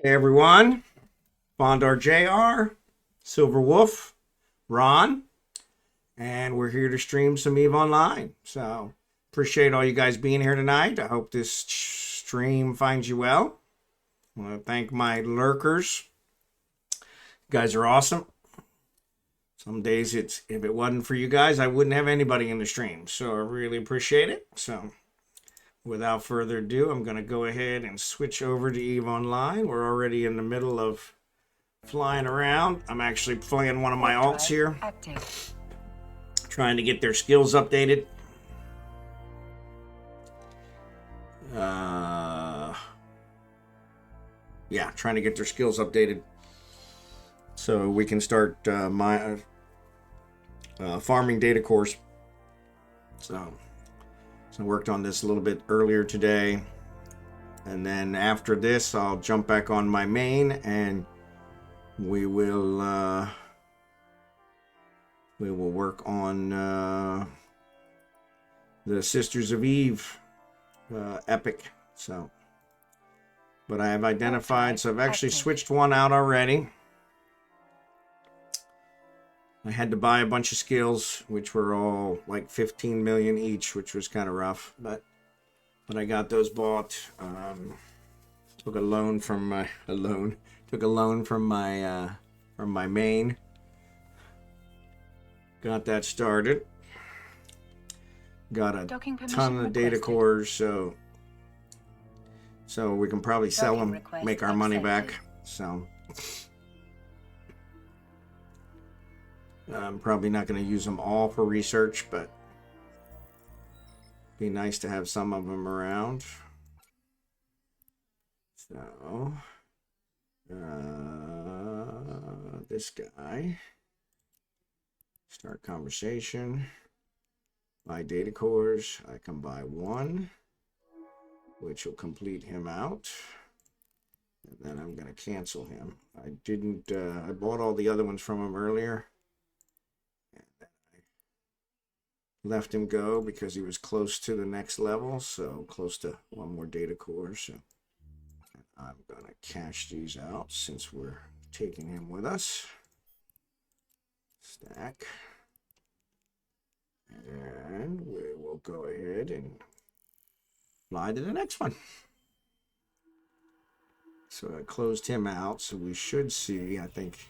Hey everyone, Bondar JR, Silverwolf, Ron, and we're here to stream some eveonline. So appreciate all you guys being here tonight. I hope this stream finds you well. I want to thank my lurkers. You guys are awesome. Some days if it wasn't for you guys, I wouldn't have anybody in the stream. So I really appreciate it. So without further ado, I'm going to go ahead and switch over to eveonline. We're already in the middle of flying around. I'm actually playing one of my alts here. Trying to get their skills updated. Yeah, trying to get their skills updated. So we can start my farming data course. So I worked on this a little bit earlier today. And then after this, I'll jump back on my main and we will work on the Sisters of Eve epic. So, but I have identified, so I've actually switched one out already. I had to buy a bunch of skills, which were all like 15 million each, which was kind of rough, but I got those bought. Took a loan from my main. Got that started. Got a ton of data cores, so we can probably sell them, make our money back. So I'm probably not going to use them all for research, but be nice to have some of them around. So this guy, start conversation, buy data cores. I can buy one, which will complete him out, and then I'm going to cancel him. I didn't I bought all the other ones from him earlier, and then I left him go because he was close to the next level, so close to one more data core. So I'm going to cash these out since we're taking him with us. Stack. And we will go ahead and fly to the next one. So I closed him out, so we should see, I think,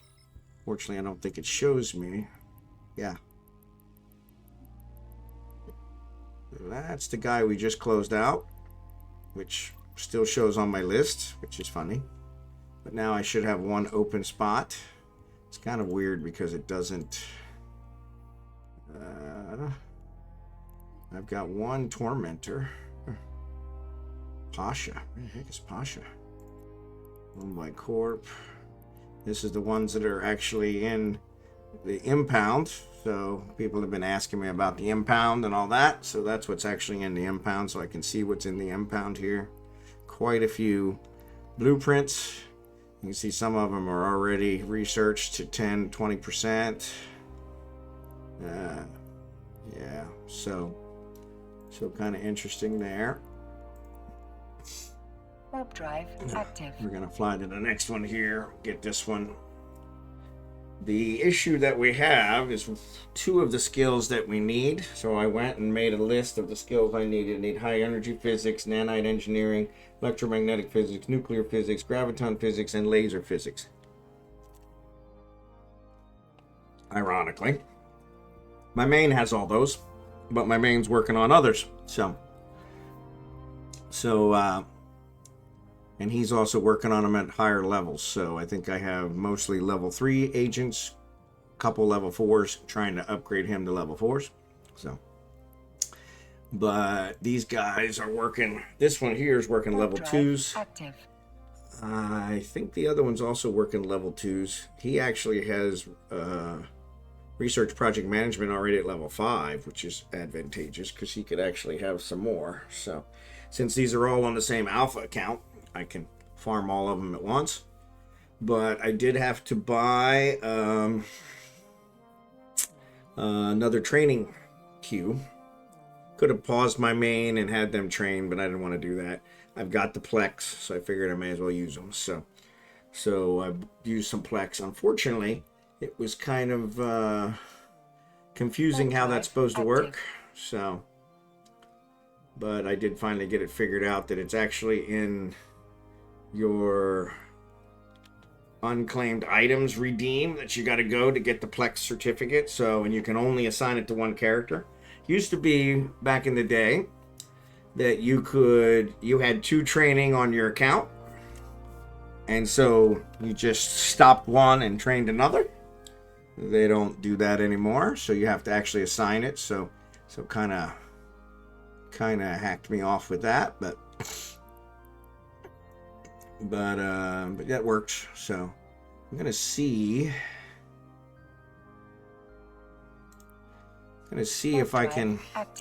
fortunately I don't think it shows me. Yeah. That's the guy we just closed out, which still shows on my list, which is funny. But now I should have one open spot. It's kind of weird because it doesn't... I've got one tormentor. Pasha. Where the heck is Pasha? Owned by Corp. This is the ones that are actually in the impound. So people have been asking me about the impound and all that. So that's what's actually in the impound. So I can see what's in the impound here. Quite a few blueprints. You can see some of them are already researched to 10, 20%. Yeah, so kind of interesting there. Warp drive active. We're gonna fly to the next one here, get this one. The issue that we have is two of the skills that we need. So I went and made a list of the skills I needed. I need high energy physics, nanite engineering, electromagnetic physics, nuclear physics, graviton physics, and laser physics. Ironically, my main has all those, but my main's working on others. And he's also working on them at higher levels. So I think I have mostly level 3 agents, a couple level 4s, trying to upgrade him to level 4s. So, but these guys are working. This one here is working level 2s. Active. I think the other one's also working level 2s. He actually has research project management already at level 5, which is advantageous because he could actually have some more. So since these are all on the same alpha account, I can farm all of them at once. But I did have to buy another training queue. Could have paused my main and had them train, but I didn't want to do that. I've got the Plex, so I figured I may as well use them. So So I used some Plex. Unfortunately, it was kind of confusing how that's supposed to work. So, but I did finally get it figured out that it's actually in your unclaimed items redeem that you got to go to get the Plex certificate. So, and you can only assign it to one character. Used to be back in the day that you had 2 training on your account, and so you just stopped one and trained another. They don't do that anymore, so you have to actually assign it. So kind of hacked me off with that, but that works. So I'm gonna see if I can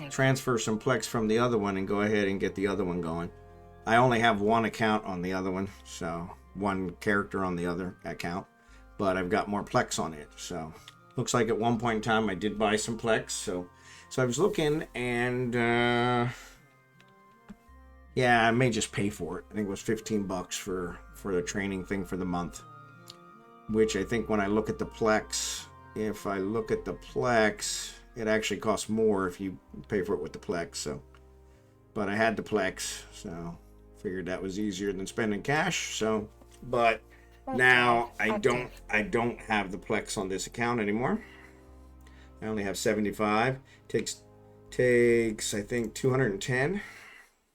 transfer some Plex from the other one and go ahead and get the other one going. I only have one account on the other one, so one character on the other account, but I've got more Plex on it. So looks like at one point in time I did buy some Plex. So I was looking, and yeah, I may just pay for it. I think it was $15 for the training thing for the month, which I think when I look at the Plex, if I look at the Plex, it actually costs more if you pay for it with the Plex. So, but I had the Plex, so figured that was easier than spending cash. So, but now I don't have the Plex on this account anymore. I only have 75. Takes I think 210.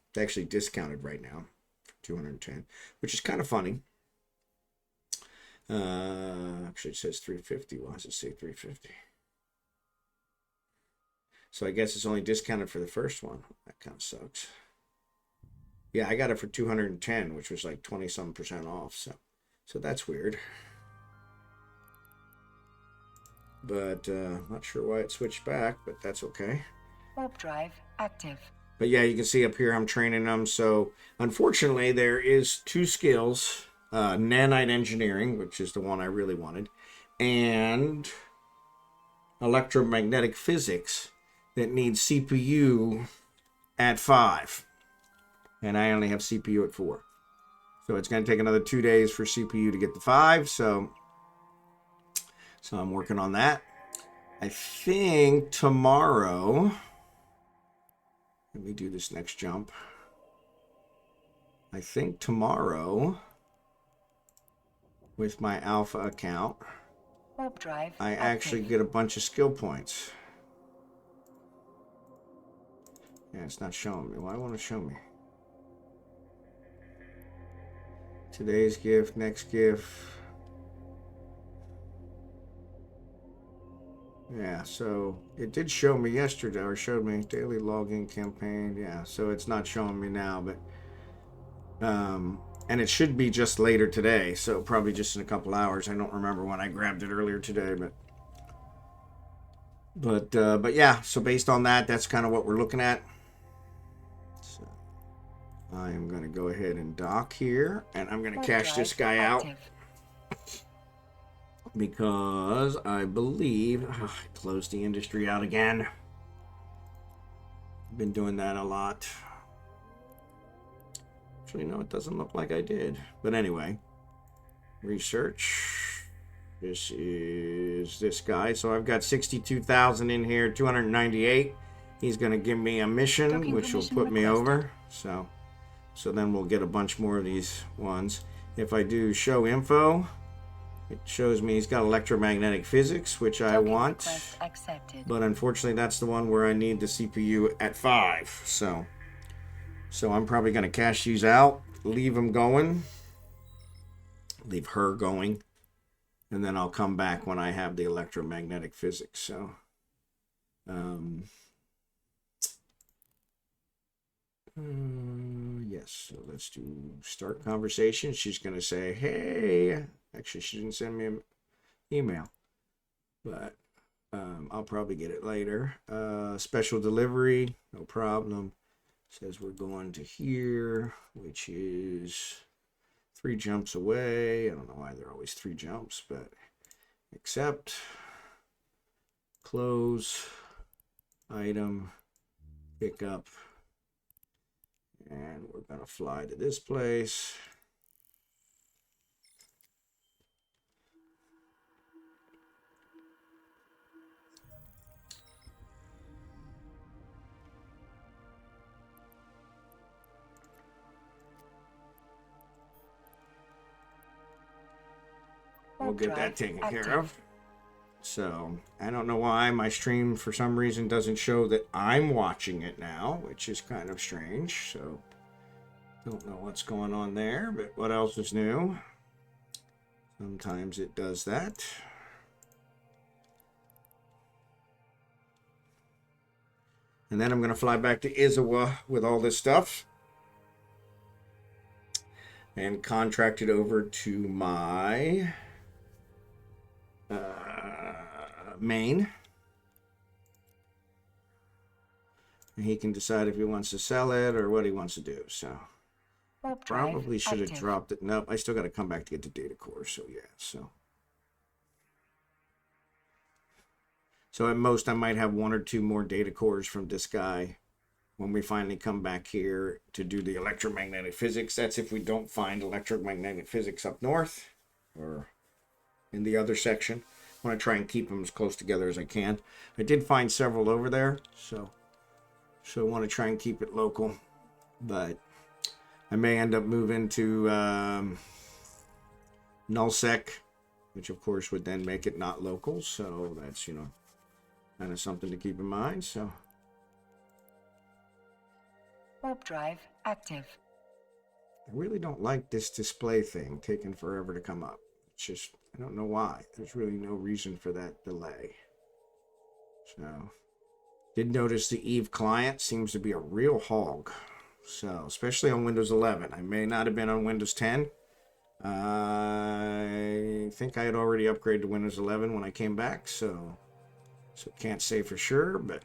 It's actually discounted right now for 210, which is kind of funny. Actually it says 350. Why does it say 350? So I guess it's only discounted for the first one. That kind of sucks. Yeah, I got it for 210, which was like 20-some% off. So that's weird. But not sure why it switched back, but that's okay. Warp drive active. But yeah, you can see up here I'm training them. So unfortunately, there is 2 skills, nanite engineering, which is the one I really wanted, and electromagnetic physics that needs CPU at 5. And I only have CPU at 4. So it's going to take another 2 days for CPU to get to 5. So I'm working on that. I think tomorrow, let me do this next jump. I think tomorrow, with my alpha account, Warp drive I active. actually get a bunch of skill points. Yeah, it's not showing me. Why won't it show me? Today's gift, next gift. Yeah, so it did show me yesterday, or showed me daily login campaign. Yeah, so it's not showing me now, but and it should be just later today, so probably just in a couple hours. I don't remember when I grabbed it earlier today, but yeah. So based on that, that's kind of what we're looking at. So I am going to go ahead and dock here, and I'm going to cash this guy out. Because I believe I closed the industry out again. Been doing that a lot. Actually, no, it doesn't look like I did. But anyway, research. This is this guy. So I've got 62,000 in here, 298. He's going to give me a mission, which will put me over. So then we'll get a bunch more of these ones. If I do show info, it shows me he's got electromagnetic physics, which I want. But unfortunately, that's the one where I need the CPU at 5. So I'm probably going to cash these out, leave them going, leave her going, and then I'll come back when I have the electromagnetic physics. So, yes, so let's do start conversation. She's going to say, hey. Actually, she didn't send me an email, but I'll probably get it later. Special delivery, no problem. Says we're going to here, which is 3 jumps away. I don't know why they're always 3 jumps, but accept, close, item, pick up, and we're going to fly to this place. we'll Warp get that drive taken active. care of. So I don't know why my stream for some reason doesn't show that I'm watching it now, which is kind of strange. So don't know what's going on there, but what else is new? Sometimes it does that. And then I'm going to fly back to Izawa with all this stuff and contract it over to my main. And he can decide if he wants to sell it or what he wants to do. So Warp drive probably should have active. dropped it. Nope, I still got to come back to get the data core. So yeah, so at most I might have 1 or 2 more data cores from this guy when we finally come back here to do the electromagnetic physics. That's if we don't find electromagnetic physics up north or in the other section. I want to try and keep them as close together as I can. I did find several over there, so I want to try and keep it local, but I may end up moving to nullsec, which of course would then make it not local. So that's, you know, kind of something to keep in mind. So Warp drive active. I really don't like this display thing taking forever to come up. It's just, I don't know why. There's really no reason for that delay. So did notice the Eve client seems to be a real hog. So especially on Windows 11. I may not have been on Windows 10. I think I had already upgraded to Windows 11 when I came back. So can't say for sure, but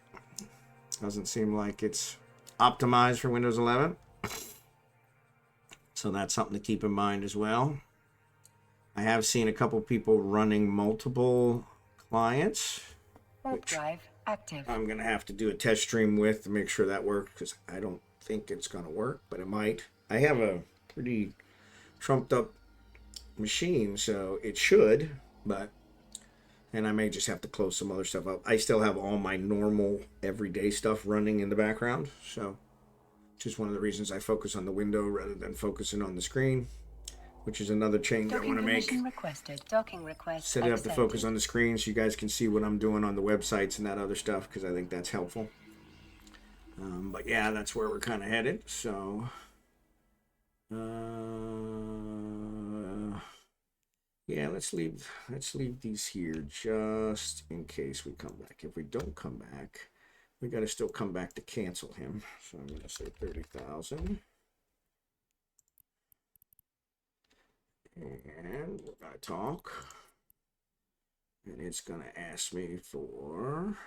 doesn't seem like it's optimized for Windows 11. So that's something to keep in mind as well. I have seen a couple people running multiple clients, Warp drive active. I'm going to have to do a test stream with to make sure that works, because I don't think it's going to work, but it might. I have a pretty trumped up machine, so it should, and I may just have to close some other stuff up. I still have all my normal everyday stuff running in the background, so just one of the reasons I focus on the window rather than focusing on the screen, which is another change I want to make. Permission requested. Docking request Set it up to accepted. focus on the screen so you guys can see what I'm doing on the websites and that other stuff, because I think that's helpful. But yeah, that's where we're kind of headed. So yeah, let's leave these here just in case we come back. If we don't come back, we got to still come back to cancel him. So I'm going to say 30,000. And we're going to talk. And it's going to ask me for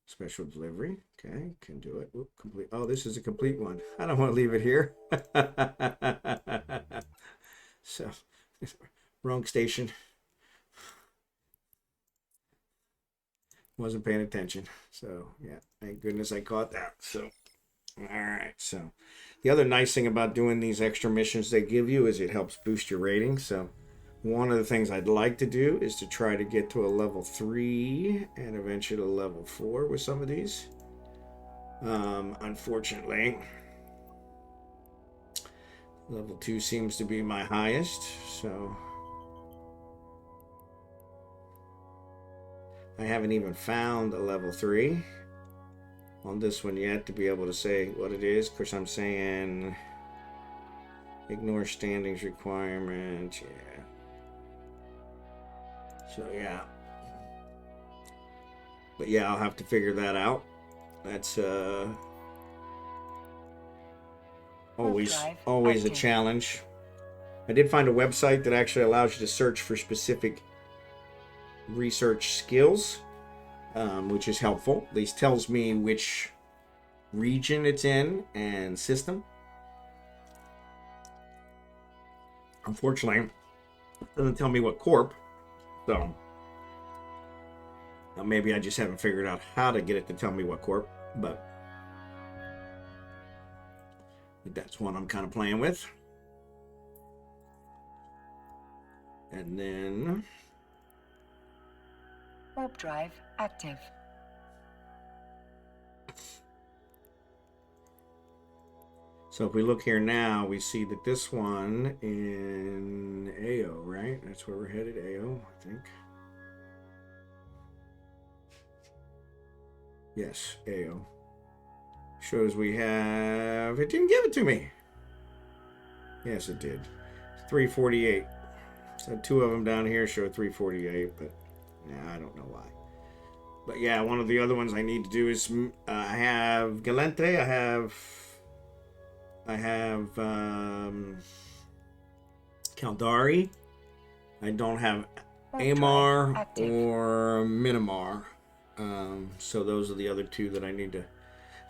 special delivery. Okay, can do it. Oop, complete. Oh, this is a complete one. I don't want to leave it here. So, wrong station. Wasn't paying attention. So, yeah, thank goodness I caught that. So, all right. So, the other nice thing about doing these extra missions they give you is it helps boost your rating. So, one of the things I'd like to do is to try to get to a level 3 and eventually a level 4 with some of these. Unfortunately, level 2 seems to be my highest, so I haven't even found a level 3 on this one yet to be able to say what it is. Of course, I'm saying ignore standings requirement. Yeah. So yeah. But yeah, I'll have to figure that out. That's always a challenge. I did find a website that actually allows you to search for specific research skills, which is helpful. At least tells me which region it's in and system. Unfortunately, it doesn't tell me what corp, so maybe I just haven't figured out how to get it to tell me what corp, but that's one I'm kind of playing with. And then warp drive active. So if we look here now, we see that this one in AO, right? That's where we're headed, AO, I think. Yes, AO. Shows we have... It didn't give it to me. Yes, it did. 348. So two of them down here show 348, but yeah, I don't know why. But yeah, one of the other ones I need to do is I have Galente, I have Caldari. I don't have Amar or Minimar. So those are the other two that I need to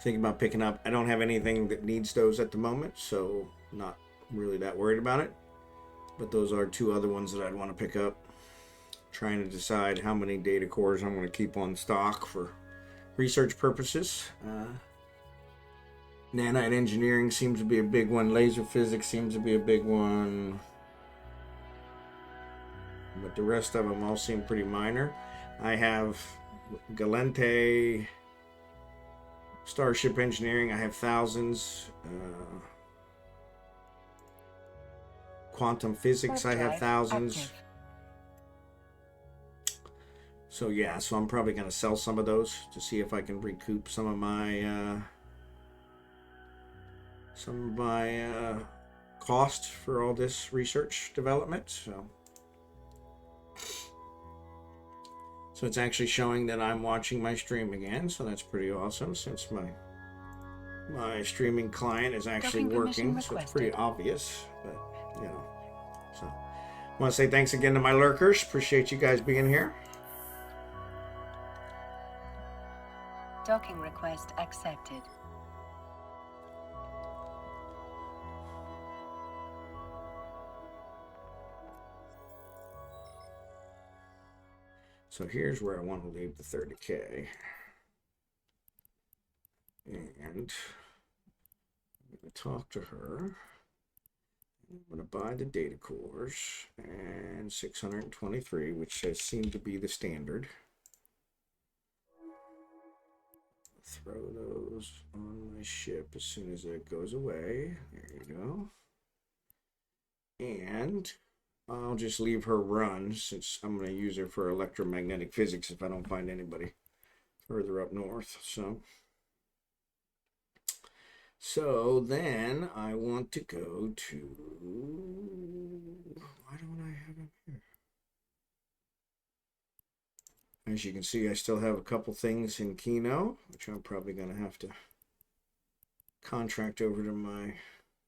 think about picking up. I don't have anything that needs those at the moment, so not really that worried about it. But those are two other ones that I'd want to pick up. Trying to decide how many data cores I'm going to keep on stock for research purposes. Nanite engineering seems to be a big one. Laser physics seems to be a big one. But the rest of them all seem pretty minor. I have Galente, Starship engineering. I have thousands. Quantum physics, I have thousands. Active. So yeah, so I'm probably going to sell some of those to see if I can recoup some of my cost for all this research development. So it's actually showing that I'm watching my stream again, so that's pretty awesome since my streaming client is actually working, so it's pretty obvious, but you know. So I want to say thanks again to my lurkers. Appreciate you guys being here. Docking request accepted. So here's where I want to leave the 30K. And I'm going to talk to her. I'm going to buy the data cores and 623, which has seemed to be the standard. Throw those on my ship as soon as it goes away. There you go. And I'll just leave her run since I'm going to use her for electromagnetic physics if I don't find anybody further up north. So then I want to go to... Why don't I have him here? As you can see, I still have a couple things in Kino, which I'm probably going to have to contract over to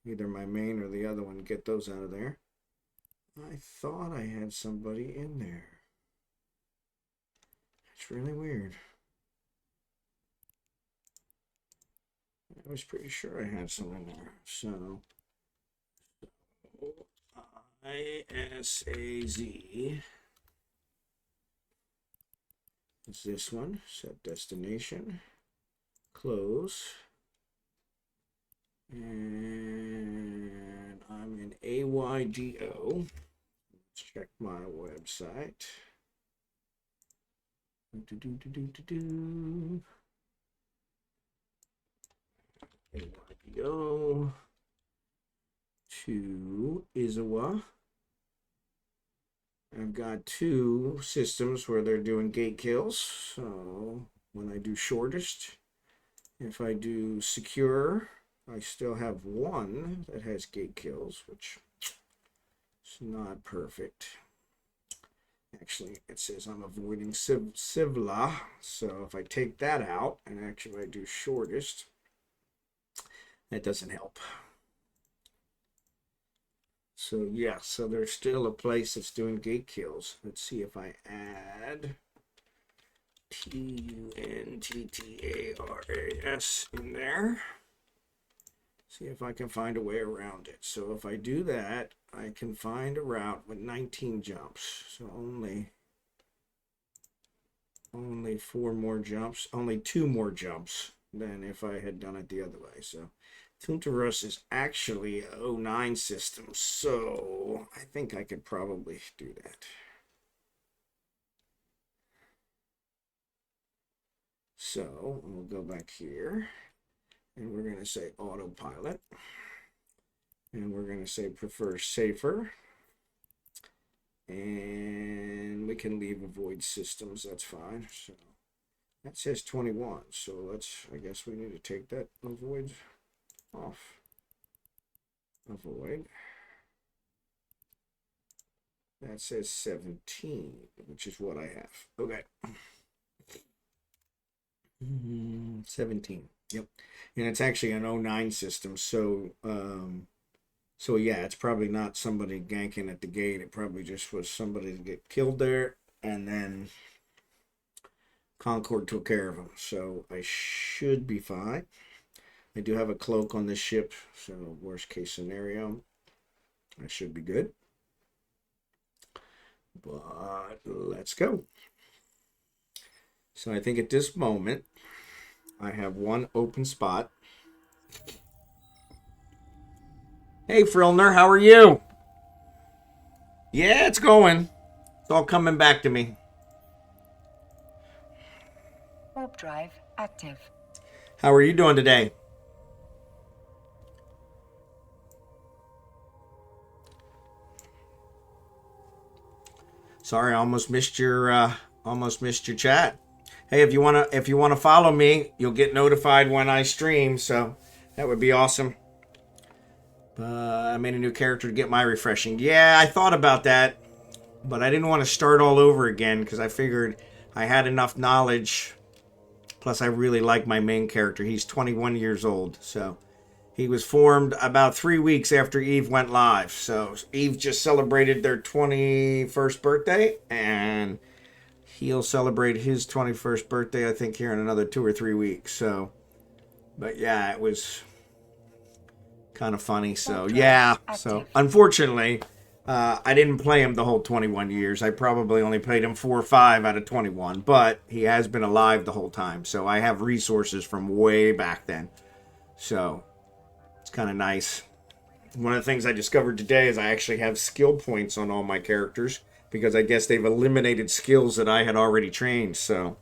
either my main or the other one, get those out of there. I thought I had somebody in there. It's really weird. I was pretty sure I had someone there. So ISAZ is this one. Set destination. Close. And I'm in AYDO. Let's check my website. AYDO to Izawa. I've got two systems where they're doing gate kills. So when I do shortest, if I do secure, I still have one that has gate kills, which is not perfect. Actually, it says I'm avoiding Civla. So if I take that out and actually I do shortest, that doesn't help. So yeah, so there's still a place that's doing gate kills. Let's see if I add TUNTTARAS in there. See if I can find a way around it. So if I do that, I can find a route with 19 jumps. So only 4 more jumps, only 2 more jumps than if I had done it the other way. So Tuntarus is actually a 09 system, so I think I could probably do that. So we'll go back here And we're going to say autopilot. And we're going to say prefer safer. And we can leave avoid systems. That's fine. So that says 21. So I guess we need to take that avoid off. Avoid. That says 17, which is what I have. Okay. 17. Yep. And it's actually an 09 system. So, so yeah, it's probably not somebody ganking at the gate. It probably just was somebody to get killed there. And then Concord took care of him. So I should be fine. I do have a cloak on this ship. So worst case scenario, I should be good. But let's go. So I think at this moment, I have one open spot. Hey, Frilner, how are you? Yeah, it's going. It's all coming back to me. Warp drive active. How are you doing today? Sorry, I almost missed your chat. Hey, if you wanna follow me, you'll get notified when I stream. So that would be awesome. I made a new character to get my refreshing. Yeah, I thought about that, but I didn't want to start all over again because I figured I had enough knowledge. Plus, I really like my main character. He's 21 years old, so he was formed about 3 weeks after Eve went live. So Eve just celebrated their 21st birthday, and he'll celebrate his 21st birthday, I think, here in another 2 or 3 weeks. So, but yeah, it was kind of funny. So yeah, so unfortunately, I didn't play him the whole 21 years. I probably only played him 4 or 5 out of 21, but he has been alive the whole time. So I have resources from way back then. So it's kind of nice. One of the things I discovered today is I actually have skill points on all my characters because I guess they've eliminated skills that I had already trained. So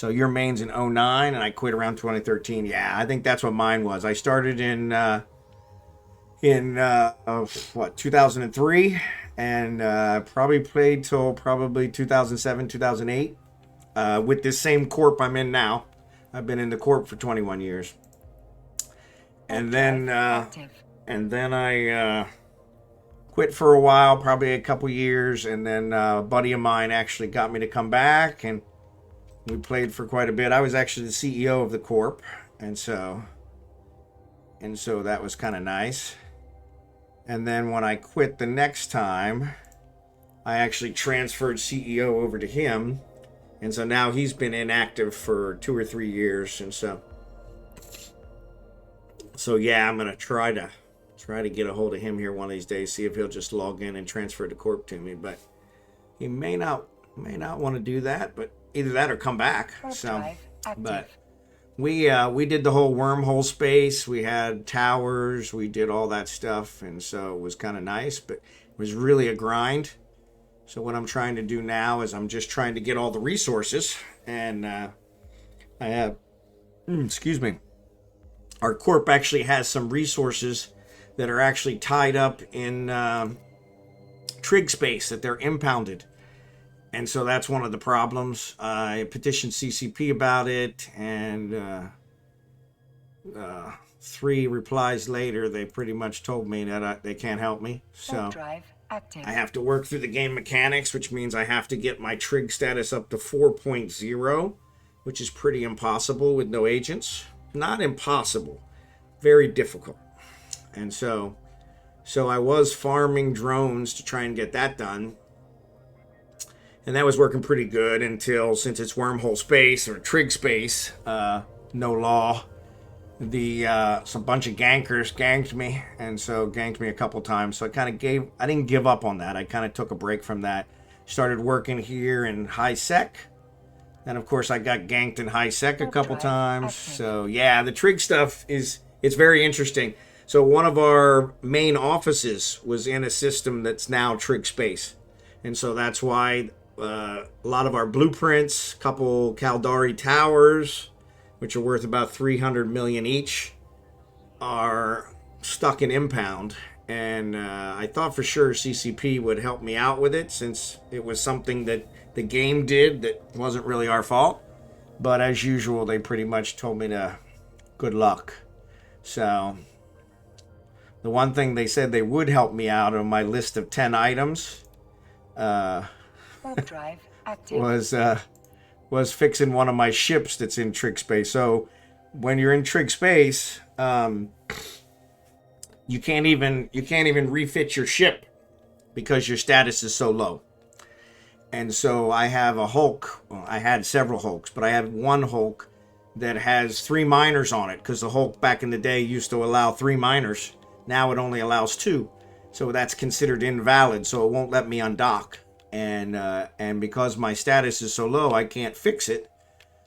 your main's in 09 and I quit around 2013. Yeah, I think that's what mine was. I started in 2003 and probably played till probably 2007, 2008 with this same corp I'm in now. I've been in the corp for 21 years. And then I quit for a while, probably a couple years, and then a buddy of mine actually got me to come back, and we played for quite a bit. I was actually the CEO of the corp, and so that was kind of nice. And then when I quit the next time, I actually transferred CEO over to him, and so now he's been inactive for 2 or 3 years, and so yeah, I'm gonna try to get a hold of him here one of these days, see if he'll just log in and transfer the corp to me. But he may not want to do that, but either that or come back. So, but we did the whole wormhole space. We had towers. We did all that stuff, and so it was kind of nice, but it was really a grind. So what I'm trying to do now is I'm just trying to get all the resources, and I have, excuse me. Our corp actually has some resources that are actually tied up in trig space that they're impounded. And so that's one of the problems. I petitioned CCP about it, and 3 replies later, they pretty much told me that they can't help me. So I have to work through the game mechanics, which means I have to get my trig status up to 4.0, which is pretty impossible with no agents. Not impossible, very difficult. And so I was farming drones to try and get that done. And that was working pretty good until, since it's wormhole space or trig space, no law, some bunch of gankers ganked me, and so ganked me a couple times. So I didn't give up on that. I kind of took a break from that. Started working here in high sec. And of course, I got ganked in high sec a couple times. So yeah, the trig stuff it's very interesting. So one of our main offices was in a system that's now trig space. And so that's why a lot of our blueprints, couple Caldari towers, which are worth about 300 million each, are stuck in impound, and I thought for sure CCP would help me out with it since it was something that the game did that wasn't really our fault. But as usual, they pretty much told me to good luck. So the one thing they said they would help me out on my list of 10 items Warp drive active. was fixing one of my ships that's in trig space. So when you're in trig space, you can't even refit your ship because your status is so low. And so I have a Hulk. Well, I had several Hulks, but I have one Hulk that has 3 miners on it because the Hulk back in the day used to allow 3 miners. Now it only allows 2. So that's considered invalid, so it won't let me undock. And because my status is so low, I can't fix it.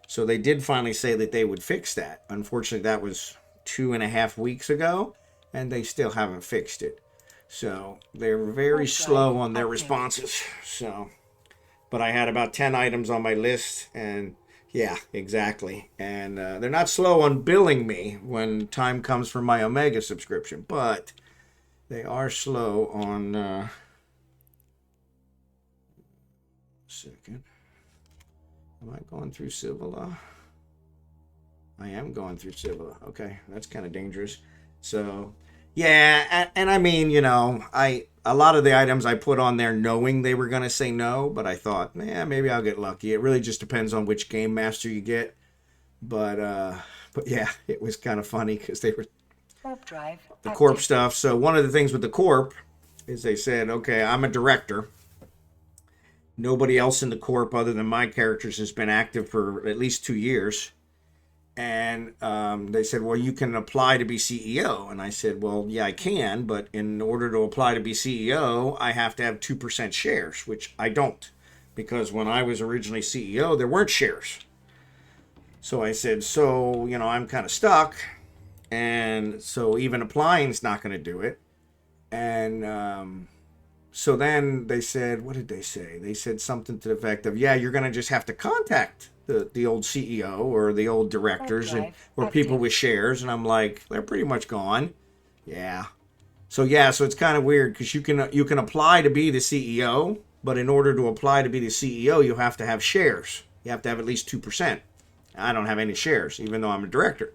So they did finally say that they would fix that. Unfortunately, that was 2.5 weeks ago, and they still haven't fixed it. So they're very slow on their responses. So, but I had about 10 items on my list, and yeah, exactly. And they're not slow on billing me when time comes for my Omega subscription, but they are slow on... second. Am I going through Civila? I am going through Civila. Okay, that's kind of dangerous. So, yeah, and I mean, you know, a lot of the items I put on there knowing they were going to say no, but I thought, yeah, maybe I'll get lucky. It really just depends on which game master you get. But yeah, it was kind of funny because they were Warp drive the active. corp stuff. So one of the things with the corp is they said, okay, I'm a director. Nobody else in the corp other than my characters has been active for at least 2 years. And they said, well, you can apply to be CEO. And I said, well, yeah, I can. But in order to apply to be CEO, I have to have 2% shares, which I don't. Because when I was originally CEO, there weren't shares. So I said, so, you know, I'm kind of stuck. And so even applying is not going to do it. And... so then they said, what did they say? They said something to the effect of, yeah, you're going to just have to contact the old CEO or the old directors or people with shares. And I'm like, they're pretty much gone. Yeah. So it's kind of weird because you can apply to be the CEO, but in order to apply to be the CEO, you have to have shares. You have to have at least 2%. I don't have any shares, even though I'm a director.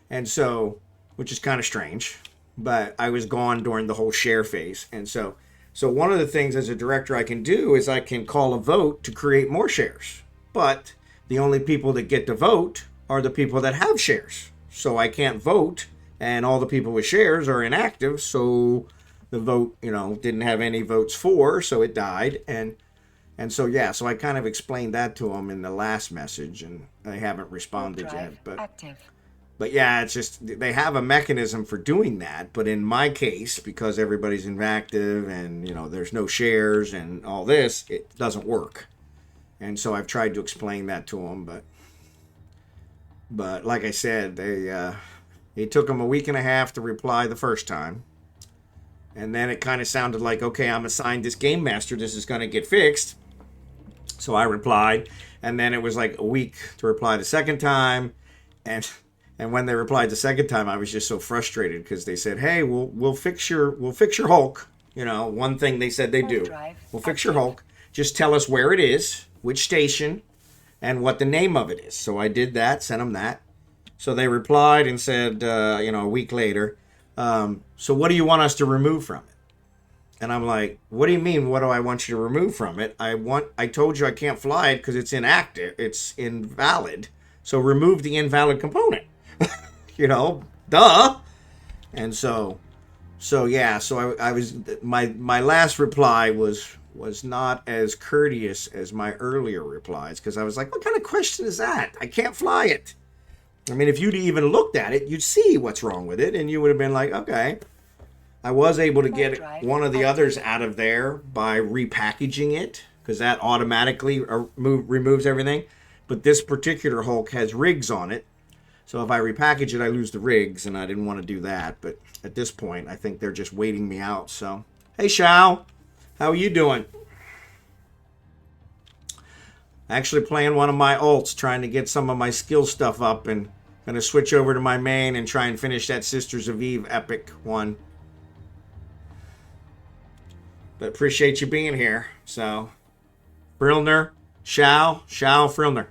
And so, which is kind of strange, but I was gone during the whole share phase. And so one of the things as a director I can do is I can call a vote to create more shares. But the only people that get to vote are the people that have shares. So I can't vote, and all the people with shares are inactive. So the vote, you know, didn't have any votes for, so it died. And so I kind of explained that to them in the last message, and they haven't responded yet. But yeah, it's just they have a mechanism for doing that. But in my case, because everybody's inactive and, you know, there's no shares and all this, it doesn't work. And so I've tried to explain that to them. But like I said, it took them a week and a half to reply the first time. And then it kind of sounded like, okay, I'm assigned this game master. This is going to get fixed. So I replied. And then it was like a week to reply the second time. And when they replied the second time, I was just so frustrated because they said, "Hey, we'll fix your Hulk." You know, one thing they said they do. We'll fix your Hulk. Just tell us where it is, which station, and what the name of it is. So I did that, sent them that. So they replied and said, a week later, so what do you want us to remove from it? And I'm like, what do you mean? What do I want you to remove from it? I told you I can't fly it because it's inactive. It's invalid. So remove the invalid component. You know, duh. And so I was my last reply was not as courteous as my earlier replies because I was like, what kind of question is that? I can't fly it. I mean, if you'd even looked at it, you'd see what's wrong with it, and you would have been like, okay. I was able to get one of the others out of there by repackaging it because that automatically removes everything. But this particular Hulk has rigs on it. So if I repackage it, I lose the rigs, and I didn't want to do that. But at this point, I think they're just waiting me out. So, hey, Shao, how are you doing? Actually playing one of my ults, trying to get some of my skill stuff up, and Gonna switch over to my main and try and finish that Sisters of Eve epic one. But appreciate you being here. So, Frilner, Shao Frilner.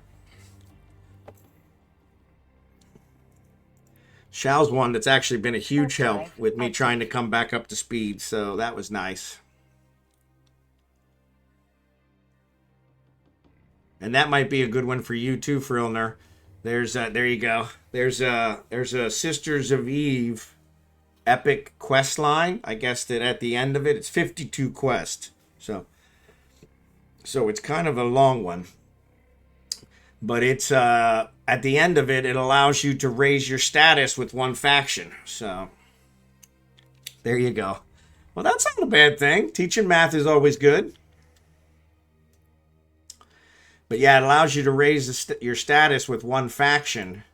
Shao's one that's actually been a huge help with me trying to come back up to speed, so that was nice. And that might be a good one for you too, Frilner. There's there you go. There's a Sisters of Eve epic quest line. I guess that at the end of it, it's 52 quests. So it's kind of a long one. But it's at the end of it, it allows you to raise your status with one faction. So there you go. Well, that's not a bad thing. Teaching math is always good. But yeah, it allows you to raise your status with one faction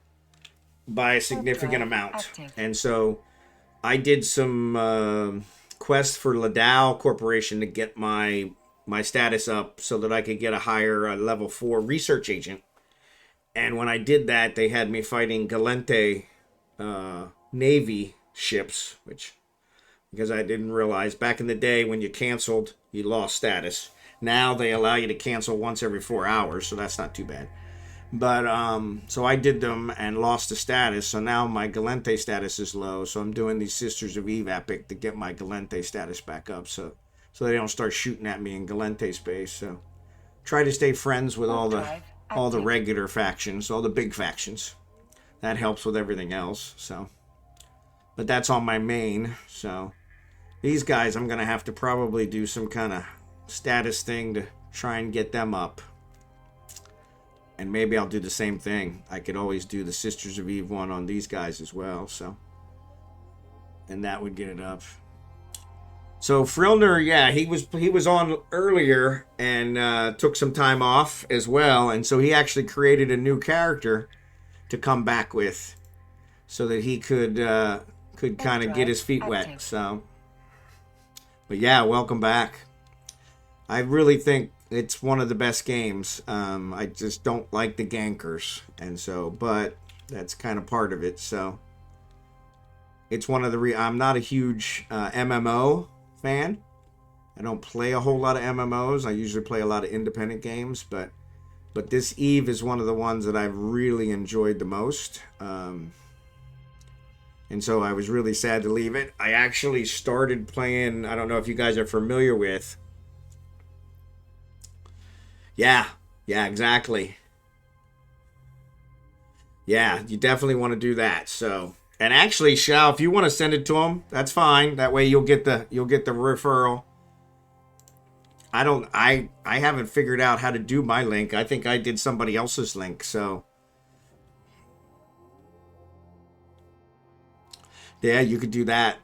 by a significant amount. And so I did some quests for Ladau Corporation to get my status up so that I could get a higher level 4 research agent. And when I did that, they had me fighting Galente Navy ships, which, because I didn't realize, back in the day when you canceled, you lost status. Now they allow you to cancel once every 4 hours, so that's not too bad. But, so I did them and lost the status, so now my Galente status is low, so I'm doing these Sisters of Eve epic to get my Galente status back up, so they don't start shooting at me in Galente space, so try to stay friends with all the regular factions, all the big factions. That helps with everything else, so. But that's on my main, so. These guys, I'm going to have to probably do some kind of status thing to try and get them up. And maybe I'll do the same thing. I could always do the Sisters of Eve one on these guys as well, so. And that would get it up. So Frilner, yeah, he was on earlier and took some time off as well, and so he actually created a new character to come back with, so that he could kind of get his feet wet. So, but yeah, welcome back. I really think it's one of the best games. I just don't like the gankers, and so, but that's kind of part of it. So, it's one of the I'm not a huge MMO fan. I don't play a whole lot of MMOs. I usually play a lot of independent games, but this Eve is one of the ones that I've really enjoyed the most. And so I was really sad to leave it. I actually started playing, I don't know if you guys are familiar with. Yeah, exactly. Yeah, you definitely want to do that. So, and actually, Shao, if you want to send it to him, that's fine. That way you'll get the referral. I haven't figured out how to do my link. I think I did somebody else's link, so. Yeah, you could do that.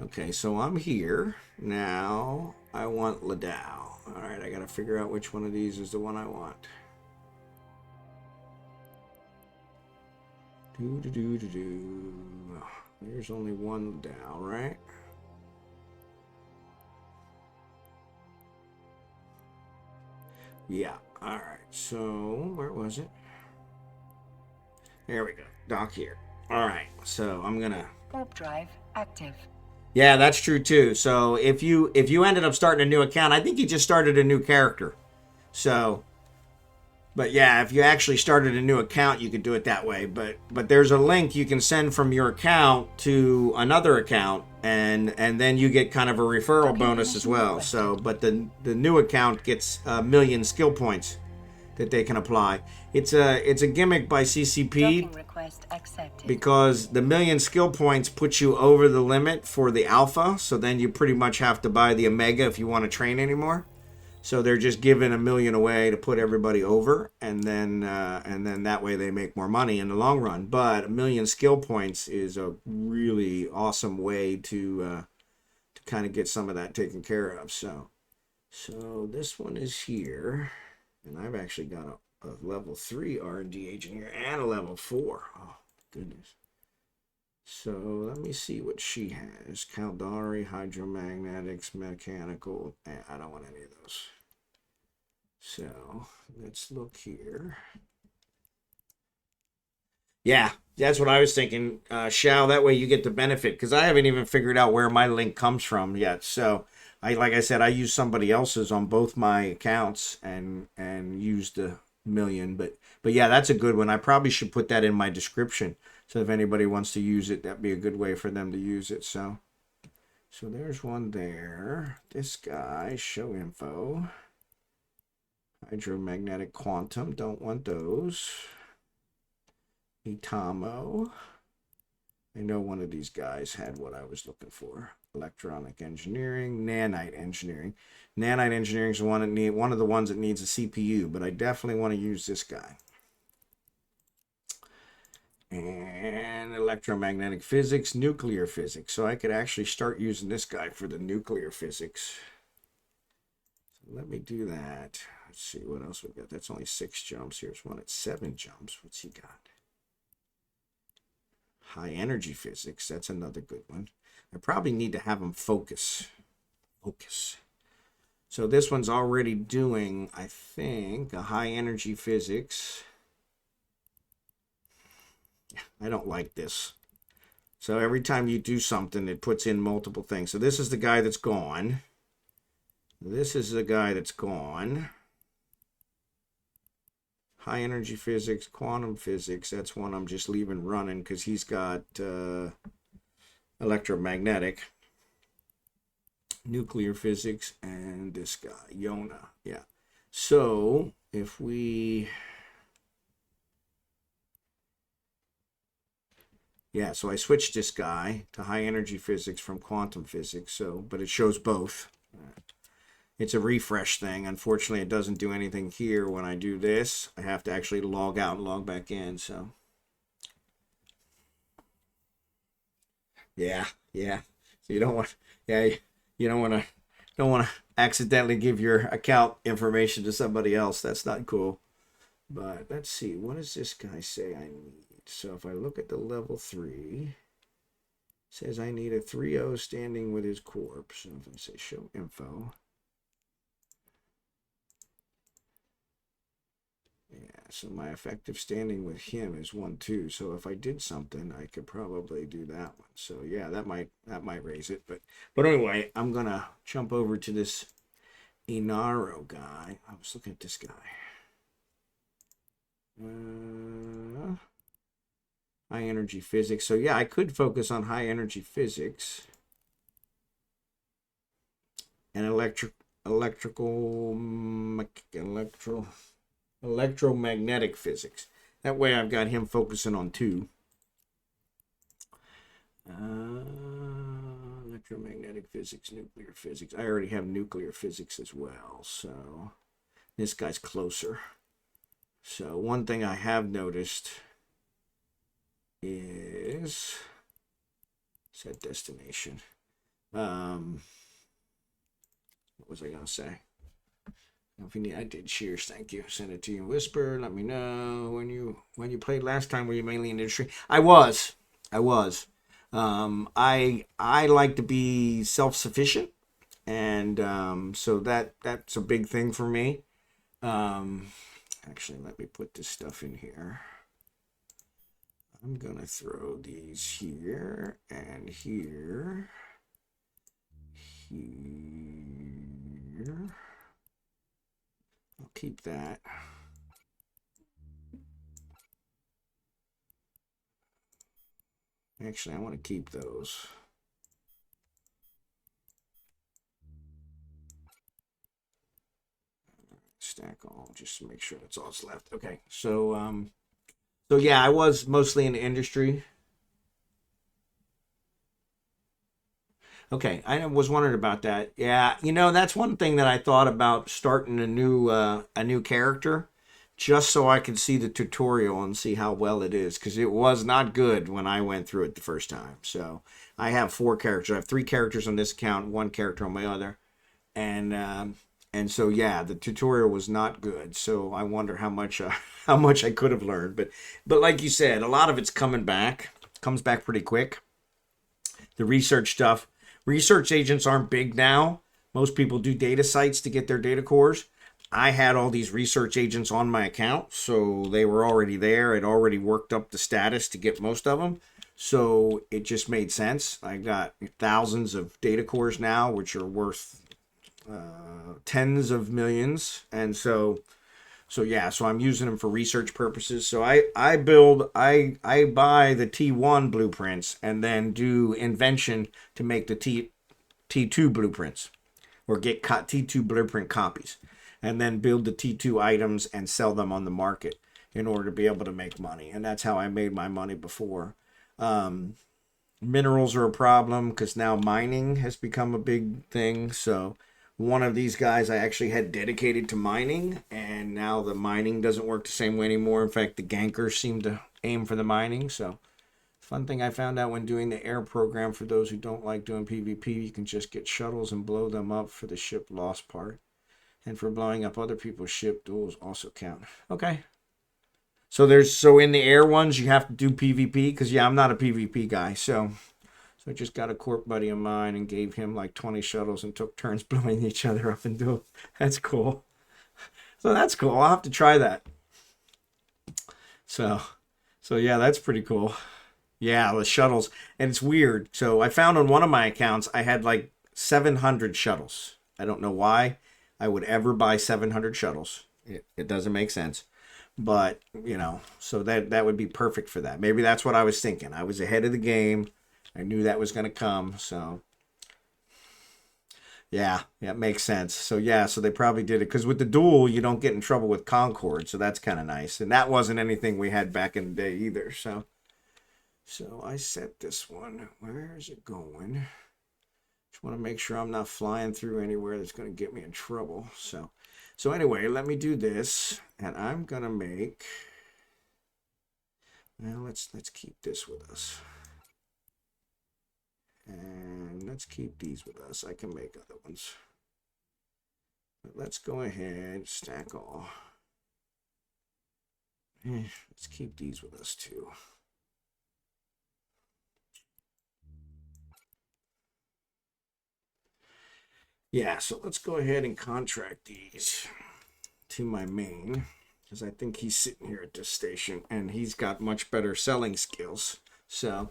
Okay, so I'm here. Now, I want Ladau. Alright, I gotta figure out which one of these is the one I want. There's only one Ladau, right? Yeah, alright, so where was it? There we go, dock here. Alright, so I'm gonna... Warp drive active. Yeah, that's true too. So if you ended up starting a new account, I think you just started a new character. So, but yeah, if you actually started a new account, you could do it that way. But there's a link you can send from your account to another account, and then you get kind of a referral bonus as well. So, but the new account gets 1 million skill points that they can apply. It's a gimmick by CCP because the 1 million skill points puts you over the limit for the alpha, so then you pretty much have to buy the omega if you want to train anymore. So they're just giving 1 million away to put everybody over, and then that way they make more money in the long run. But 1 million skill points is a really awesome way to kind of get some of that taken care of. So this one is here. And I've actually got a level 3 R&D agent here and a level 4. Oh, goodness. So let me see what she has. Caldari, hydromagnetics, mechanical. I don't want any of those. So let's look here. Yeah, that's what I was thinking, Shao. That way you get the benefit, because I haven't even figured out where my link comes from yet. So like I said, I use somebody else's on both my accounts and used a million. But yeah, that's a good one. I probably should put that in my description. So if anybody wants to use it, that'd be a good way for them to use it. So there's one there. This guy, show info. Hydromagnetic quantum, don't want those. Itamo. I know one of these guys had what I was looking for. Electronic engineering, nanite engineering. Nanite engineering is one of the ones that needs a CPU, but I definitely want to use this guy. And electromagnetic physics, nuclear physics. So I could actually start using this guy for the nuclear physics. So let me do that. Let's see what else we got. That's only 6 jumps. Here's one at 7 jumps. What's he got? High energy physics. That's another good one. I probably need to have him focus. So this one's already doing, I think, a high energy physics. I don't like this. So every time you do something, it puts in multiple things. So this is the guy that's gone. This is the guy that's gone. High energy physics, quantum physics. That's one I'm just leaving running because he's got electromagnetic, nuclear physics, and this guy, Yona. Yeah. So if we... Yeah, so I switched this guy to high energy physics from quantum physics. So, but it shows both. It's a refresh thing. Unfortunately, it doesn't do anything here when I do this. I have to actually log out and log back in. So, yeah. So you don't want, you don't want to accidentally give your account information to somebody else. That's not cool. But let's see. What does this guy say I need? So if I look at the level 3, it says I need a 3.0 standing with his corpse. So if I say show info. Yeah, so my effective standing with him is 1-2. So if I did something, I could probably do that one. So yeah, that might raise it. But anyway, I'm gonna jump over to this Inaro guy. I was looking at this guy. High energy physics. So yeah, I could focus on high energy physics and electromagnetic physics. That way I've got him focusing on 2. Electromagnetic physics, nuclear physics. I already have nuclear physics as well, so this guy's closer. So one thing I have noticed is set destination. What was I gonna say? If you need, I did. Cheers, thank you. Send it to you in whisper. Let me know when you played last time. Were you mainly in industry? I was. I like to be self-sufficient, and so that's a big thing for me. Actually, let me put this stuff in here. I'm gonna throw these here and here. I'll keep that. Actually, I want to keep those. Stack all, just to make sure that's all that's left. Okay, so yeah, I was mostly in the industry. Okay, I was wondering about that. Yeah, that's one thing that I thought about starting a new character, just so I could see the tutorial and see how well it is, because it was not good when I went through it the first time. So I have 4 characters. I have 3 characters on this account, 1 character on my other, and so yeah, the tutorial was not good. So I wonder how much I could have learned. But like you said, a lot of it's comes back pretty quick. The research stuff. Research agents aren't big now. Most people do data sites to get their data cores. I had all these research agents on my account, so they were already there. I'd already worked up the status to get most of them, so it just made sense. I got thousands of data cores now, which are worth tens of millions, and so yeah, so I'm using them for research purposes. So I buy the T1 blueprints and then do invention to make the T2 blueprints, or get T2 blueprint copies, and then build the T2 items and sell them on the market in order to be able to make money. And that's how I made my money before. Minerals are a problem because now mining has become a big thing. So one of these guys I actually had dedicated to mining, and now the mining doesn't work the same way anymore. In fact, the gankers seem to aim for the mining. So fun thing I found out when doing the air program, for those who don't like doing PvP, you can just get shuttles and blow them up for the ship loss part. And for blowing up other people's ship, duels also count. Okay. So in the air ones, you have to do PvP, because yeah, I'm not a PvP guy. So I just got a corp buddy of mine and gave him like 20 shuttles and took turns blowing each other up and do. That's cool. So that's cool. I'll have to try that. So yeah, that's pretty cool. Yeah, the shuttles. And it's weird. So I found on one of my accounts, I had like 700 shuttles. I don't know why I would ever buy 700 shuttles. It doesn't make sense. But, you know, so that would be perfect for that. Maybe that's what I was thinking. I was ahead of the game. I knew that was going to come. So, yeah, it makes sense. So, yeah, so they probably did it. Because with the duel, you don't get in trouble with Concord. So that's kind of nice. And that wasn't anything we had back in the day either. So I set this one. Where is it going? Just want to make sure I'm not flying through anywhere that's going to get me in trouble. So anyway, let me do this, and I'm going to make, well, let's keep this with us. And let's keep these with us. I can make other ones. But let's go ahead, stack all. Let's keep these with us too. Yeah, so let's go ahead and contract these to my main, because I think he's sitting here at this station and he's got much better selling skills. So,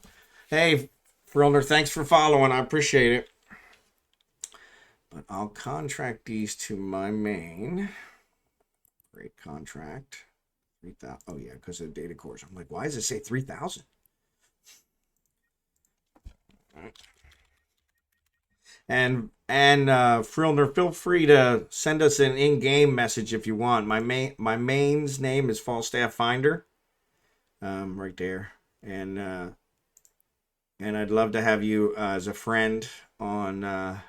hey, Frilner, thanks for following. I appreciate it. But I'll contract these to my main. Great contract. 3,000. Oh, yeah, because of the data cores. I'm like, why does it say 3,000? All right. And Frilner, feel free to send us an in-game message if you want. My main's name is Falstaff Finder, right there, and I'd love to have you as a friend on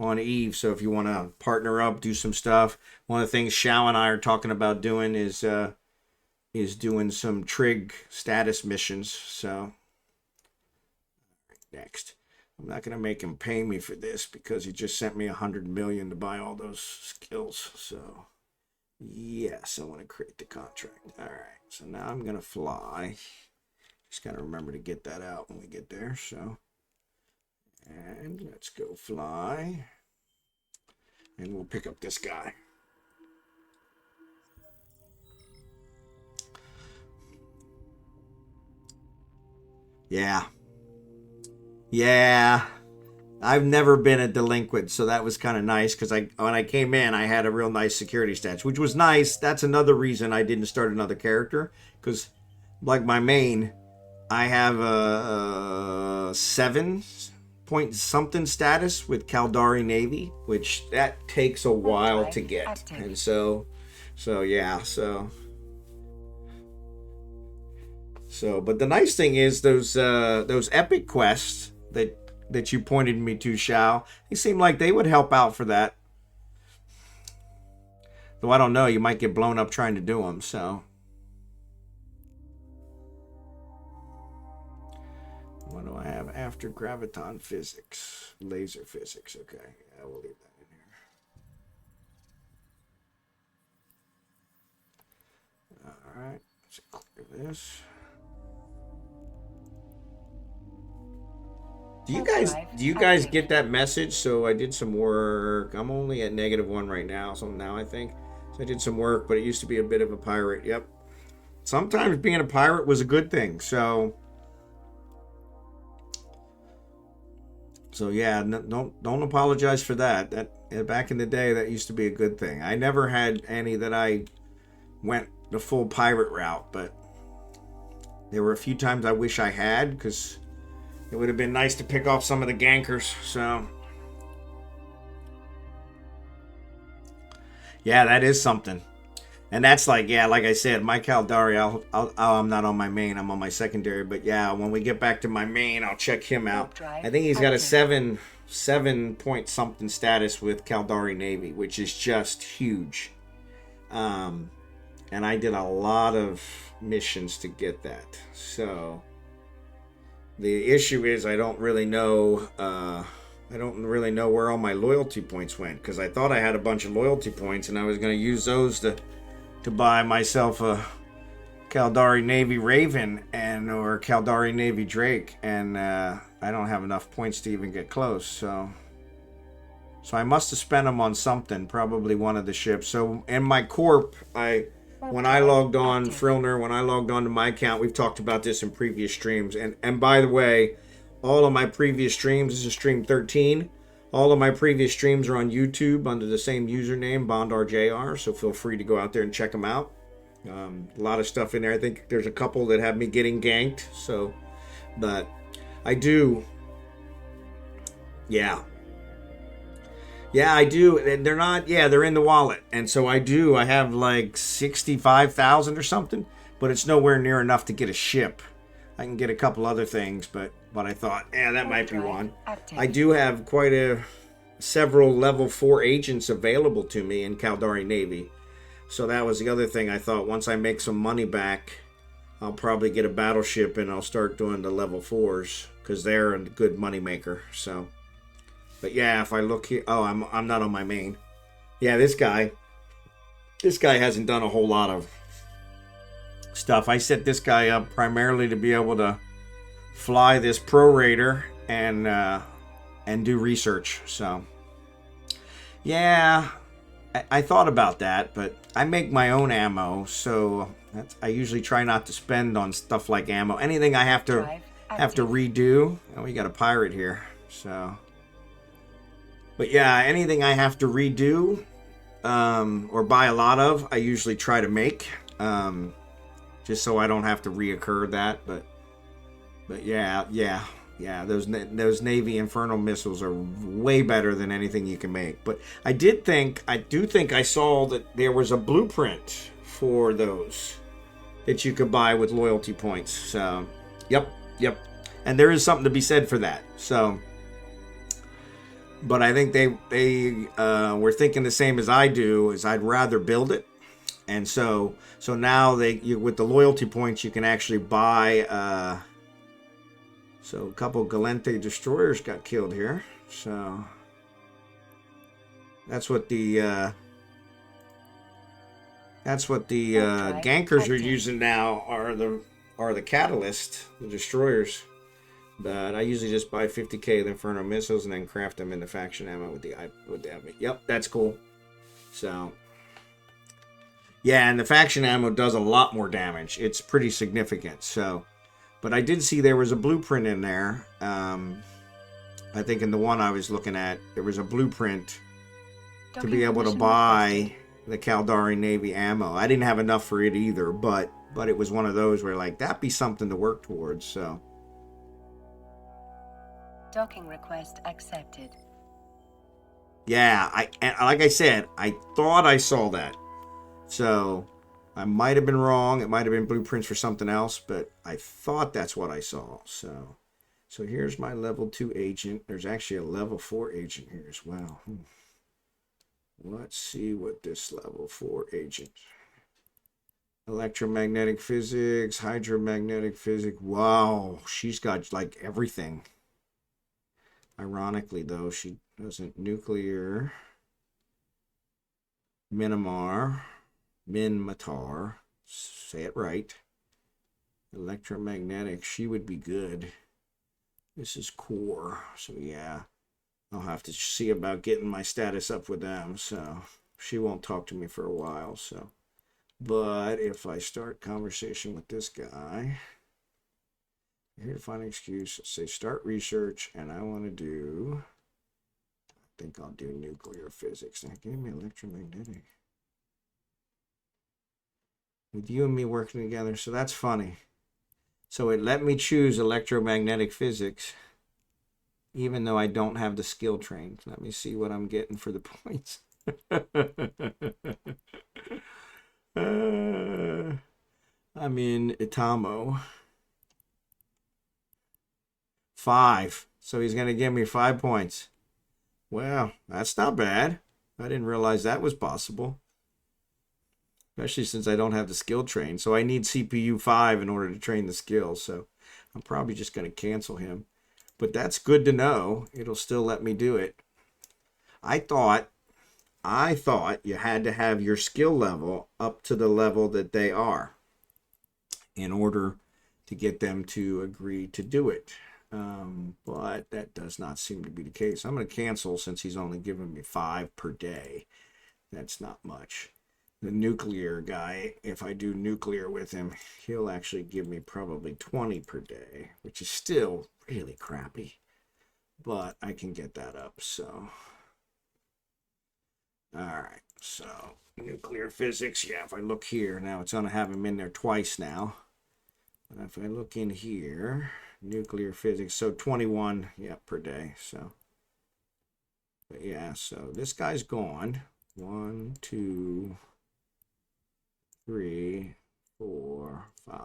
Eve. So if you want to partner up, do some stuff. One of the things Shao and I are talking about doing is doing some trig status missions. So next. I'm not going to make him pay me for this because he just sent me 100 million to buy all those skills. So, yes, I want to create the contract. All right, so now I'm going to fly. Just got to remember to get that out when we get there. So, and let's go fly. And we'll pick up this guy. Yeah. Yeah. I've never been a delinquent, so that was kind of nice because when I came in, I had a real nice security stats, which was nice. That's another reason I didn't start another character, because like my main, I have a 7 point something status with Caldari Navy, which that takes a while to get, active. And so yeah, so but the nice thing is those epic quests that you pointed me to, Shao, they seem like they would help out for that. Though I don't know, you might get blown up trying to do them, so. What do I have after graviton physics? Laser physics, okay. Yeah, we'll leave that in here. All right, let's clear this. Do you guys get that message? So I did some work. I'm only at -1 right now. So now I think. So I did some work, but it used to be a bit of a pirate. Yep. Sometimes being a pirate was a good thing. So yeah, don't apologize for that. That back in the day, that used to be a good thing. I never had any that I went the full pirate route, but there were a few times I wish I had, because it would have been nice to pick off some of the gankers. So yeah, that is something. And that's like, yeah, like I said, my Caldari, I'm not on my main, I'm on my secondary. But yeah, when we get back to my main, I'll check him out. I think he's got a 7 point something status with Caldari Navy, which is just huge. And I did a lot of missions to get that. So the issue is I don't really know where all my loyalty points went, because I thought I had a bunch of loyalty points and I was going to use those to buy myself a Caldari Navy Raven or Caldari Navy Drake, and I don't have enough points to even get close. So I must have spent them on something, probably one of the ships. So in my corp, when I logged on, Frilner, when I logged on to my account, we've talked about this in previous streams. And by the way, all of my previous streams, this is stream 13, all of my previous streams are on YouTube under the same username, BondarJR, so feel free to go out there and check them out. A lot of stuff in there. I think there's a couple that have me getting ganked, so, but I do, yeah, I do. They're not, yeah, they're in the wallet. And so I have like 65,000 or something, but it's nowhere near enough to get a ship. I can get a couple other things, but I thought, yeah, that might be one. I do have several level 4 agents available to me in Caldari Navy. So that was the other thing. I thought once I make some money back, I'll probably get a battleship and I'll start doing the level 4s, because they're a good money maker. So, but yeah, if I look here, oh, I'm not on my main. Yeah, this guy hasn't done a whole lot of stuff. I set this guy up primarily to be able to fly this Pro Raider and do research. So yeah, I thought about that, but I make my own ammo, so I usually try not to spend on stuff like ammo. Anything I have to redo. Oh, we got a pirate here. So, but yeah, anything I have to redo or buy a lot of, I usually try to make. Just so I don't have to reoccur that, but yeah, those Navy Infernal missiles are way better than anything you can make. But I do think I saw that there was a blueprint for those that you could buy with loyalty points. So, yep, and there is something to be said for that. So, but I think they were thinking the same as I do. Is I'd rather build it. And so now with the loyalty points, you can actually buy. So a couple Galente destroyers got killed here. So that's what the gankers are using now are the catalyst, the destroyers. But I usually just buy 50k of the Inferno missiles and then craft them into faction ammo with the Yep, that's cool. So. Yeah, and the faction ammo does a lot more damage. It's pretty significant. So, but I did see there was a blueprint in there. I think in the one I was looking at, there was a blueprint to be able to buy the Caldari Navy ammo. I didn't have enough for it either, but it was one of those where like that'd be something to work towards. So, docking request accepted. Yeah, like I said, I thought I saw that. So I might have been wrong. It might have been blueprints for something else, but I thought that's what I saw. So here's my level 2 agent. There's actually a level 4 agent here as well. Let's see what this level 4 agent. Electromagnetic physics, hydromagnetic physics. Wow, she's got like everything. Ironically, though, she doesn't nuclear. Minmatar, say it right. Electromagnetic, she would be good. This is core. So yeah, I'll have to see about getting my status up with them. So she won't talk to me for a while. So, but if I start conversation with this guy, here to find an excuse, say start research, and I want to do, I think I'll do nuclear physics. That gave me electromagnetic. With you and me working together, so that's funny. So it let me choose electromagnetic physics, even though I don't have the skill trained. Let me see what I'm getting for the points. I'm in Itamo. 5. So he's going to give me 5 points. Well, that's not bad. I didn't realize that was possible. Especially since I don't have the skill train. So I need CPU 5 in order to train the skill. So I'm probably just going to cancel him. But that's good to know. It'll still let me do it. I thought you had to have your skill level up to the level that they are in order to get them to agree to do it. But that does not seem to be the case. I'm going to cancel since he's only giving me 5 per day. That's not much. The nuclear guy, if I do nuclear with him, he'll actually give me probably 20 per day, which is still really crappy. But I can get that up, so. Alright, so nuclear physics, yeah, if I look here, now it's going to have him in there twice now. But if I look in here, nuclear physics, so 21, yeah, per day, so. But yeah, so this guy's gone. 1, 2, 3, 4, 5.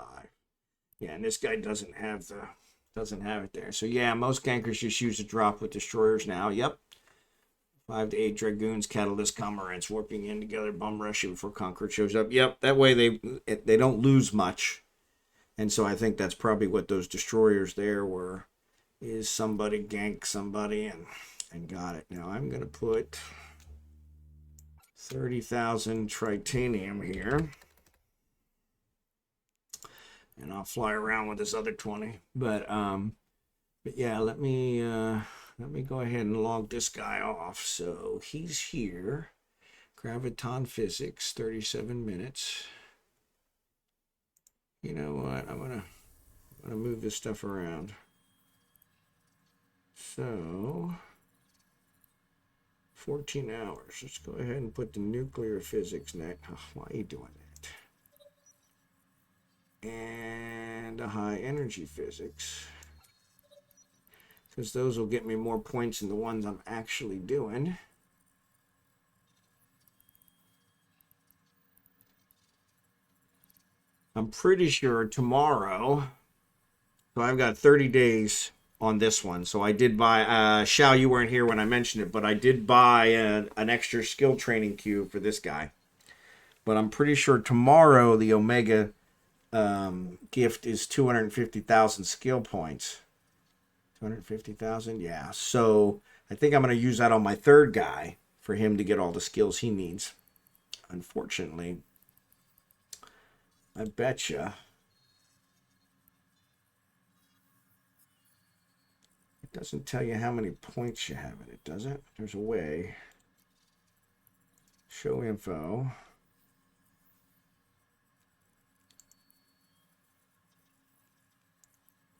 Yeah, and this guy doesn't have it there. So yeah, most gankers just use a drop with destroyers now. Yep. 5 to 8 dragoons, catalyst, comrades, warping in together, bum rush you before Conqueror shows up. Yep, that way they don't lose much. And so I think that's probably what those destroyers there were. Is somebody ganked somebody and got it. Now I'm gonna put 30,000 tritanium here. And I'll fly around with this other 20. But yeah, let me go ahead and log this guy off. So he's here. Graviton physics, 37 minutes. You know what? I'm gonna move this stuff around. So 14 hours. Let's go ahead and put the nuclear physics next. Oh, why are you doing that? And a high energy physics, because those will get me more points than the ones I'm actually doing. I'm pretty sure tomorrow, so I've got 30 days on this one. So I did buy, Shao, you weren't here when I mentioned it, but I did buy an extra skill training cube for this guy. But I'm pretty sure tomorrow the Omega gift is 250,000 skill points. 250,000, yeah. So I think I'm going to use that on my third guy for him to get all the skills he needs. Unfortunately, I betcha it doesn't tell you how many points you have in it, does it? There's a way. Show info.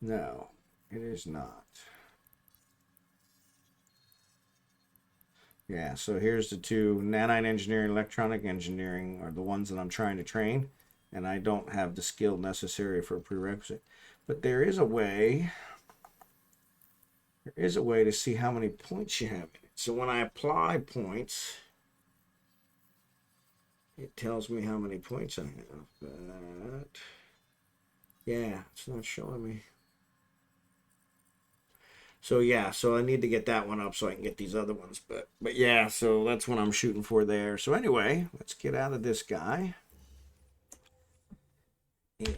No, it is not. Yeah, so here's the two. Nanite engineering, electronic engineering are the ones that I'm trying to train. And I don't have the skill necessary for a prerequisite. But there is a way. There is a way to see how many points you have in it. So when I apply points, it tells me how many points I have. But yeah, it's not showing me. So yeah, so I need to get that one up so I can get these other ones. But yeah, so that's what I'm shooting for there. So anyway, let's get out of this guy.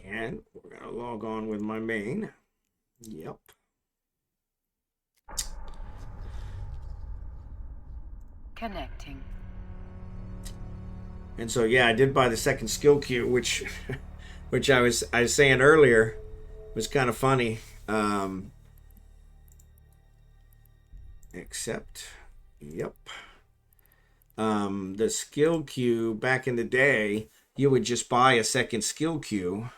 And we're going to log on with my main. Yep. Connecting. And so yeah, I did buy the second skill queue, which I was saying earlier was kind of funny. Accept. Yep. The skill queue back in the day, you would just buy a second skill queue.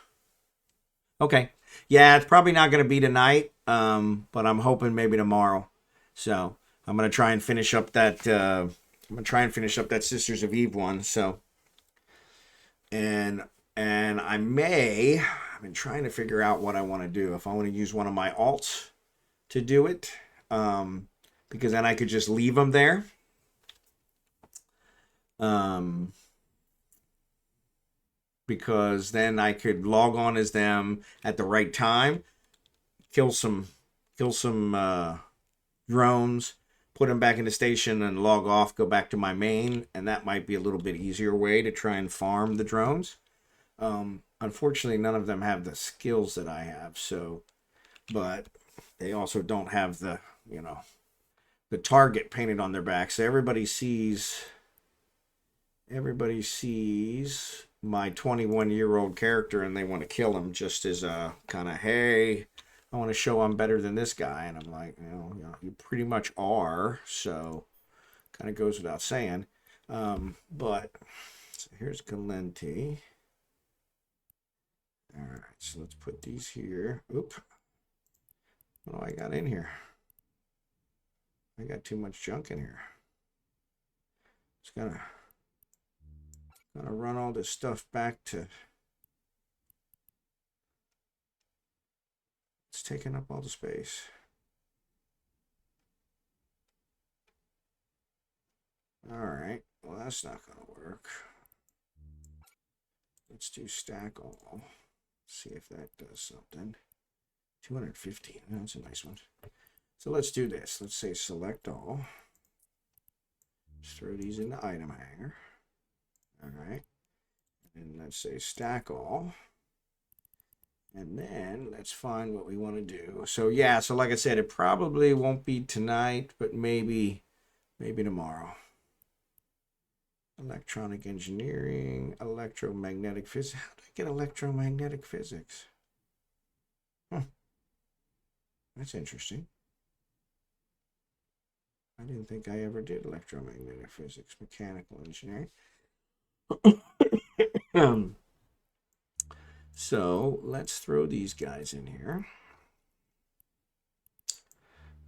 Okay. Yeah, it's probably not going to be tonight, but I'm hoping maybe tomorrow. So I'm going to try and finish up that. I'm going to try and finish up that Sisters of Eve one. So, and I may. I've been trying to figure out what I want to do. If I want to use one of my alts to do it, because then I could just leave them there. Because then I could log on as them at the right time, kill some drones, put them back in the station and log off, go back to my main, and that might be a little bit easier way to try and farm the drones. Unfortunately, none of them have the skills that I have, so, but they also don't have the, the target painted on their back. So everybody sees my 21-year-old character and they want to kill him just as a kind of, hey, I want to show I'm better than this guy. And I'm like, you pretty much are. So kind of goes without saying. But so here's Galenti. All right, so let's put these here. Oop. What do I got in here? I got too much junk in here. It's gonna run all this stuff back to. It's taking up all the space. All right, well that's not gonna work. Let's do stack all. See if that does something. 215. That's a nice one. So let's do this. Let's say select all. Just throw these in the item hanger. All right. And let's say stack all. And then let's find what we want to do. So yeah, so like I said, it probably won't be tonight, but maybe tomorrow. Electronic engineering, electromagnetic physics. How do I get electromagnetic physics? That's interesting. I didn't think I ever did electromagnetic physics, mechanical engineering. So let's throw these guys in here.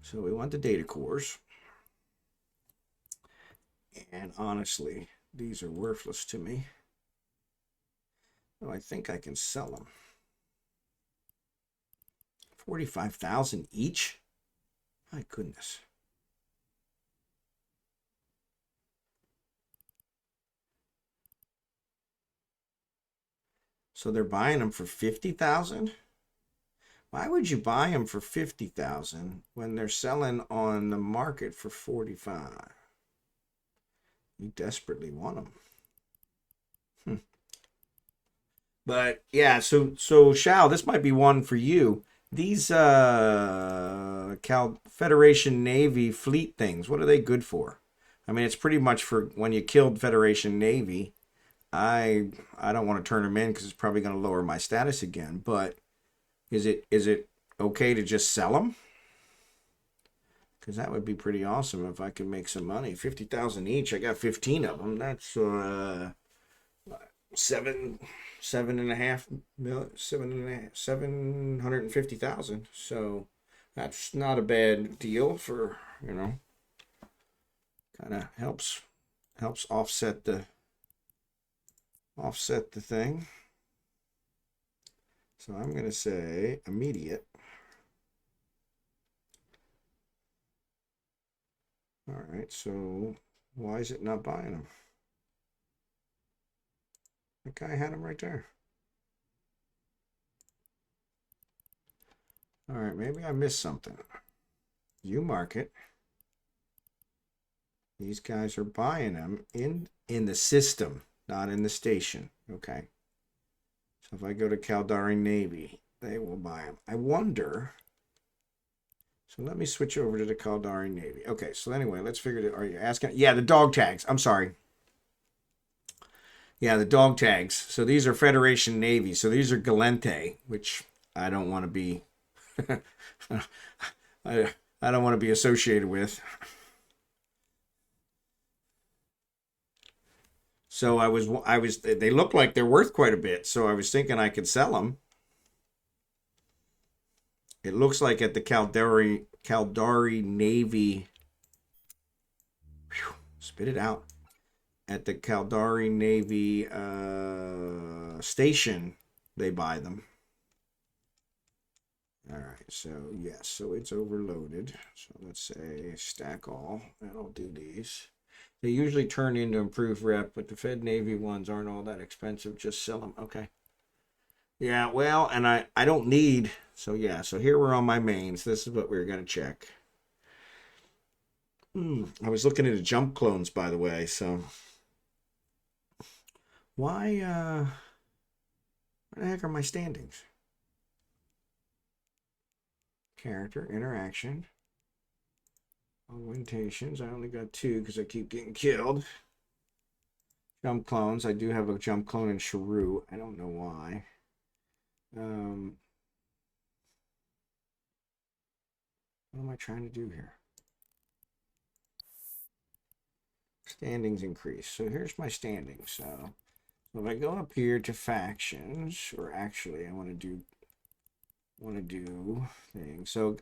So we want the data cores. And honestly, these are worthless to me. Oh, I think I can sell them. 45,000 each? My goodness. So they're buying them for 50,000? Why would you buy them for 50,000 when they're selling on the market for 45? You desperately want them. But yeah, so Shao, this might be one for you. These Federation Navy fleet things, what are they good for? I mean, it's pretty much for when you killed Federation Navy. I don't want to turn them in because it's probably going to lower my status again. But is it okay to just sell them? Because that would be pretty awesome if I could make some money. 50,000 each. I got 15 of them. That's 750,000. So that's not a bad deal for, kind of helps offset the thing. So I'm going to say immediate. All right, so why is it not buying them? The guy had them right there. All right, maybe I missed something. You market. These guys are buying them in the system, not in the station. Okay. So if I go to Caldari Navy, they will buy them. I wonder. So let me switch over to the Caldari Navy. Okay, so anyway, let's figure it. Are you asking? Yeah, the dog tags. I'm sorry. Yeah, the dog tags. So these are Federation Navy. So these are Galente, which I don't want to be. I I don't want to be associated with. So they look like they're worth quite a bit. So I was thinking I could sell them. It looks like at the Caldari Navy. Whew, spit it out. At the Caldari Navy station, they buy them. All right, so yes, so it's overloaded. So let's say stack all. That'll do these. They usually turn into improved rep, but the Fed Navy ones aren't all that expensive. Just sell them. Okay. Yeah, well, and I don't need, so yeah, so here we're on my mains. This is what we're going to check. I was looking at the jump clones, by the way, so why the heck are my standings? Character, interaction, augmentations. I only got 2 because I keep getting killed. Jump clones. I do have a jump clone in Shrew. I don't know why. What am I trying to do here? Standings increase. So here's my standings. So if I go up here to factions, or actually I want to do things. So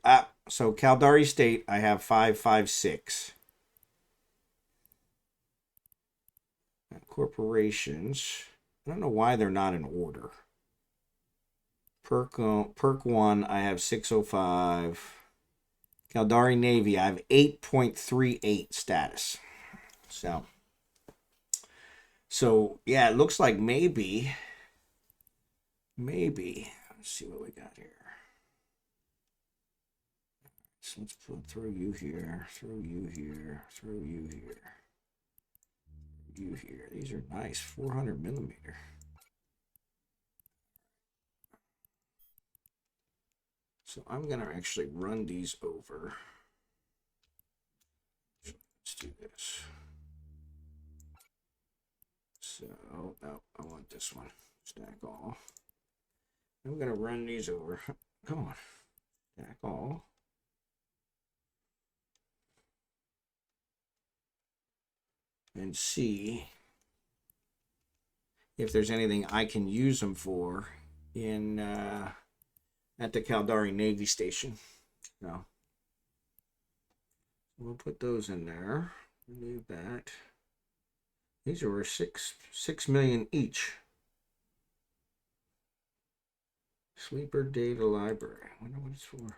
Caldari State, I have 556. Corporations, I don't know why they're not in order. Perk 1, I have 605. Caldari Navy, I have 8.38 status. So yeah, it looks like maybe. Let's see what we got here. So let's throw you here, throw you here, throw you here, you here. These are nice, 400 millimeter. So I'm gonna actually run these over. Let's do this. So, no, I want this one. Stack all. I'm gonna run these over. Come on. Stack all. And see if there's anything I can use them for in at the Caldari Navy Station. No. We'll put those in there. Leave that. These are worth 6 million each. Sleeper data library. I wonder what it's for.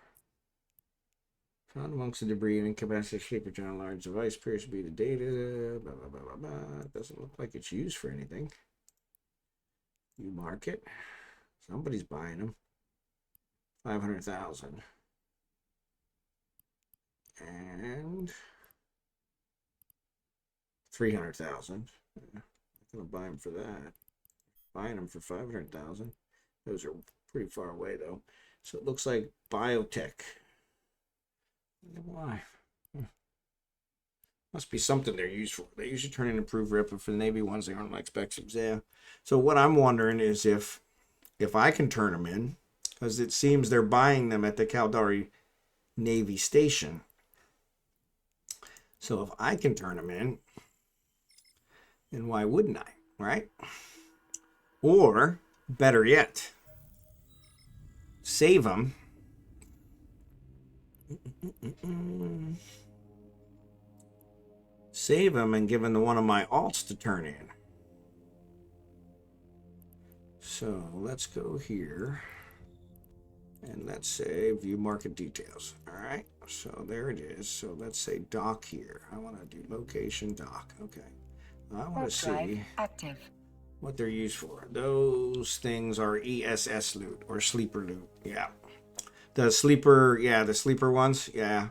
Found amongst the debris and incapacitated sleeper giant large device appears to be the data. Blah blah blah blah blah. It doesn't look like it's used for anything. You market. Somebody's buying them. 500,000. And 300,000. I'm gonna buy them for that. Buying them for 500,000. Those are pretty far away though. So it looks like biotech. Why? Must be something they're used for. They usually turn in improved rep, but for the Navy ones, they aren't like specs. Yeah. So what I'm wondering is if I can turn them in, because it seems they're buying them at the Caldari Navy Station. So if I can turn them in, then why wouldn't I, right? Or, better yet, save them. Save them and give them to one of my alts to turn in. So let's go here. And let's say view market details. All right, so there it is. So let's say dock here. I want to do location dock. Okay. I want to see active. What they're used for. Those things are ESS loot or sleeper loot. Yeah. The sleeper, yeah, the sleeper ones. Yeah.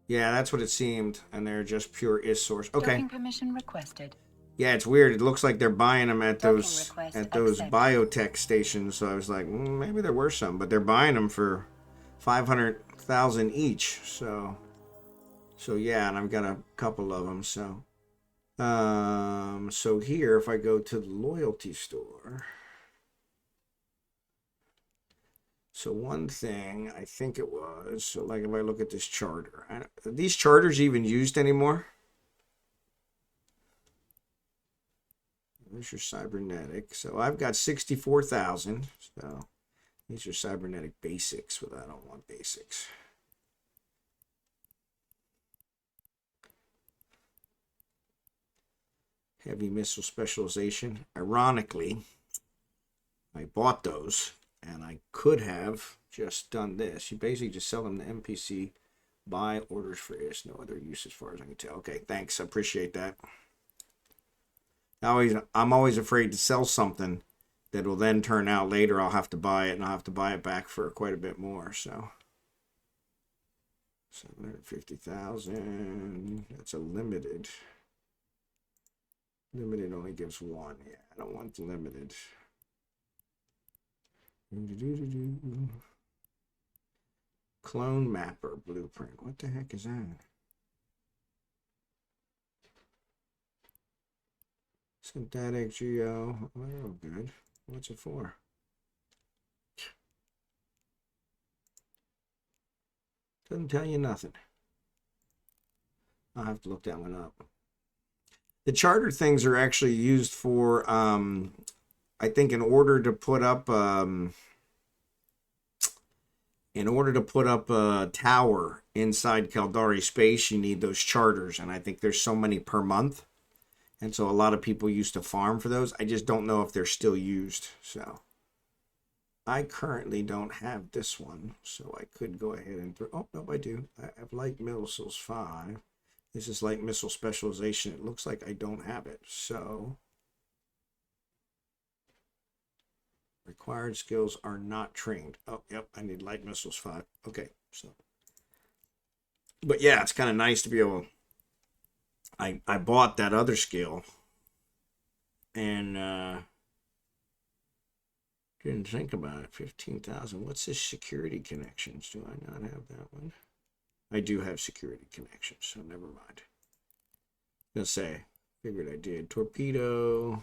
Yeah, that's what it seemed. And they're just pure is source. Okay. Docking permission requested. Yeah, it's weird. It looks like they're buying them at those accepted. biotech stations. So I was like, maybe there were some, but they're buying them for 500,000 each. So yeah, and I've got a couple of them. So here, if I go to the loyalty store, So one thing, I think it was, so like if I look at this charter, are these charters even used anymore? There's your cybernetic. So I've got 64,000. So these are cybernetic basics, but I don't want basics. Heavy missile specialization. Ironically, I bought those and I could have just done this. You basically just sell them to NPC, buy orders for this. No other use as far as I can tell. Okay, thanks. I appreciate that. I'm always afraid to sell something that will then turn out later I'll have to buy it, and I'll have to buy it back for quite a bit more. So 750,000. That's a limited. Limited only gives one. Yeah, I don't want the limited. Clone mapper blueprint. What the heck is that? Synthetic geo. Oh, good. What's it for? Doesn't tell you nothing. I'll have to look that one up. The charter things are actually used for, I think, in order to put up a tower inside Caldari space, you need those charters, and I think there's so many per month. And so a lot of people used to farm for those. I just don't know if they're still used. So I currently don't have this one. So I could go ahead and throw. Oh, no, I do. I have light missiles 5. This is light missile specialization. It looks like I don't have it. So required skills are not trained. Oh, yep. I need light missiles 5. Okay. So, but yeah, it's kind of nice to be able to. I bought that other skill and didn't think about it. 15,000. What's this security connections? Do I not have that one? I do have security connections, so never mind. Gonna say, figured I did. Torpedo.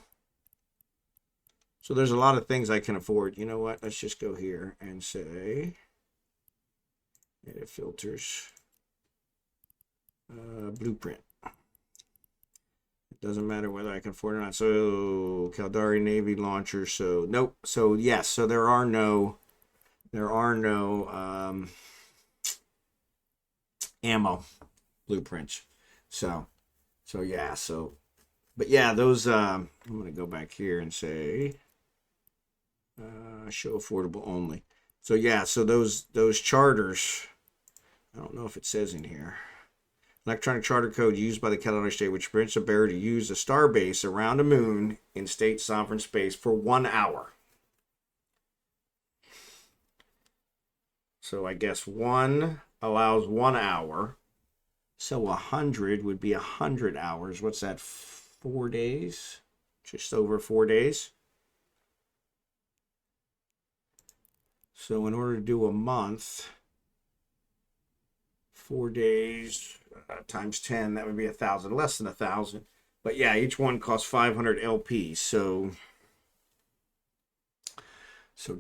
So there's a lot of things I can afford. You know what? Let's just go here and say edit filters. Blueprint. Doesn't matter whether I can afford it or not. So Caldari Navy launcher. So nope. So yes. So there are no ammo blueprints. So yeah. So, but yeah, those. I'm gonna go back here and say show affordable only. So yeah. So those charters. I don't know if it says in here. Electronic charter code used by the Caldari state, which permits a bearer to use a star base around a moon in state sovereign space for 1 hour. So I guess 1 allows 1 hour. So 100 would be 100 hours. What's that? 4 days? Just over 4 days. So in order to do a month, 4 days times 10, that would be 1,000, less than 1,000. But yeah, each one costs 500 LP. So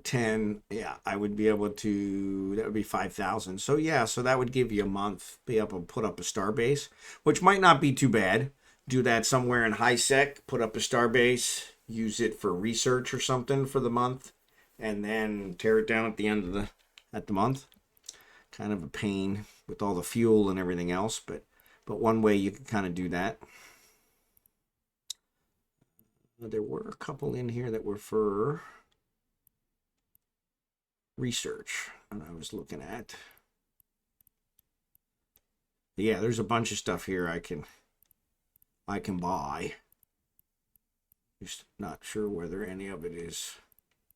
10, yeah, I would be able to, that would be 5,000. So yeah, so that would give you a month, be able to put up a star base, which might not be too bad. Do that somewhere in high sec, put up a star base, use it for research or something for the month, and then tear it down at the end of the month. Kind of a pain with all the fuel and everything else, but one way you can kind of do that. There were a couple in here that were for research, and I was looking at. Yeah, there's a bunch of stuff here I can buy. Just not sure whether any of it is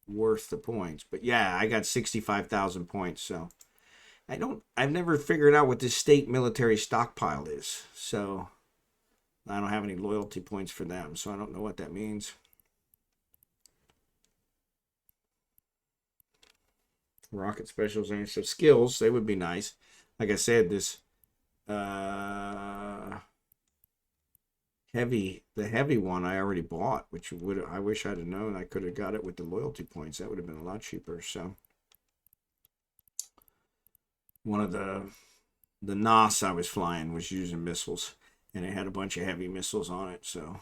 worth the points, but yeah, I got 65,000 points, so. I've never figured out what this state military stockpile is. So I don't have any loyalty points for them. So I don't know what that means. Rocket specials and so skills, they would be nice. Like I said, this the heavy one I already bought, which I wish I'd have known I could have got it with the loyalty points. That would have been a lot cheaper. So one of the NOS I was flying was using missiles, and it had a bunch of heavy missiles on it. So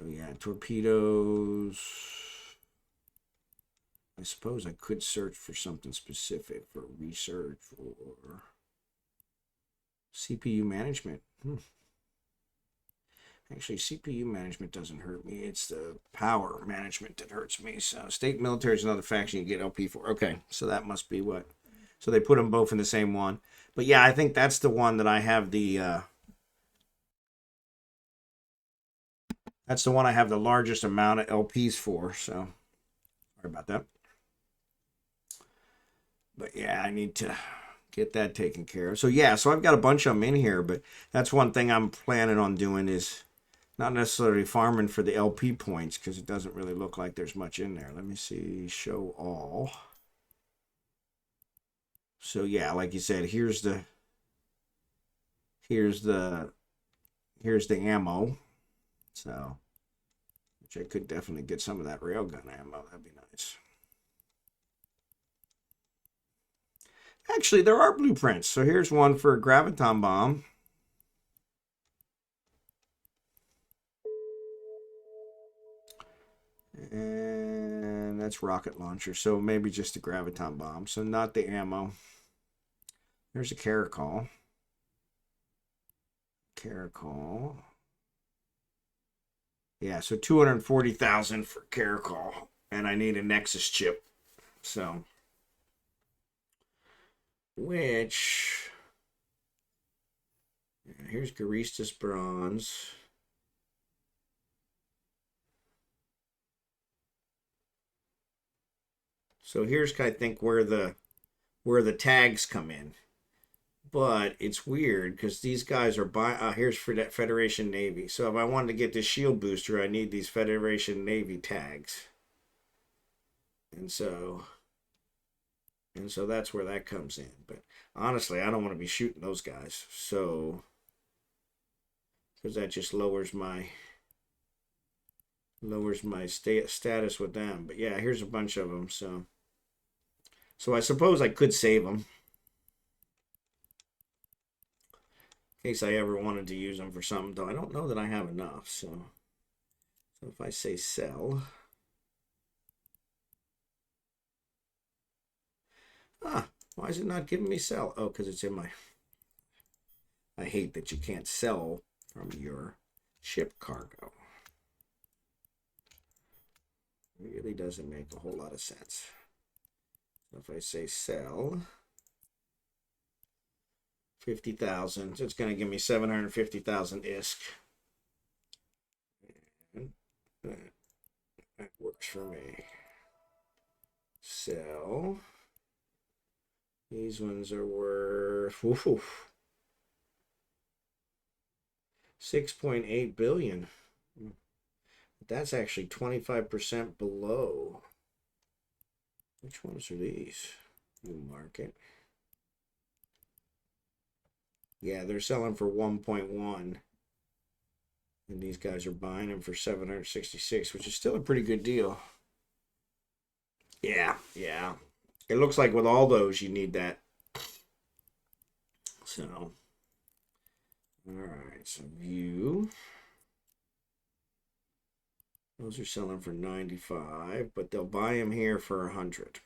yeah, torpedoes. I suppose I could search for something specific for research or CPU management. Actually, CPU management doesn't hurt me. It's the power management that hurts me. So state military is another faction you get LP for. Okay, so that must be what. So they put them both in the same one. But yeah, I think that's the one that I have the... that's the one I have the largest amount of LPs for. So sorry about that. But yeah, I need to get that taken care of. So yeah, so I've got a bunch of them in here, but that's one thing I'm planning on doing is not necessarily farming for the LP points because it doesn't really look like there's much in there. Let me see, show all. So yeah, like you said, here's the ammo. So, which I could definitely get some of that railgun ammo. That'd be nice. Actually, there are blueprints. So here's one for a graviton bomb. And that's rocket launcher. So maybe just a graviton bomb. So not the ammo. There's a KaraHops. KaraHops. Yeah, so 240,000 for KaraHops. And I need a Nexus chip. So... which... here's Garistas bronze. So here's, I think, where the tags come in. But it's weird because these guys are here's for that Federation Navy. So if I wanted to get this shield booster, I need these Federation Navy tags. And so that's where that comes in. But honestly, I don't want to be shooting those guys. So because that just lowers my status with them. But yeah, here's a bunch of them. So I suppose I could save them in case I ever wanted to use them for something, though I don't know that I have enough. So if I say sell, why is it not giving me sell? Oh, because it's in my... I hate that you can't sell from your ship cargo. It really doesn't make a whole lot of sense. So if I say sell 50,000, it's going to give me 750,000 ISK. And that works for me. Sell. These ones are worth 6.8 billion. That's actually 25% below. Which ones are these? New market. Yeah, they're selling for 1.1. And these guys are buying them for 766, which is still a pretty good deal. Yeah. It looks like with all those, you need that. So, all right, so view. Those are selling for 95, but they'll buy them here for 100.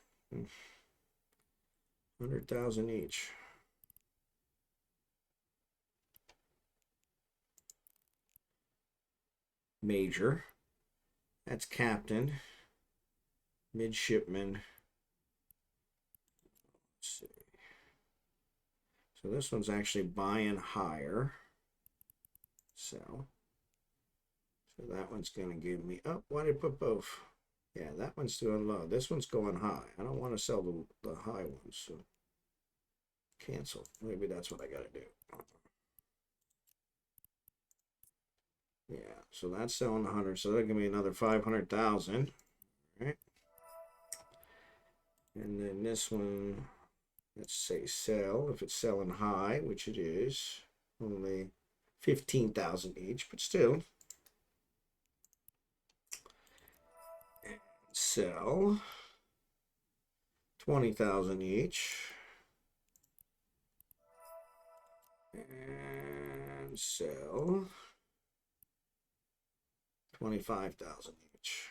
100,000 each. Major. That's captain. Midshipman. Let's see. So this one's actually buying higher. So that one's going to give me... oh, why did I put both? Yeah, that one's doing low. This one's going high. I don't want to sell the high ones, so cancel. Maybe that's what I got to do. Yeah, so that's selling 100. So that'll give me another 500,000. Right. And then this one, let's say sell. If it's selling high, which it is, only 15,000 each, but still. And sell 20,000 each. And sell 25,000 each.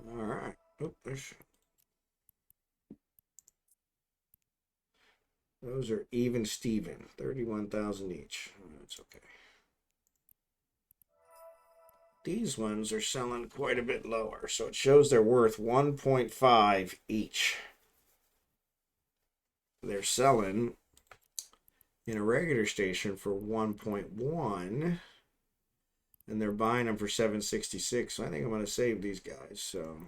All right. Oh, those are even Steven. 31,000 each. Oh, that's okay. These ones are selling quite a bit lower, so it shows they're worth 1.5 each. They're selling in a regular station for 1.1, and they're buying them for 766. So I think I'm going to save these guys. So,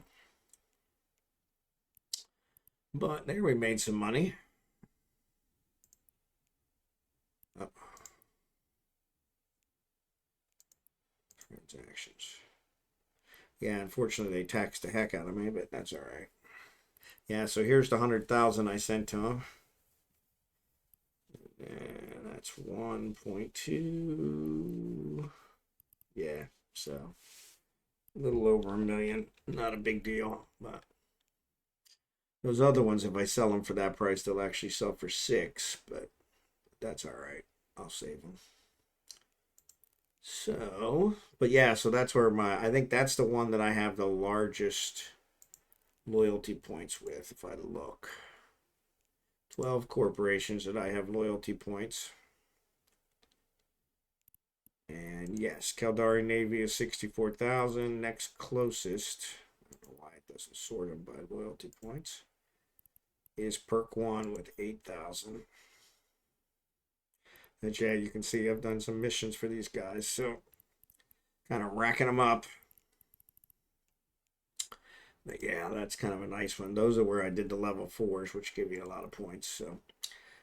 but there we made some money. Oh. Transactions. Yeah, unfortunately they taxed the heck out of me, but that's all right. Yeah, so here's the 100,000 I sent to him. And that's 1.2. Yeah, so a little over $1 million. Not a big deal, but those other ones, if I sell them for that price, they'll actually sell for 6, but that's all right. I'll save them. So, but yeah, so that's where I think that's the one that I have the largest loyalty points with, if I look. 12 corporations that I have loyalty points. And yes, Caldari Navy is 64,000. Next closest, I don't know why it doesn't sort them by loyalty points, is Perk One with 8,000. And yeah, you can see I've done some missions for these guys, so kind of racking them up. But yeah, that's kind of a nice one. Those are where I did the level 4s, which give you a lot of points. So,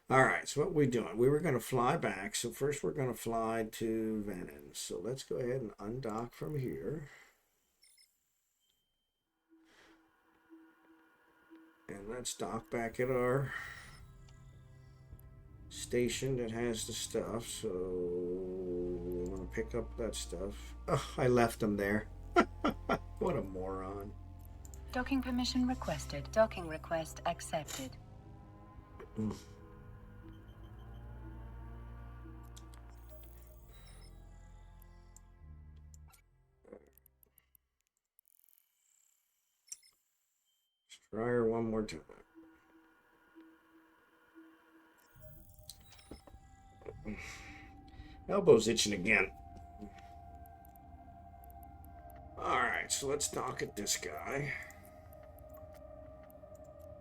all right, so what are we doing? We were going to fly back. So first we're going to fly to Venin. So let's go ahead and undock from here. And let's dock back at our station that has the stuff. So we want to pick up that stuff. Oh, I left them there. What a moron. Docking permission requested. Docking request accepted. Let's try her one more time. Elbow's itching again. Alright, so let's dock at this guy.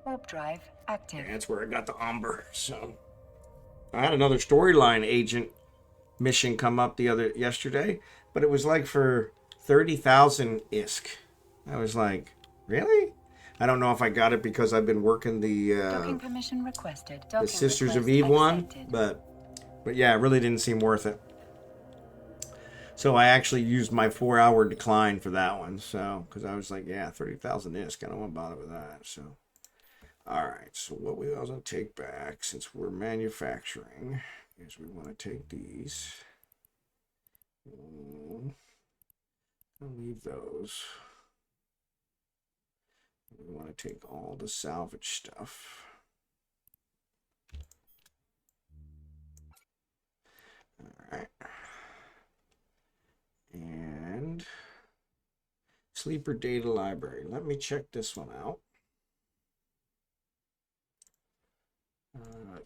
Warp drive active. Yeah, that's where I got the Umber. So I had another storyline agent mission come up yesterday, but it was like for 30,000 ISK. I was like, really? I don't know if I got it because I've been working the Docking permission requested. the Docking Sisters of request Eve one, accepted. but yeah, it really didn't seem worth it. So I actually used my 4-hour decline for that one. So because I was like, yeah, 30,000 ISK, I don't want to bother with that. So. All right, so what we also take back, since we're manufacturing, is we want to take these. I'll leave those. We want to take all the salvage stuff. All right. And sleeper data library. Let me check this one out.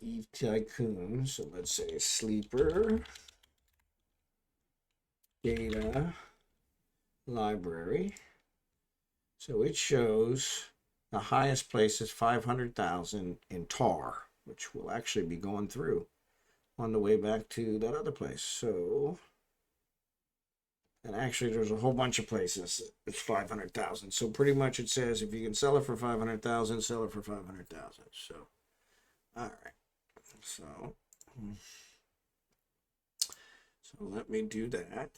Eve Tycoon, so let's say sleeper data library. So it shows the highest place is 500,000 in tar, which we'll actually be going through on the way back to that other place. So, and actually there's a whole bunch of places it's 500,000. So pretty much it says if you can sell it for 500,000, sell it for 500,000. So. All right, so let me do that.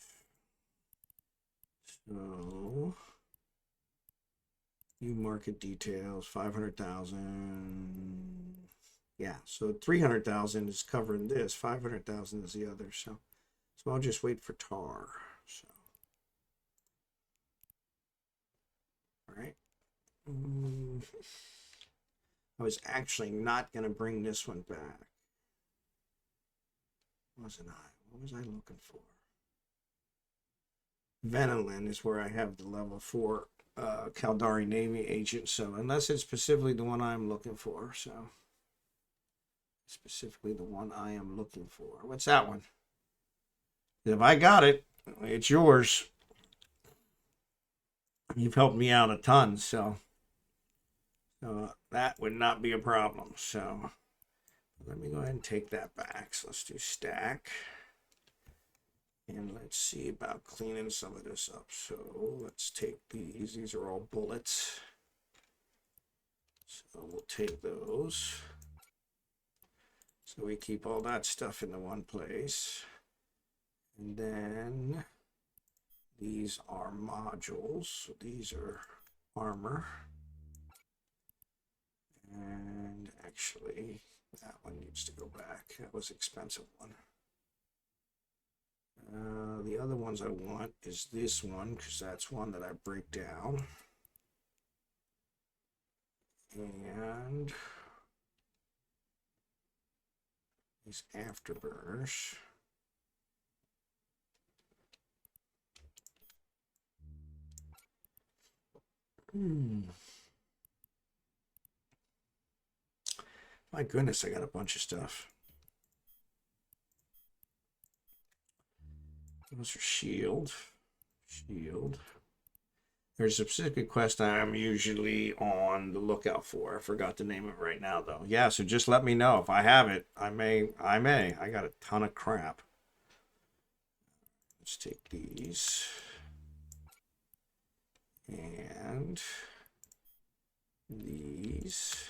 So new market details, 500,000. Yeah, so 300,000 is covering this, 500,000 is the other. So I'll just wait for tar. So all right, I was actually not going to bring this one back. Wasn't I? What was I looking for? Venolin is where I have the level 4 Caldari Navy agent. So unless it's specifically the one I'm looking for. So specifically the one I am looking for. What's that one? If I got it, it's yours. You've helped me out a ton, so that would not be a problem. So let me go ahead and take that back. So let's do stack. And let's see about cleaning some of this up. So let's take these. These are all bullets. So we'll take those. So we keep all that stuff into one place. And then these are modules. So these are armor. And actually, that one needs to go back. That was an expensive one. The other ones I want is this one, because that's one that I break down. And these afterburners. My goodness, I got a bunch of stuff. Those are shield. There's a specific quest I'm usually on the lookout for. I forgot to name it right now, though. Yeah, so just let me know. If I have it, I may. I got a ton of crap. Let's take these. And these.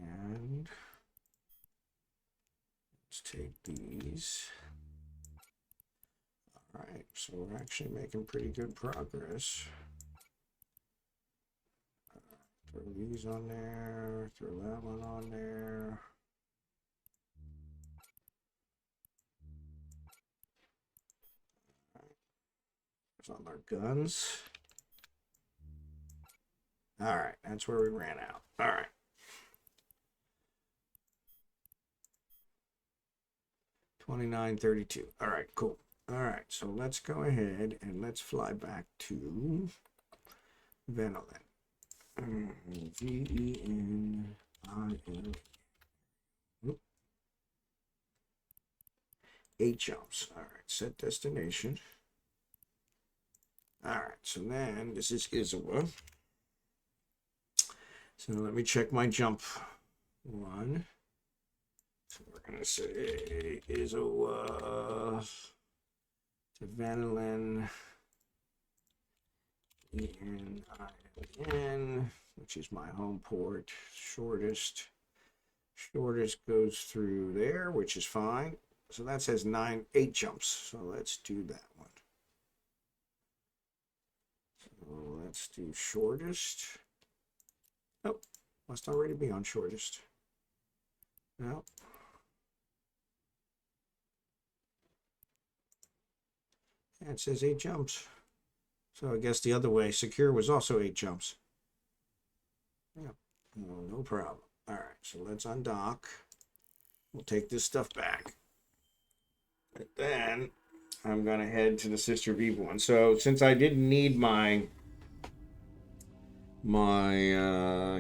And let's take these. All right, so we're actually making pretty good progress. Throw these on there, throw that one on there. There's all our guns. All right, that's where we ran out. All right. $29.32. All right, cool. All right, so let's go ahead and let's fly back to Venolin. Venil. 8 jumps. All right, set destination. All right, so then this is Izawa. So let me check my jump one. So we're going to say Izawa to Venolin, ENIN, which is my home port. Shortest goes through there, which is fine. So that says 8 jumps. So let's do that one. So let's do shortest. Oh, must already be on shortest. No. And it says 8 jumps. So I guess the other way, secure was also 8 jumps. Yeah, no problem. All right, so let's undock. We'll take this stuff back. And then I'm going to head to the Sister of Evil one. So since I didn't need my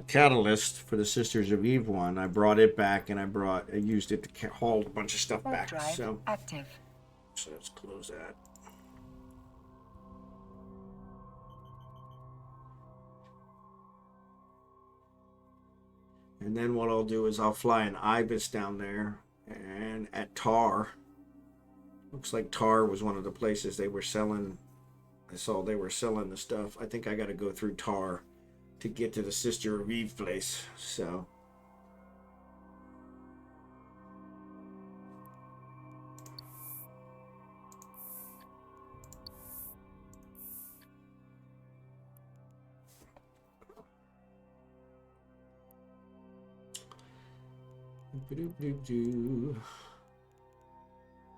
catalyst for the Sisters of Eve one, I brought it back, and I used it to haul a bunch of stuff back. So active. So let's close that. And then what I'll do is I'll fly an Ibis down there, and at Tar. Looks like Tar was one of the places they were selling. I saw they were selling the stuff. I think I got to go through Tar to get to the Sister of Eve place. So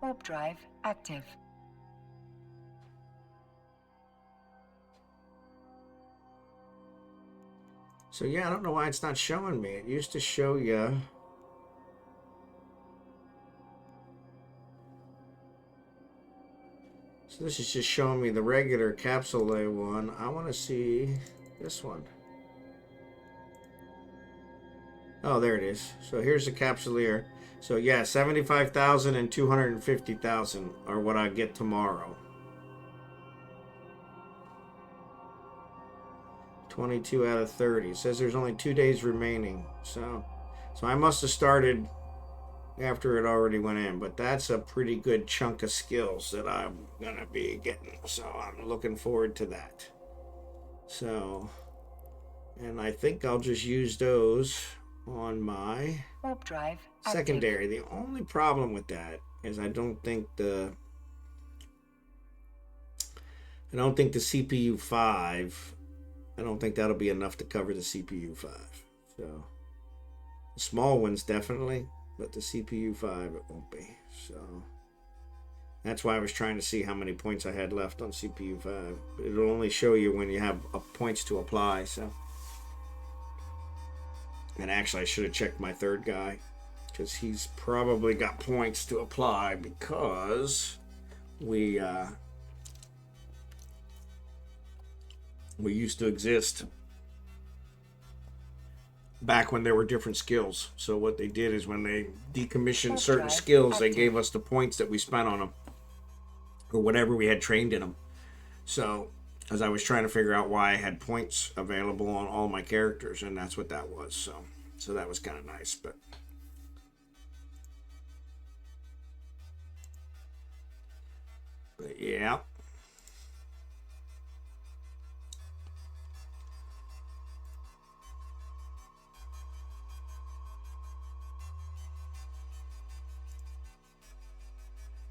Warp drive active. So yeah, I don't know why it's not showing me. It used to show you. So this is just showing me the regular capsule one. I want to see this one. Oh, there it is. So here's the capsuleer. So yeah, 75,000 and 250,000 are what I get tomorrow. 22 out of 30. It says there's only 2 days remaining. So I must have started after it already went in, but that's a pretty good chunk of skills that I'm gonna be getting. So I'm looking forward to that. So, and I think I'll just use those on my warp drive secondary. The only problem with that is I don't think the CPU 5, I don't think that'll be enough to cover the CPU 5. So the small ones definitely, but the CPU 5 it won't be. So that's why I was trying to see how many points I had left on CPU 5. But it'll only show you when you have points to apply. So, and actually I should have checked my third guy, because he's probably got points to apply, because we used to exist back when there were different skills. So what they did is when they decommissioned certain skills, they gave us the points that we spent on them, or whatever we had trained in them. So as I was trying to figure out why I had points available on all my characters, and that's what that was. So that was kind of nice. But yeah.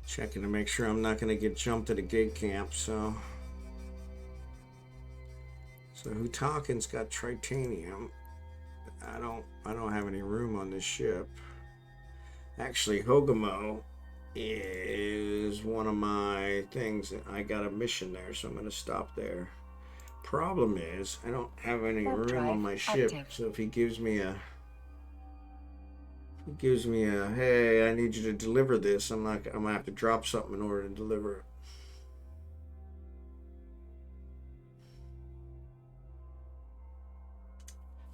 Checking to make sure I'm not going to get jumped at a gate camp. So Hutakin's got tritanium. I don't have any room on this ship. Actually, Hogamo is one of my things. I got a mission there, so I'm going to stop there. Problem is, I don't have any room on my ship. So if he gives me a hey, I need you to deliver this, I'm gonna have to drop something in order to deliver it.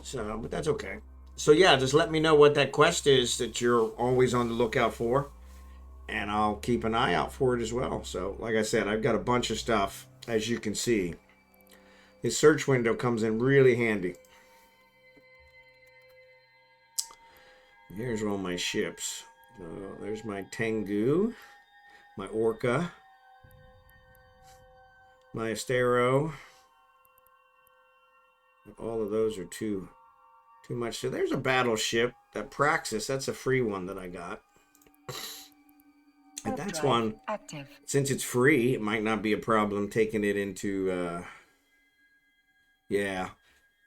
So, but that's okay. So yeah, just let me know what that quest is that you're always on the lookout for, and I'll keep an eye out for it as well. So like I said, I've got a bunch of stuff, as you can see. This search window comes in really handy. Here's all my ships. There's my Tengu, my Orca, my Astero. All of those are too much. So there's a battleship, that Praxis. That's a free one that I got. And that's one, active. Since it's free, it might not be a problem taking it into, yeah.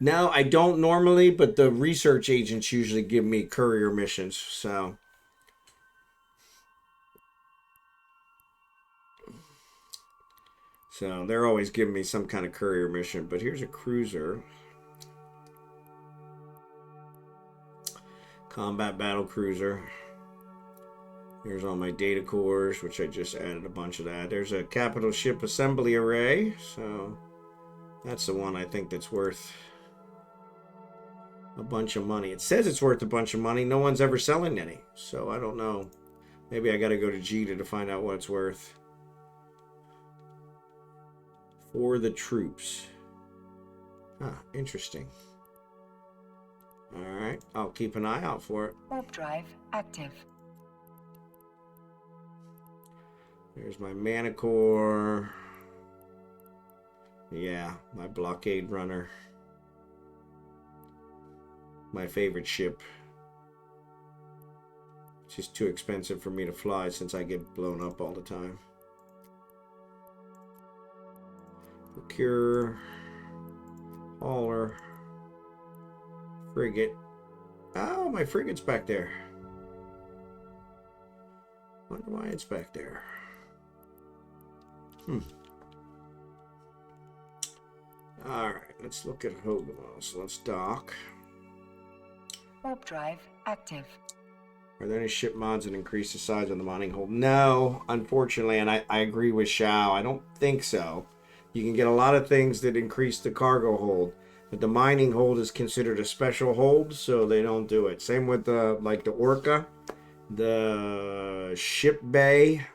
No, I don't normally, but the research agents usually give me courier missions, so. So they're always giving me some kind of courier mission, but here's a cruiser. Combat battle cruiser. Here's all my data cores, which I just added a bunch of that. There's a capital ship assembly array, so that's the one I think that's worth a bunch of money. It says it's worth a bunch of money. No one's ever selling any, so I don't know. Maybe I got to go to Jita to find out what it's worth. For the troops. Huh, interesting. Alright, I'll keep an eye out for it. Warp drive active. There's my Manicore. Yeah, my blockade runner. My favorite ship. It's just too expensive for me to fly since I get blown up all the time. Procure. Hauler. Frigate. Oh, my frigate's back there. Wonder why it's back there. Alright, let's look at Hogamo. So let's dock. Warp drive active. Are there any ship mods that increase the size of the mining hold? No, unfortunately, and I agree with Shao. I don't think so. You can get a lot of things that increase the cargo hold, but the mining hold is considered a special hold, so they don't do it. Same with the the Orca, the ship bay.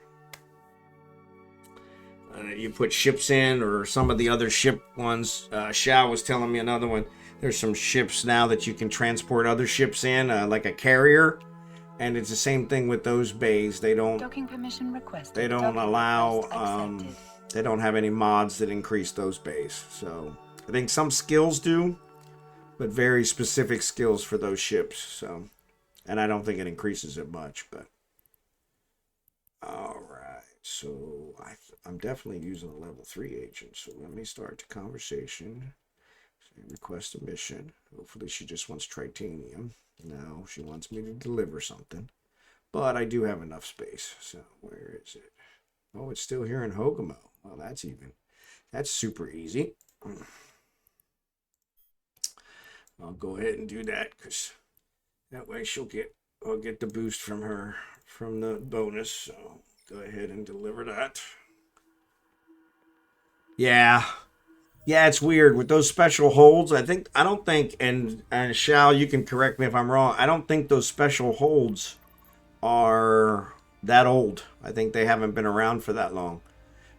You put ships in, or some of the other ship ones. Shao was telling me another one. There's some ships now that you can transport other ships in, like a carrier, and it's the same thing with those bays. They don't. Docking permission requested. They don't Docking allow. request accepted. They don't have any mods that increase those bays. So I think some skills do, but very specific skills for those ships. So, and I don't think it increases it much. But all right. So I'm definitely using a level 3 agent. So let me start the conversation. Request a mission. Hopefully she just wants titanium. No, she wants me to deliver something. But I do have enough space. So where is it? Oh, it's still here in Hogamo. Well, that's super easy. I'll go ahead and do that because that way I'll get the boost from her from the bonus. So go ahead and deliver that. Yeah, it's weird with those special holds. I don't think, and Shao, you can correct me if I'm wrong. I don't think those special holds are that old. I think they haven't been around for that long.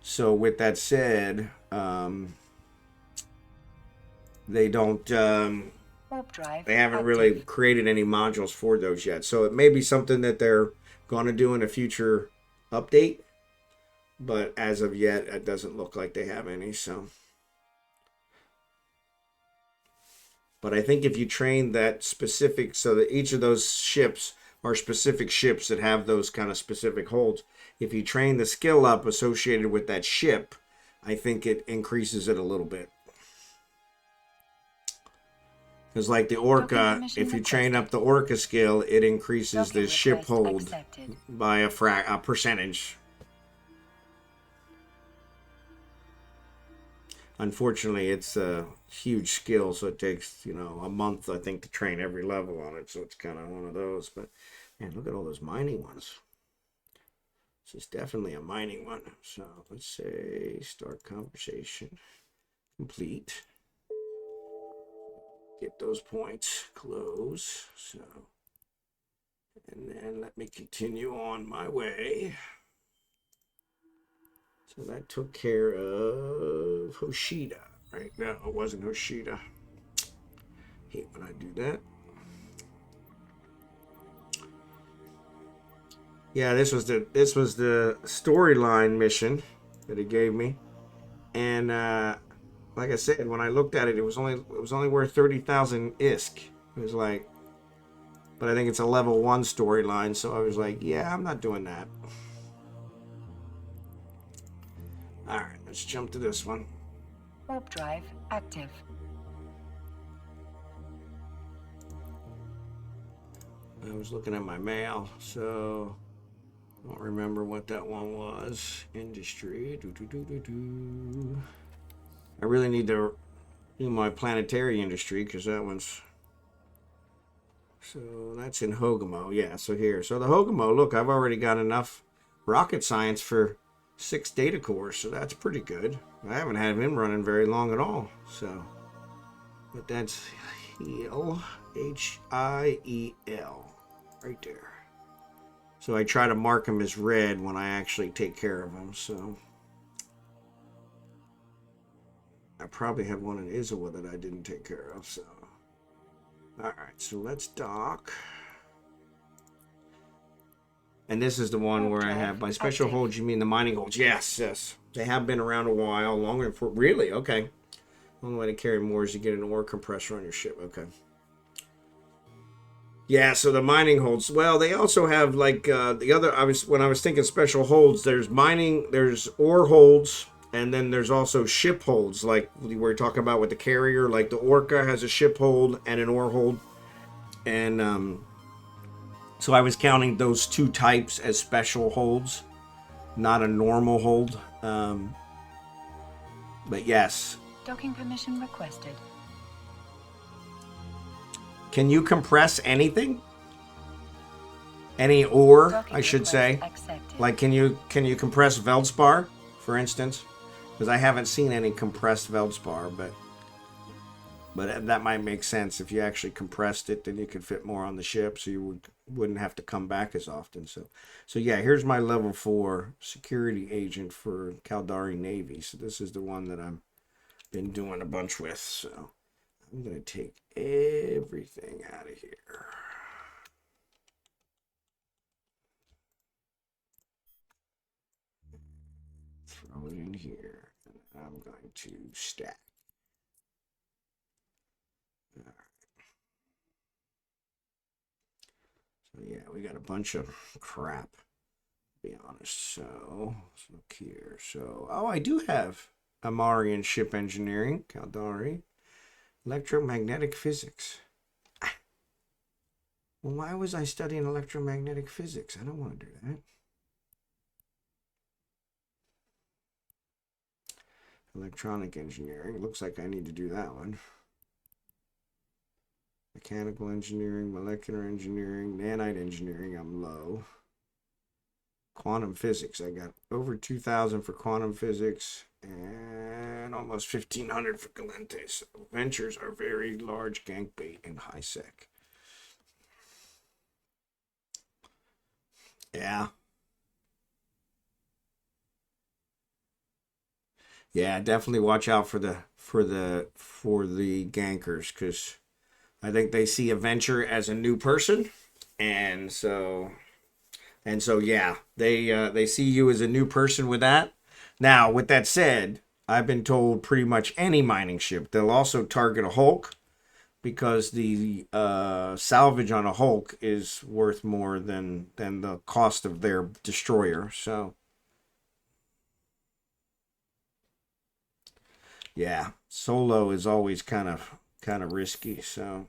So with that said, they don't. They haven't really created any modules for those yet. So it may be something that they're going to do in a future update. But as of yet, it doesn't look like they have any. So, but I think if you train that specific, so that each of those ships are specific ships that have those kind of specific holds. If you train the skill up associated with that ship, I think it increases it a little bit. Because like the Orca, if you train up the Orca skill, it increases the ship hold by a percentage. Unfortunately, it's a huge skill, so it takes, a month, I think, to train every level on it. So it's kind of one of those. But, man, look at all those mining ones. This is definitely a mining one. So let's say start conversation. Complete. Get those points. Close. So, and then let me continue on my way. So that took care of Hoshida, right? No, it wasn't Hoshida. Hate when I do that. Yeah, this was the storyline mission that it gave me, and like I said, when I looked at it, it was only worth 30,000 ISK. It was like, but I think it's a level 1 storyline, so I was like, yeah, I'm not doing that. Alright, let's jump to this one. Warp drive active. I was looking at my mail, so I don't remember what that one was. Industry. I really need to do my planetary industry because that one's. So that's in Hogamo. Yeah, so here. So the Hogamo, look, I've already got enough rocket science for 6 data cores, so that's pretty good. I haven't had him running very long at all, so. But that's Hiel, Hiel, right there. So I try to mark him as red when I actually take care of him, so. I probably have one in Izawa that I didn't take care of, so. Alright, so let's dock. And this is the one where I have by special holds, you mean the mining holds? Yes. They have been around a while, longer for really. Okay. The only way to carry more is to get an ore compressor on your ship. Okay. Yeah, so the mining holds. Well, they also have like the other. When I was thinking special holds, there's ore holds, and then there's also ship holds, like we were talking about with the carrier. Like the Orca has a ship hold and an ore hold, and so I was counting those 2 types as special holds, not a normal hold. But yes, Docking permission requested. Can you compress anything? Any ore, Docking I should request say. accepted. Like, can you compress Veldspar, for instance? Because I haven't seen any compressed Veldspar, but that might make sense. If you actually compressed it, then you could fit more on the ship, so you wouldn't have to come back as often. So yeah, here's my level 4 security agent for Caldari Navy. So this is the one that I've been doing a bunch with. So I'm gonna take everything out of here. Throw it in here, and I'm going to stack. All right. So yeah, we got a bunch of crap, to be honest. So let's look here. So, oh, I do have Amarian ship engineering, Caldari, electromagnetic physics. Well, why was I studying electromagnetic physics? I don't want to do that. Electronic engineering. Looks like I need to do that one. Mechanical engineering, molecular engineering, nanite engineering, I'm low. Quantum physics, I got over 2,000 for quantum physics and almost 1,500 for Galente. So ventures are very large gank bait and high sec. Yeah. Yeah, definitely watch out for the gankers, because I think they see a venture as a new person, and so yeah, they see you as a new person with that. Now, with that said, I've been told pretty much any mining ship, they'll also target a Hulk, because the salvage on a Hulk is worth more than the cost of their destroyer. So yeah, solo is always kind of risky. So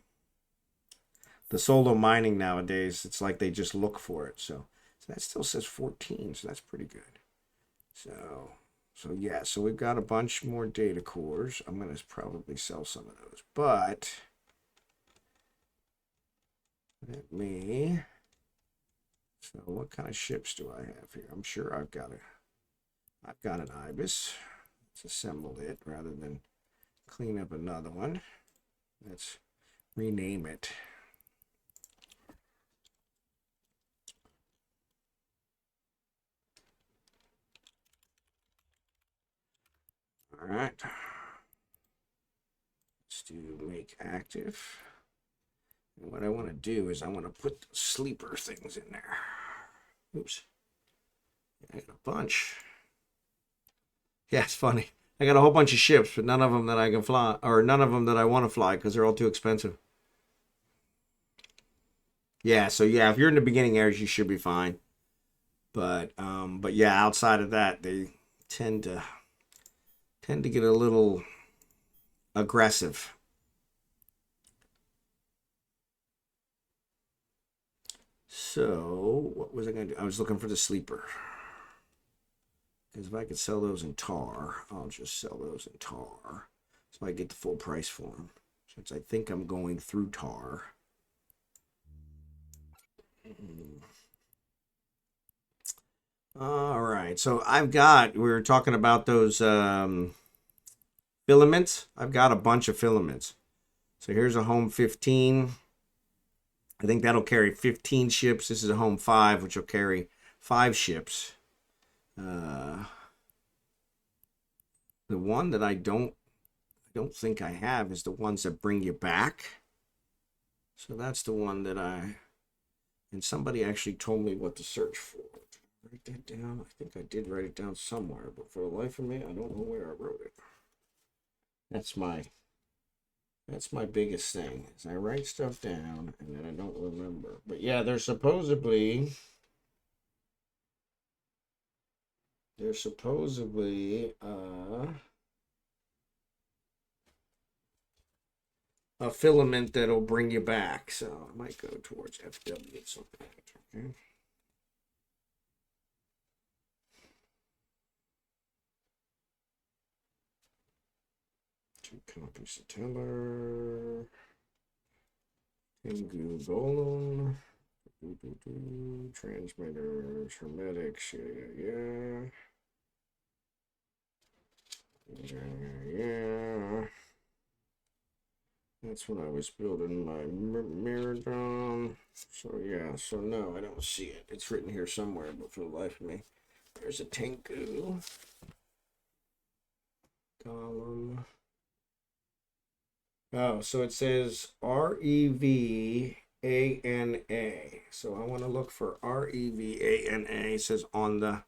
the solo mining nowadays, it's like they just look for it. So that still says 14, so that's pretty good. So yeah, so we've got a bunch more data cores. I'm gonna probably sell some of those, but let me. So what kind of ships do I have here? I'm sure I've got an Ibis. Let's assemble it rather than clean up another one. Let's rename it. All right. Let's do make active. And what I want to do is I want to put the sleeper things in there. Oops. I got a bunch. Yeah, it's funny. I got a whole bunch of ships, but none of them that I can fly, or none of them that I want to fly, because they're all too expensive. Yeah, so yeah, if you're in the beginning areas, you should be fine. But yeah, outside of that, they tend to get a little aggressive. So what was I going to do? I was looking for the sleeper. Because if I could sell those in tar, I'll just sell those in tar. So I get the full price for them. Since I think I'm going through tar. All right. So we were talking about those filaments. I've got a bunch of filaments. So here's a home 15. I think that'll carry 15 ships. This is a home 5, which will carry 5 ships. The one that I don't think I have is the ones that bring you back. So that's the one that and somebody actually told me what to search for. Did I write that down? I think I did write it down somewhere, but for the life of me, I don't know where I wrote it. That's my biggest thing, is I write stuff down and then I don't remember. But yeah, there's supposedly a filament that'll bring you back. So I might go towards FW at some point. Okay. Copies the teller. Tengu golem. Transmitters, hermetics, yeah. That's when I was building my mirror drone. So yeah, so no, I don't see it. It's written here somewhere, but for the life of me, there's a Tengu golem. Oh, so it says REVANA. So I want to look for REVANA. It says on the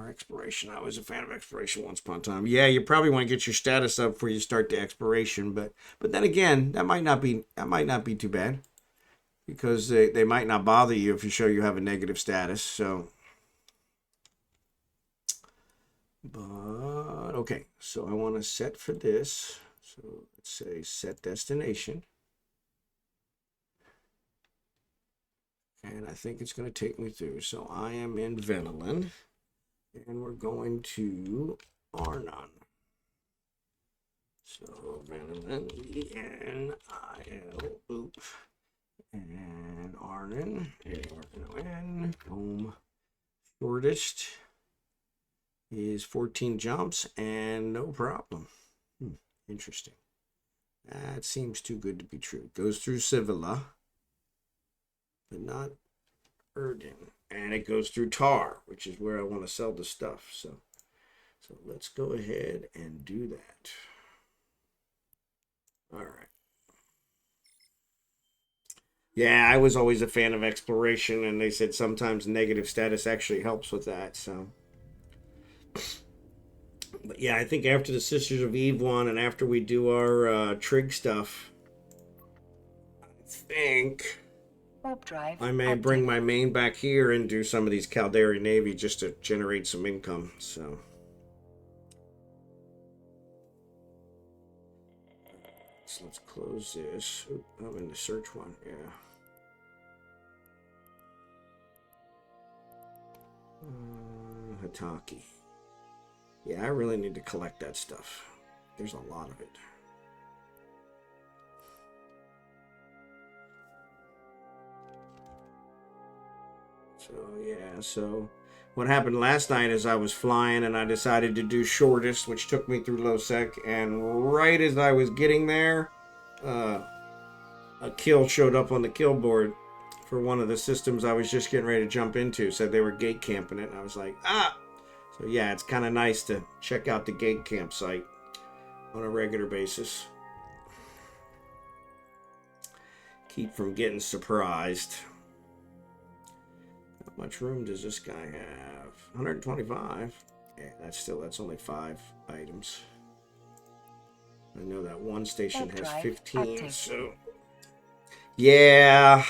exploration. I was a fan of exploration once upon a time. Yeah, you probably want to get your status up before you start the exploration, but then again, that might not be too bad, because they might not bother you if you show you have a negative status. So, but okay, so I want to set for this. So let's say set destination. And I think it's going to take me through. So I am in Venilin. And we're going to Arnon. So Venilin, E-N-I-L, oop. And Arnon, A-R-N-O-N, home. Shortest is 14 jumps and no problem. Interesting. That seems too good to be true. Goes through Civila, but not Erdin. And it goes through Tar, which is where I want to sell the stuff. So let's go ahead and do that. All right. Yeah, I was always a fan of exploration, and they said sometimes negative status actually helps with that. So, but yeah, I think after the Sisters of Eve one, and after we do our trig stuff, I think I may bring my main back here and do some of these Caldari Navy just to generate some income. So let's close this. Oop, I'm in the search one. Yeah. Hitaki. Yeah, I really need to collect that stuff. There's a lot of it. So yeah, so what happened last night is I was flying and I decided to do shortest, which took me through low sec, and right as I was getting there, a kill showed up on the kill board for one of the systems I was just getting ready to jump into. Said they were gate camping it, and I was like, ah! So yeah, it's kind of nice to check out the gate campsite on a regular basis. Keep from getting surprised. How much room does this guy have? 125. Yeah, that's only 5 items. I know that one station has 15, so yeah.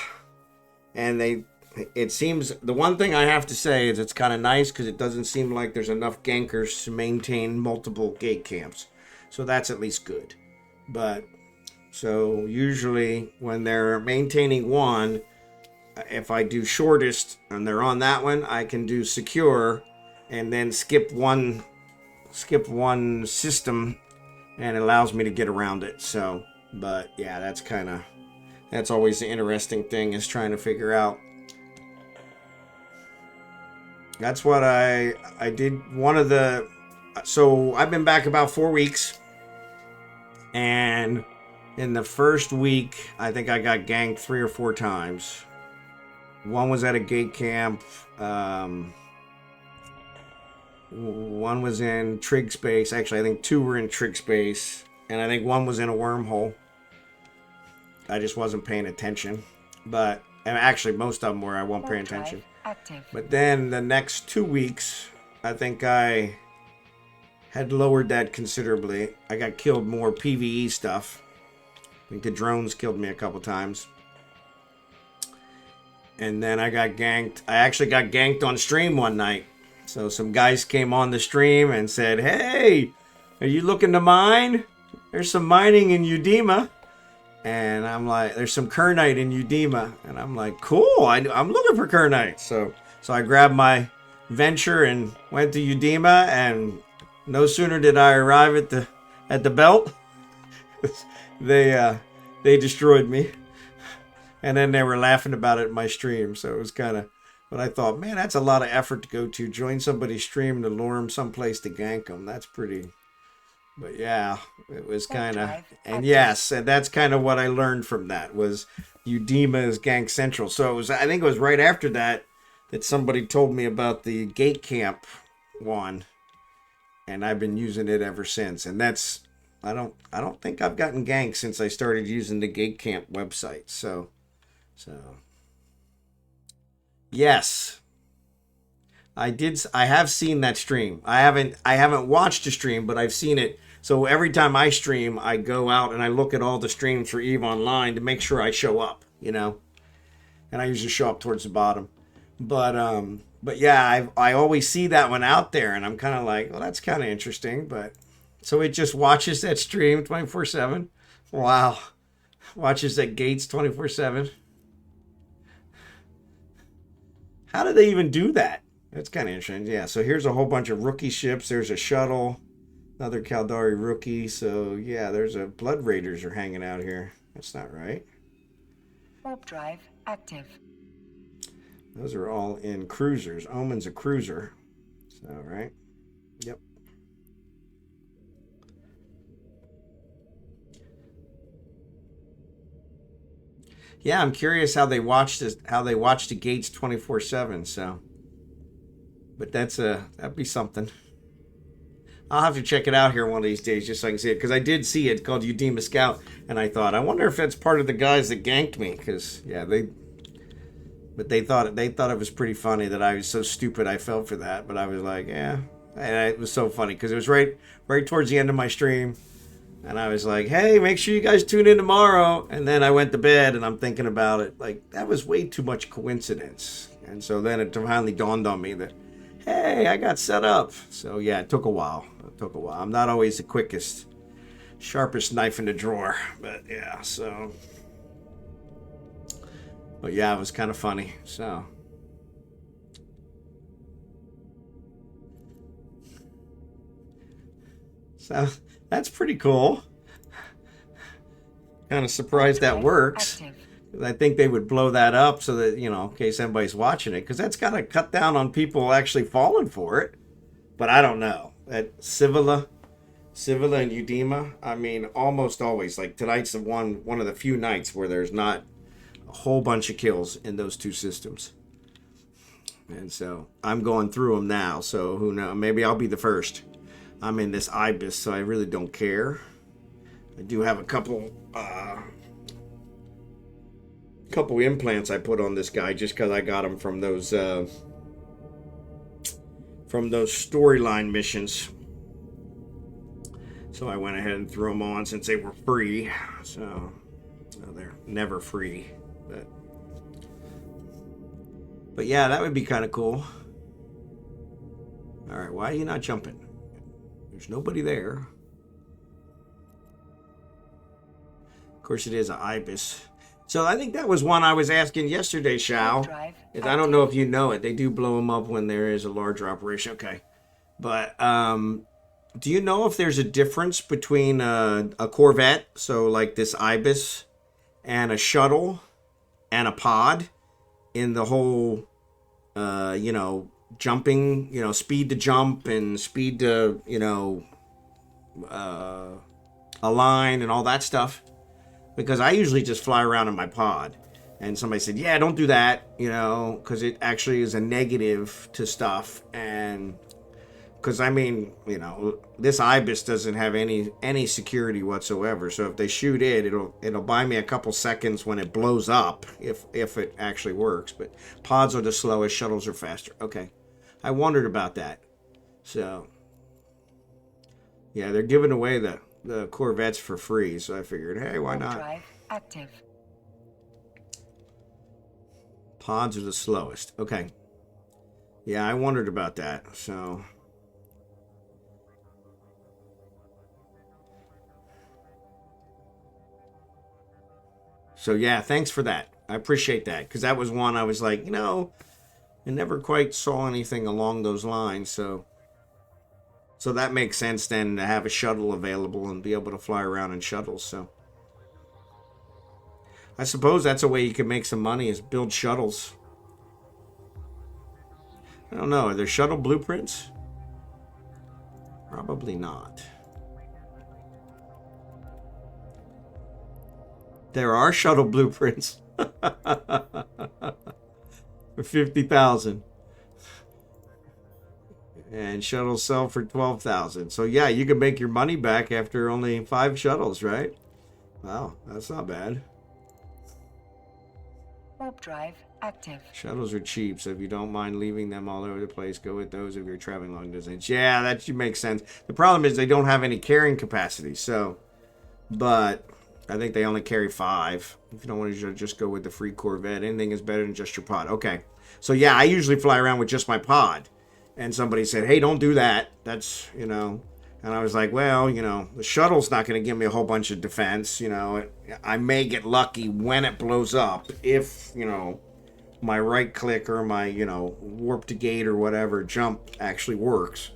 And it seems, the one thing I have to say is it's kind of nice because it doesn't seem like there's enough gankers to maintain multiple gate camps. So that's at least good. But so usually when they're maintaining one, if I do shortest and they're on that one, I can do secure and then skip one system, and it allows me to get around it. So, but yeah, that's always the interesting thing, is trying to figure out. That's what I did. So I've been back about 4 weeks, and in the first week, I think I got ganked 3 or 4 times. One was at a gate camp. One was in trig space. Actually, I think 2 were in trig space, and I think 1 was in a wormhole. I just wasn't paying attention. But and actually, most of them were. I wasn't paying attention. Active. But then the next 2 weeks, I think I had lowered that considerably. I got killed more PvE stuff. I think the drones killed me a couple times. And then I got ganked. I actually got ganked on stream one night. So some guys came on the stream and said, "Hey, are you looking to mine? There's some mining in Udema." And I'm like, "There's some Kernite in Udema." And I'm like, "Cool, I'm looking for Kernite." So I grabbed my venture and went to Udema, and no sooner did I arrive at the belt they destroyed me. And then they were laughing about it in my stream. So it was kind of, but I thought, man, that's a lot of effort to go to. Join somebody's stream to lure them someplace to gank them. That's pretty, but yeah, it was kind of, and yes, and that's kind of what I learned from that was Udema is gank central. So it was, I think it was right after that somebody told me about the gate camp one. And I've been using it ever since. And that's, I don't think I've gotten ganked since I started using the gate camp website. So yes, I have seen that stream. I haven't watched a stream, but I've seen it. So every time I stream, I go out and I look at all the streams for eveonline to make sure I show up, you know, and I usually show up towards the bottom, but yeah, I always see that one out there and I'm kind of like, well, that's kind of interesting. But so it just watches that stream 24/7. Wow. Watches that gates 24/7. How do they even do that? That's kind of interesting. Yeah, so here's a whole bunch of rookie ships. There's a shuttle, another Caldari rookie. So yeah, there's a Blood Raiders are hanging out here. That's not right. Warp drive active. Those are all in cruisers. Omen's a cruiser. So, right? Yep. Yeah, I'm curious how they watch this, how they watch the gates 24/7. So, but that'd be something. I'll have to check it out here one of these days just so I can see it, because I did see it called Udema Scout, and I thought, I wonder if that's part of the guys that ganked me, because yeah, but they thought it was pretty funny that I was so stupid I fell for that. But I was like, yeah, and it was so funny because it was right towards the end of my stream. And I was like, hey, make sure you guys tune in tomorrow. And then I went to bed and I'm thinking about it. Like, that was way too much coincidence. And so then it finally dawned on me that, hey, I got set up. So yeah, it took a while. I'm not always the quickest, sharpest knife in the drawer. But yeah, so. But yeah, it was kind of funny. So. That's pretty cool. Kind of surprised that works. I think they would blow that up so that, you know, in case anybody's watching it, because that's got to cut down on people actually falling for it. But I don't know. At Civila and Udema, I mean, almost always. Like tonight's the one of the few nights where there's not a whole bunch of kills in those two systems. And so I'm going through them now. So who knows? Maybe I'll be the first. I'm in this ibis, so I really don't care. I do have a couple implants I put on this guy just because I got them from those storyline missions. So I went ahead and threw them on since they were free. So they're never free, but yeah, that would be kind of cool. All right, why are you not jumping? There's nobody there. Of course, it is an ibis. So I think that was one I was asking yesterday, Shao. I don't know if you know it. They do blow them up when there is a larger operation. Okay. But do you know if there's a difference between a Corvette, so like this ibis, and a shuttle and a pod in the whole, jumping, speed to jump and speed to, align and all that stuff? Because I usually just fly around in my pod. And somebody said, yeah, don't do that, because it actually is a negative to stuff. And because, I mean, this ibis doesn't have any security whatsoever. So if they shoot it, it'll buy me a couple seconds when it blows up, if it actually works. But pods are the slowest, shuttles are faster. Okay. I wondered about that. So, yeah, they're giving away the Corvettes for free, so I figured, hey, why not? Drive active. Pods are the slowest. Okay. Yeah, I wondered about that. So yeah, thanks for that. I appreciate that, because that was one I was like, I never quite saw anything along those lines. So So that makes sense then to have a shuttle available and be able to fly around in shuttles. So I suppose that's a way you can make some money, is build shuttles. I don't know. Are there shuttle blueprints? Probably not. There are shuttle blueprints for 50,000. And shuttles sell for 12,000. So yeah, you can make your money back after only 5 shuttles, right? Wow, that's not bad. Warp drive active. Shuttles are cheap, so if you don't mind leaving them all over the place, go with those if you're traveling long distance. Yeah, that should make sense. The problem is they don't have any carrying capacity, so... But I think they only carry 5. If you don't want to just go with the free Corvette, anything is better than just your pod. Okay. So yeah, I usually fly around with just my pod. And somebody said, hey, don't do that. That's, you know... And I was like, well, you know, the shuttle's not going to give me a whole bunch of defense. You know, I may get lucky when it blows up if, you know, my right click or my, you know, warp to gate or whatever jump actually works.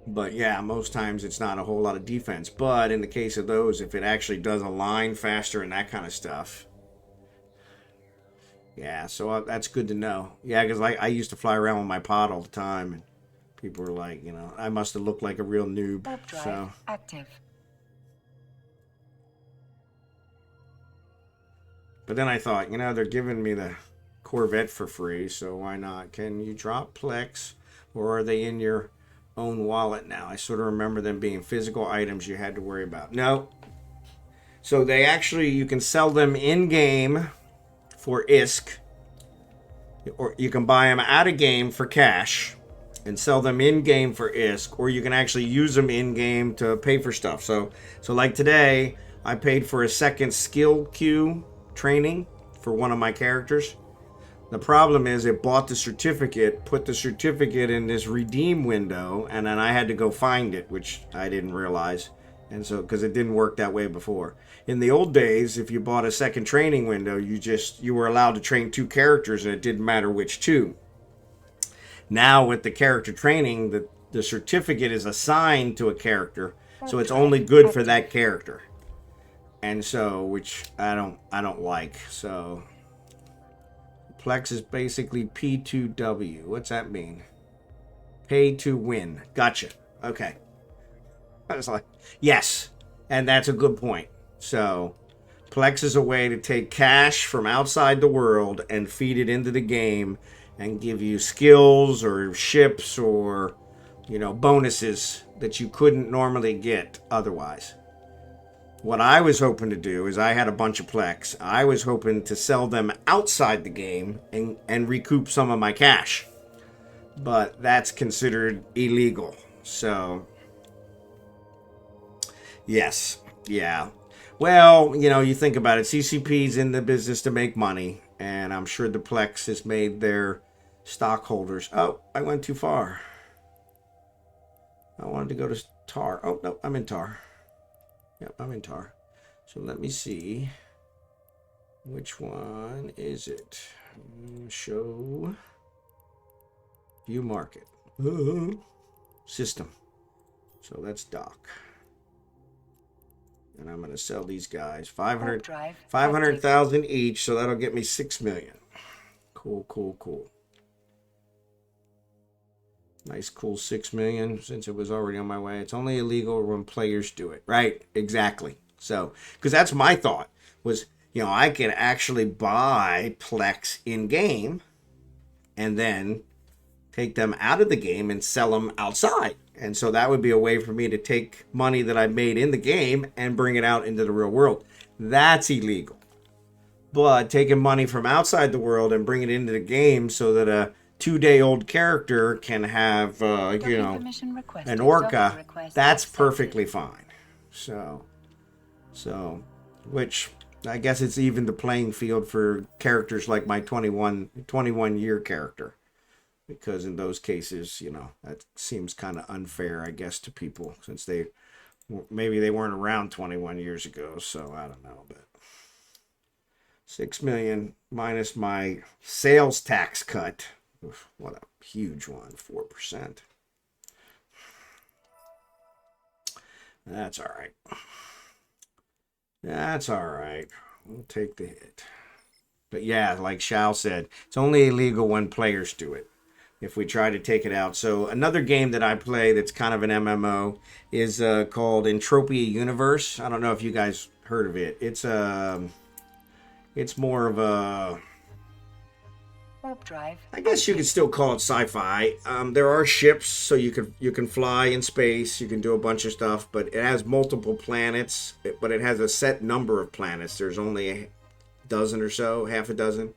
But yeah, most times it's not a whole lot of defense. But in the case of those, if it actually does align faster and that kind of stuff. Yeah, so that's good to know. Yeah, because I used to fly around with my pod all the time, and people were like, you know, I must have looked like a real noob. Warp drive So active. But then I thought, you know, they're giving me the Corvette for free, so why not? Can you drop Plex, or are they in your own wallet now? I sort of remember them being physical items you had to worry about. No. So they actually, you can sell them in-game for ISK, or you can buy them out of game for cash and sell them in-game for ISK, or you can actually use them in-game to pay for stuff. So like today, I paid for a second skill queue training for one of my characters. The problem is it bought the certificate, put the certificate in this redeem window, and then I had to go find it, which I didn't realize. And so, because it didn't work that way before. In the old days, if you bought a second training window, you were allowed to train 2 characters, and it didn't matter which 2. Now with the character training, the certificate is assigned to a character, so it's only good for that character. And so, which I don't like. So Plex is basically P2W. What's that mean? Pay to win. Gotcha. Okay. I was like, yes. And that's a good point. So Plex is a way to take cash from outside the world and feed it into the game and give you skills or ships or, you know, bonuses that you couldn't normally get otherwise. What I was hoping to do is I had a bunch of Plex. I was hoping to sell them outside the game and recoup some of my cash. But that's considered illegal. So, yes. Yeah. Well, you know, you think about it. CCP's in the business to make money. And I'm sure the Plex has made their stockholders. Oh, I went too far. I wanted to go to Tar. Oh, no, I'm in Tar. Yep, I'm in Tar. So let me see. Which one is it? Show. View market. System. So that's dock. And I'm going to sell these guys 500,000 each, so that'll get me 6 million. Cool, cool, cool. Nice, cool 6 million since it was already on my way. It's only illegal when players do it. Right, exactly. So, because that's my thought was, you know, I can actually buy Plex in-game and then take them out of the game and sell them outside. And so that would be a way for me to take money that I made in the game and bring it out into the real world. That's illegal. But taking money from outside the world and bring it into the game so that a 2-day-old character can have, you know, an orca, that's perfectly fine. So, which I guess it's even the playing field for characters like my 21-year character. Because in those cases, you know, that seems kind of unfair, I guess, to people since maybe they weren't around 21 years ago. So I don't know, but 6 million minus my sales tax cut. Oof, what a huge one, 4%. That's all right. That's all right. We'll take the hit. But yeah, like Shao said, it's only illegal when players do it. If we try to take it out. So another game that I play that's kind of an MMO is called Entropia Universe. I don't know if you guys heard of it. It's more of a, Warp drive. I guess you could still call it sci-fi. There are ships, so you can fly in space. You can do a bunch of stuff, but it has multiple planets. But it has a set number of planets. There's only a dozen or so, half a dozen.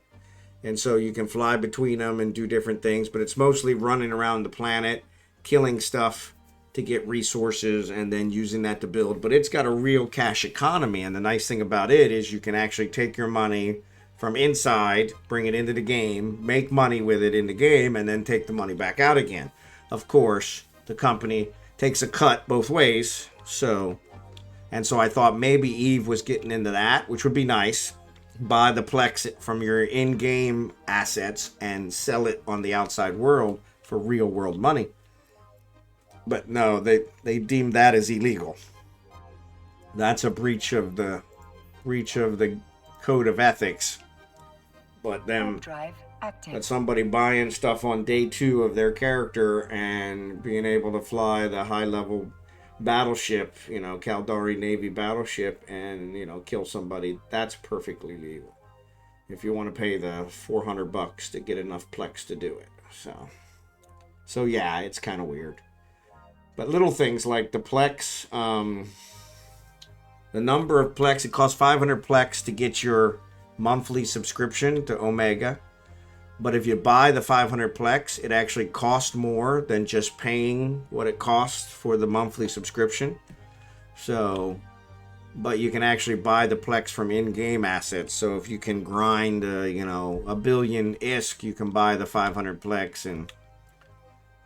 And so you can fly between them and do different things, but it's mostly running around the planet, killing stuff to get resources and then using that to build. But it's got a real cash economy, and the nice thing about it is you can actually take your money from inside, bring it into the game, make money with it in the game, and then take the money back out again. Of course, the company takes a cut both ways. So I thought maybe Eve was getting into that, which would be nice. Buy the Plex from your in-game assets and sell it on the outside world for real world money. But no, they deemed that as illegal. That's a breach of the code of ethics. But them, but somebody buying stuff on day 2 of their character and being able to fly the high-level battleship, Caldari Navy battleship, and kill somebody, that's perfectly legal if you want to pay the $400 to get enough Plex to do it. So yeah, it's kind of weird. But little things like the Plex, the number of Plex, it costs 500 Plex to get your monthly subscription to Omega. But if you buy the 500 Plex, it actually costs more than just paying what it costs for the monthly subscription. So, but you can actually buy the Plex from in-game assets. So if you can grind, a billion ISK, you can buy the 500 Plex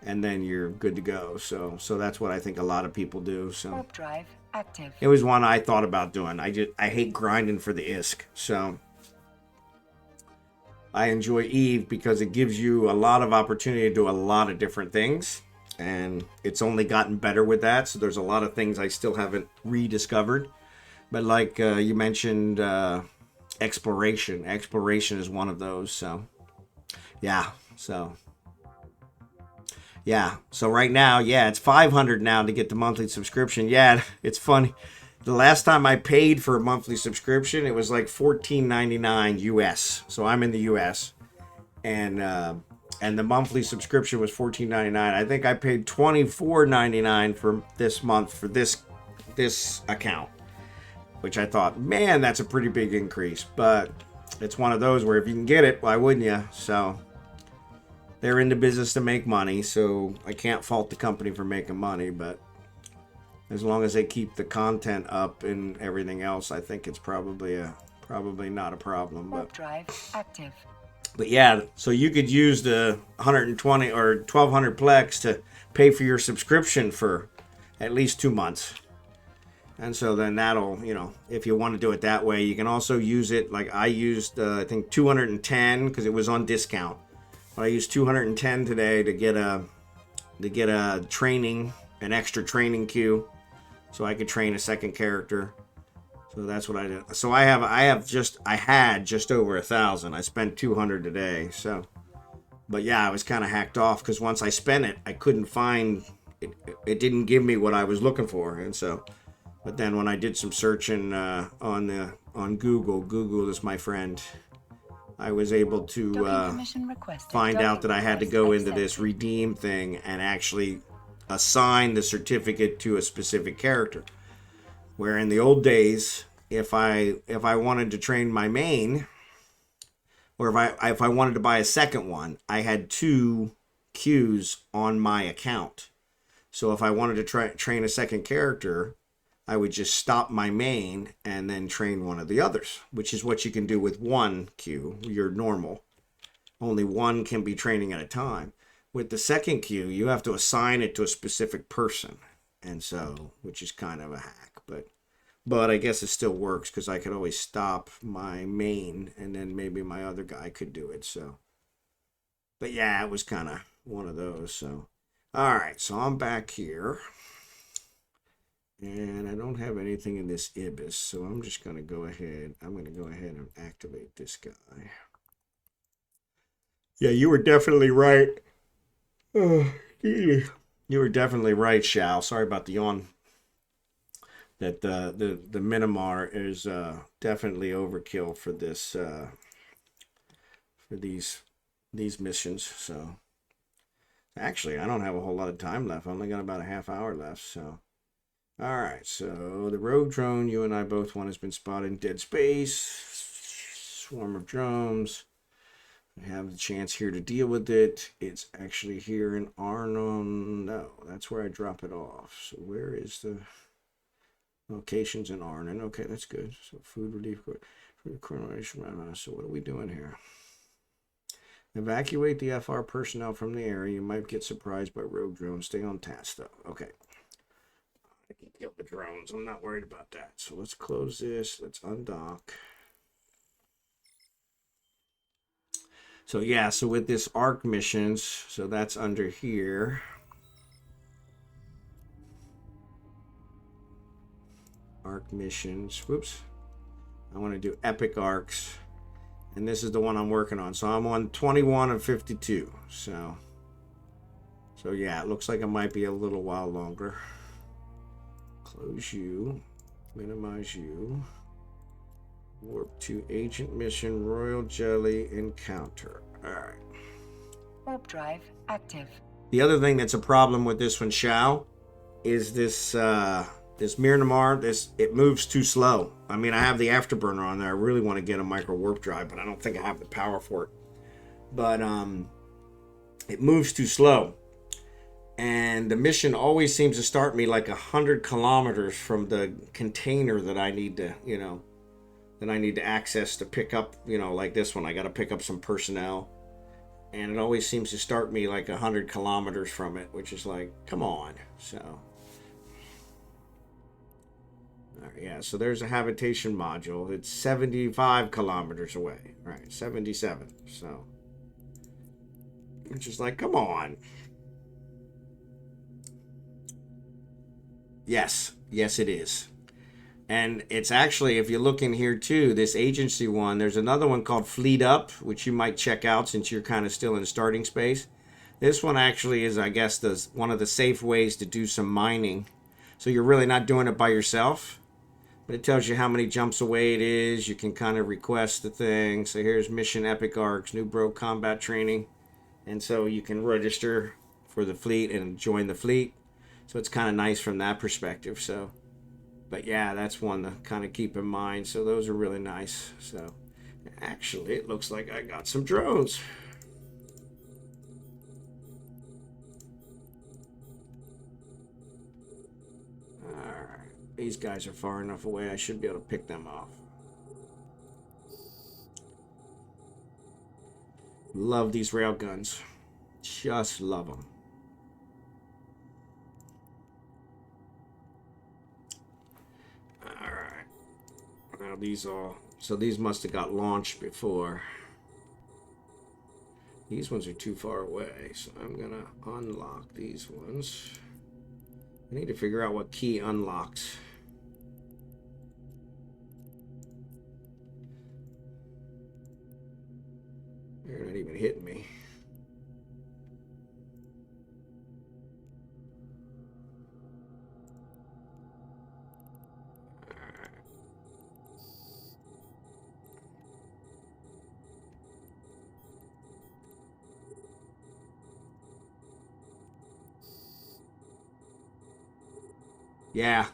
and then you're good to go. So that's what I think a lot of people do. So Warp drive active. It was one I thought about doing. I hate grinding for the ISK. So I enjoy Eve because it gives you a lot of opportunity to do a lot of different things, and it's only gotten better with that. So there's a lot of things I still haven't rediscovered. But like you mentioned, exploration is one of those. So right now, it's 500 now to get the monthly subscription. Yeah, it's funny. The last time I paid for a monthly subscription, it was like $14.99 US. So I'm in the US, and the monthly subscription was $14.99. I think I paid $24.99 for this month for this account, which I thought, man, that's a pretty big increase. But it's one of those where if you can get it, why wouldn't you? So they're in the business to make money, so I can't fault the company for making money, but as long as they keep the content up and everything else, I think it's probably not a problem. Warp drive active. But yeah, so you could use the 120 or 1200 Plex to pay for your subscription for at least 2 months. And so then that'll, if you want to do it that way, you can also use it. Like I used, I think 210 because it was on discount. But I used 210 today to get a training, an extra training queue, so I could train a second character. So that's what I did. So I had just over 1,000. I spent 200 today. So, but yeah, I was kind of hacked off because once I spent it, I couldn't find it. It didn't give me what I was looking for, and so. But then when I did some searching on Google is my friend, I was able to find out that I had to go into this redeem thing and actually assign the certificate to a specific character. Where in the old days, if I wanted to train my main, or if I wanted to buy a second one, I had 2 queues on my account. So if I wanted to train a second character, I would just stop my main and then train one of the others, which is what you can do with 1 queue, your normal. Only 1 can be training at a time. With the second queue, you have to assign it to a specific person, and so, which is kind of a hack. But I guess it still works because I could always stop my main, and then maybe my other guy could do it. So, but yeah, it was kind of one of those. So, all right, so I'm back here, And I don't have anything in this ibis, so I'm just going to go ahead. I'm going to go ahead and activate this guy. Yeah, you were definitely right. Oh, you were definitely right, Shao. Sorry about the yawn. That the Minimar is definitely overkill for this for these missions. So actually, I don't have a whole lot of time left. I only got about a half hour left. So. All right, so the rogue drone you and I both want has been spotted in dead space. Swarm of drones. I have the chance here to deal with it. It's actually here in Arnon. No, that's where I drop it off. So where is the locations in Arnon? Okay, that's good. So food relief. So what are we doing here? Evacuate the FR personnel from the area. You might get surprised by rogue drones. Stay on task, though. Okay. I can kill the drones. I'm not worried about that. So let's close this. Let's undock. So yeah, so with this ARC missions, so that's under here. ARC missions. Whoops. I want to do Epic Arcs. And this is the one I'm working on. So I'm on 21 of 52. So yeah, it looks like it might be a little while longer. Close you, minimize you, warp to agent mission, royal jelly encounter. All right. Warp drive active. The other thing that's a problem with this one, Shao, is this this Miramar. It moves too slow. I mean, I have the afterburner on there. I really want to get a micro warp drive, but I don't think I have the power for it. But it moves too slow. And the mission always seems to start me like 100 kilometers from the container that I need to, access to pick up, like this one. I got to pick up some personnel. And it always seems to start me like 100 kilometers from it, which is like, come on. So, all right, yeah, so there's a habitation module. It's 75 kilometers away. All right, 77. So, it's just like, come on. Yes, it is. And it's actually, if you look in here too, this agency one, there's another one called Fleet Up, which you might check out since you're kind of still in starting space. This one actually is, I guess, one of the safe ways to do some mining. So you're really not doing it by yourself. But it tells you how many jumps away it is. You can kind of request the thing. So here's Mission Epic Arcs, New Bro Combat Training. And so you can register for the fleet and join the fleet. So it's kind of nice from that perspective. So, but yeah, that's one to kind of keep in mind. So those are really nice. So actually, it looks like I got some drones. All right, these guys are far enough away. I should be able to pick them off. Love these railguns. Just love them. Now these must have got launched before. These ones are too far away, so I'm gonna unlock these ones. I need to figure out what key unlocks. They're not even hitting me. Yeah.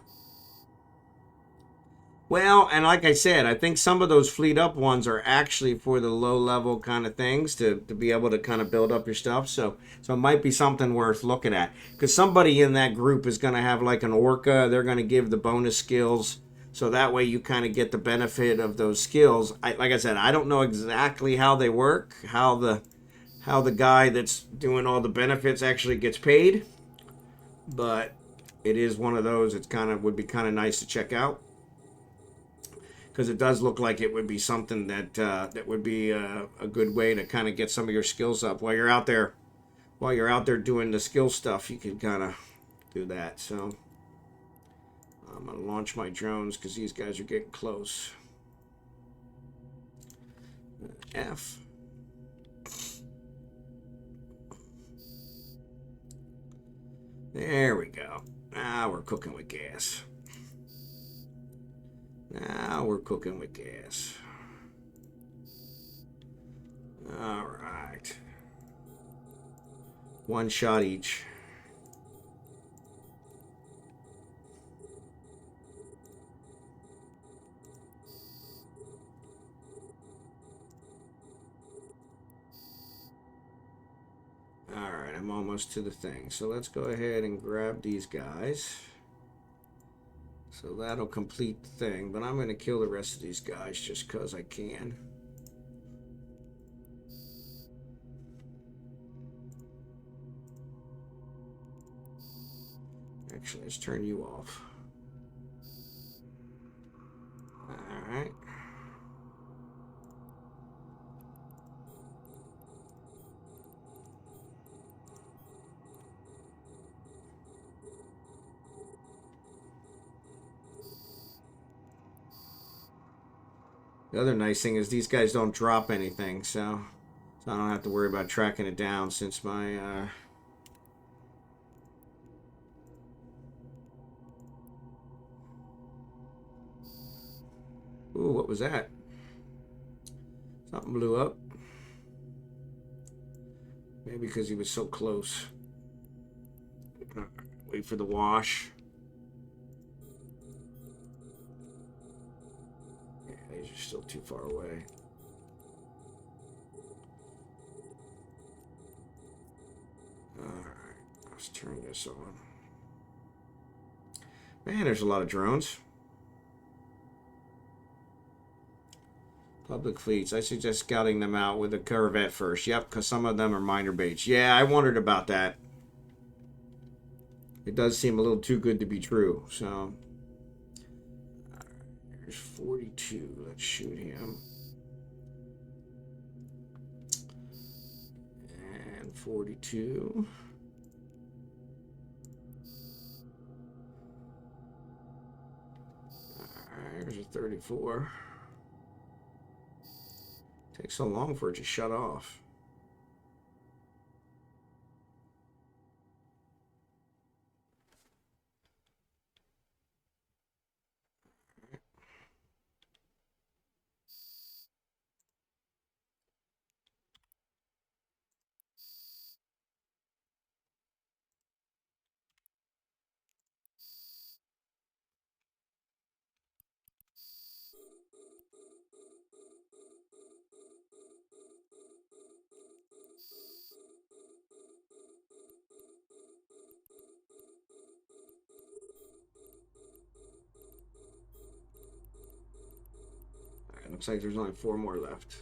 Well, and like I said, I think some of those Fleet Up ones are actually for the low level kind of things to be able to kind of build up your stuff. So it might be something worth looking at. Because somebody in that group is going to have like an Orca. They're going to give the bonus skills. So that way you kind of get the benefit of those skills. Like I said, I don't know exactly how they work, how the guy that's doing all the benefits actually gets paid. But it is one of those. It's would be kind of nice to check out, because it does look like it would be something that would be a good way to kind of get some of your skills up while you're out there. While you're out there doing the skill stuff, you can kind of do that. So, I'm going to launch my drones because these guys are getting close. F. There we go. Now we're cooking with gas. Now we're cooking with gas. All right. One shot each. All right, I'm almost to the thing. So let's go ahead and grab these guys. So that'll complete the thing, but I'm going to kill the rest of these guys just because I can. Actually, let's turn you off. All right. The other nice thing is these guys don't drop anything, so I don't have to worry about tracking it down since my Ooh, what was that? Something blew up. Maybe because he was so close. Wait for the wash. Yeah, these are still too far away. Alright, let's turn this on. Man, there's a lot of drones. Public fleets. I suggest scouting them out with a Corvette first. Yep, because some of them are minor baits. Yeah, I wondered about that. It does seem a little too good to be true. So, there's 42. Let's shoot him. And 42. Alright, there's a 34. Takes so long for it to shut off. Looks like there's only 4 more left.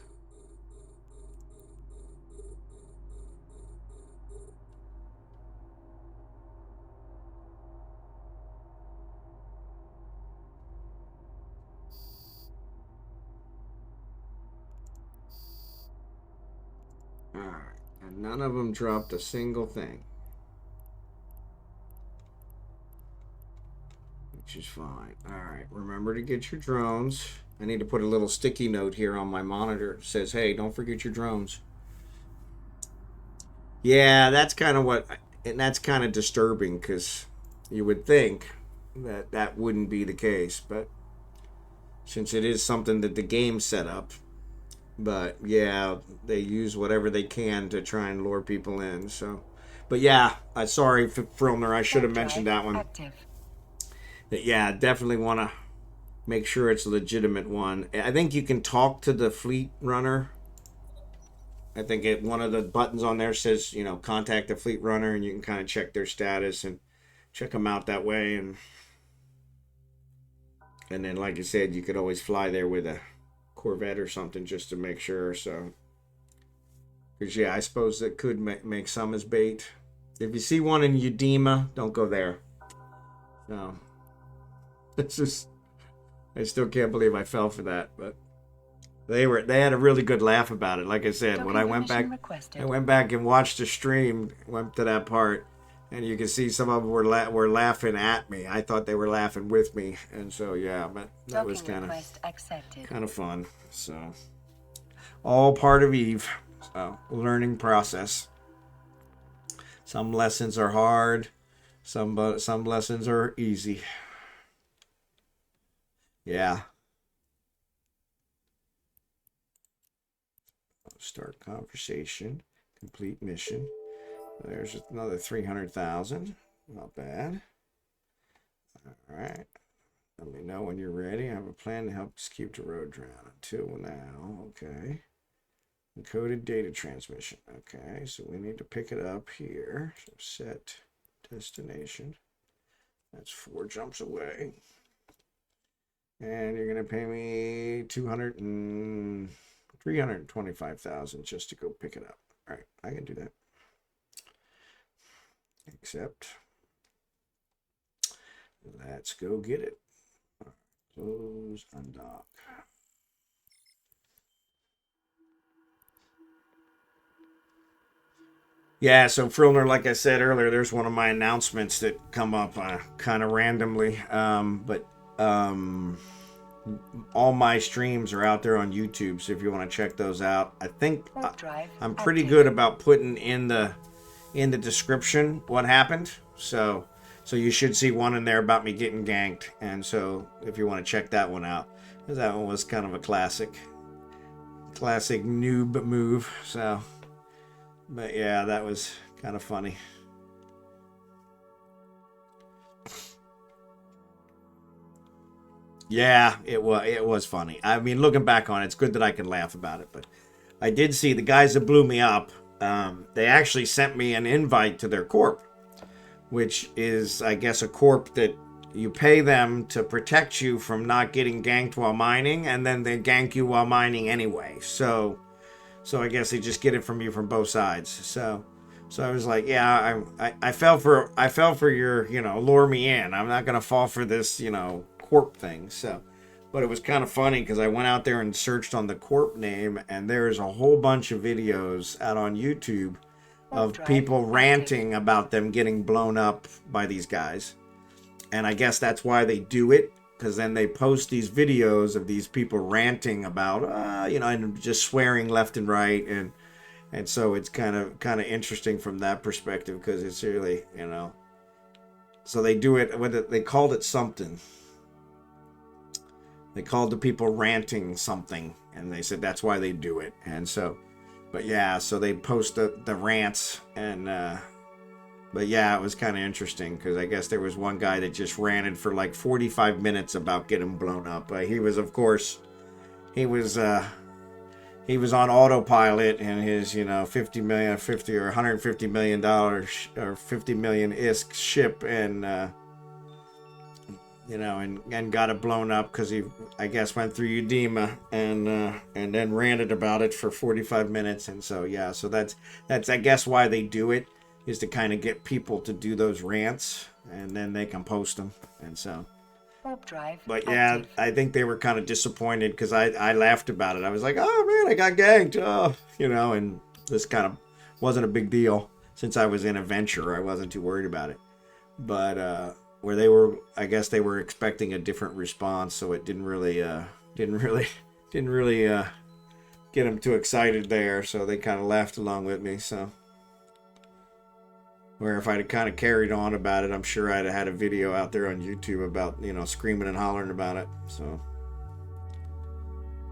Alright, and none of them dropped a single thing. Which is fine. Alright, remember to get your drones. I need to put a little sticky note here on my monitor that says, hey, don't forget your drones. Yeah, that's kind of what, and that's kind of disturbing because you would think that that wouldn't be the case, but since it is something that the game set up, but yeah, they use whatever they can to try and lure people in. So, but yeah, sorry, Frilner, I should have mentioned that one. Active. But yeah, definitely want to make sure it's a legitimate one. I think you can talk to the fleet runner. I think one of the buttons on there says, you know, contact the fleet runner, and you can kind of check their status and check them out that way. And then, like I said, you could always fly there with a Corvette or something just to make sure. So, because yeah, I suppose that could make some as bait. If you see one in Udema, don't go there. No, it's just, I still can't believe I fell for that, but they had a really good laugh about it. Like I said, when I went back and watched the stream, went to that part, And you can see some of them were laughing at me. I thought they were laughing with me, and so yeah, but that was kind of fun. So all part of Eve. So learning process. Some lessons are hard, some lessons are easy. Yeah. Start conversation. Complete mission. There's another 300,000. Not bad. All right. Let me know when you're ready. I have a plan to help us keep the road dry until now. Okay. Encoded data transmission. Okay, so we need to pick it up here. So set destination. That's 4 jumps away. And you're gonna pay me 325,000 just to go pick it up. All right, I can do that. Accept. Let's go get it. Close, undock. Yeah, so Frilner, like I said earlier, there's one of my announcements that come up kind of randomly. But all my streams are out there on YouTube, so if you want to check those out, I think I'm pretty good about putting in the description what happened. So you should see one in there about me getting ganked, and so if you want to check that one out, because that one was kind of a classic noob move. So. But yeah, that was kind of funny. Yeah, it was funny. I mean, looking back on it, it's good that I can laugh about it. But I did see the guys that blew me up. They actually sent me an invite to their corp, which is, I guess, a corp that you pay them to protect you from not getting ganked while mining, and then they gank you while mining anyway. So I guess they just get it from you from both sides. So I was like, yeah, I fell for your, lure me in. I'm not gonna fall for this, corp thing. So, but it was kind of funny because I went out there and searched on the corp name, and there's a whole bunch of videos out on YouTube of people ranting about them getting blown up by these guys. And I guess that's why they do it, because then they post these videos of these people ranting about, and just swearing left and right, and so it's kind of interesting from that perspective, because it's really, so they do it. They called it something. They called the people ranting something, and they said that's why they do it. And so, but yeah, so they post the rants, and but yeah, it was kind of interesting because I guess there was one guy that just ranted for like 45 minutes about getting blown up. He was, of course, he was on autopilot in his, $150 million or 50 million ISK ship, and and got it blown up because he, I guess, went through Udema and then ranted about it for 45 minutes. And so yeah, so that's I guess why they do it, is to kind of get people to do those rants, and then they can post them. And so, but yeah, I think they were kind of disappointed because I laughed about it. I was like, oh man, I got ganked, and this kind of wasn't a big deal since I was in a venture. I wasn't too worried about it. But where they were, I guess they were expecting a different response, so it didn't really get them too excited there. So they kind of laughed along with me. So. Where if I'd have kind of carried on about it, I'm sure I'd have had a video out there on YouTube about, screaming and hollering about it. So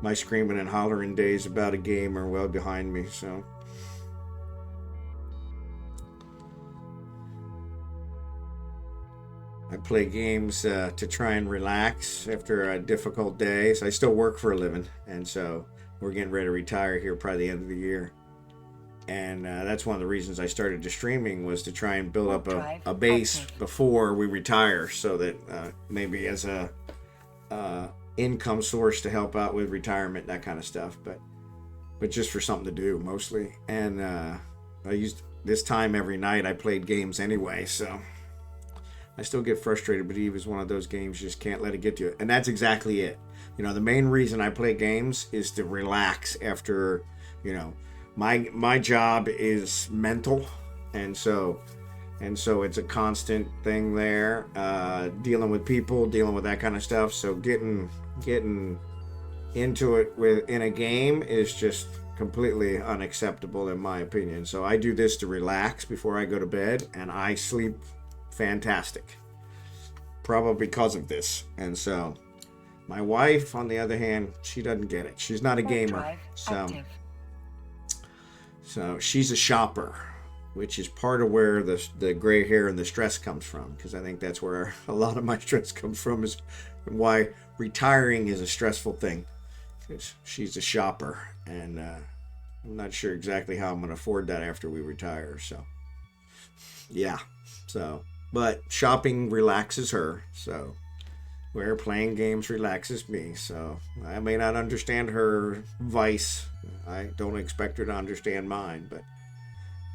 my screaming and hollering days about a game are well behind me. So I play games to try and relax after a difficult day. So I still work for a living, and so we're getting ready to retire here probably the end of the year. And that's one of the reasons I started to streaming, was to try and build up a base before we retire, so that maybe as a income source to help out with retirement, that kind of stuff. But just for something to do mostly. And I used this time every night. I played games anyway, so I still get frustrated. But Eve is one of those games you just can't let it get to you. And that's exactly it. The main reason I play games is to relax after, My job is mental, and so And so it's a constant thing there, dealing with people, dealing with that kind of stuff. So getting into it in a game is just completely unacceptable in my opinion. So I do this to relax before I go to bed, and I sleep fantastic, probably because of this. And so my wife, on the other hand, she doesn't get it. She's not a gamer, so she's a shopper, which is part of where the gray hair and the stress comes from, because I think that's where a lot of my stress comes from, is why retiring is a stressful thing, because she's a shopper, and I'm not sure exactly how I'm going to afford that after we retire. So yeah, so but shopping relaxes her, so where playing games relaxes me. So I may not understand her vice. I don't expect her to understand mine, but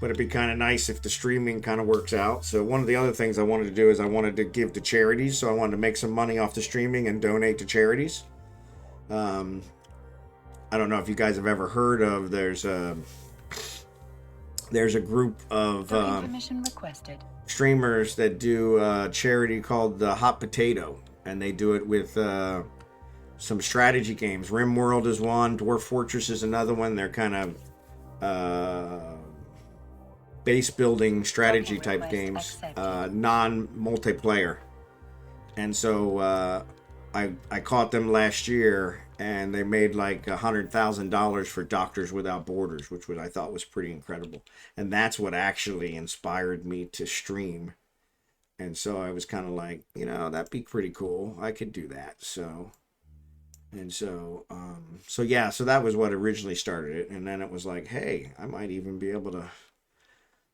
it'd be kind of nice if the streaming kind of works out. So one of the other things I wanted to do is I wanted to give to charities. So I wanted to make some money off the streaming and donate to charities. I don't know if you guys have ever heard of, there's a group of streamers that do a charity called the Hot Potato, and they do it with some strategy games. RimWorld is one, Dwarf Fortress is another one. They're kind of base building strategy type games, non-multiplayer. And so I caught them last year, and they made like $100,000 for Doctors Without Borders, which I thought was pretty incredible. And that's what actually inspired me to stream. And so I was kind of like, that'd be pretty cool. I could do that. So yeah, so that was what originally started it. And then it was like, hey, I might even be able to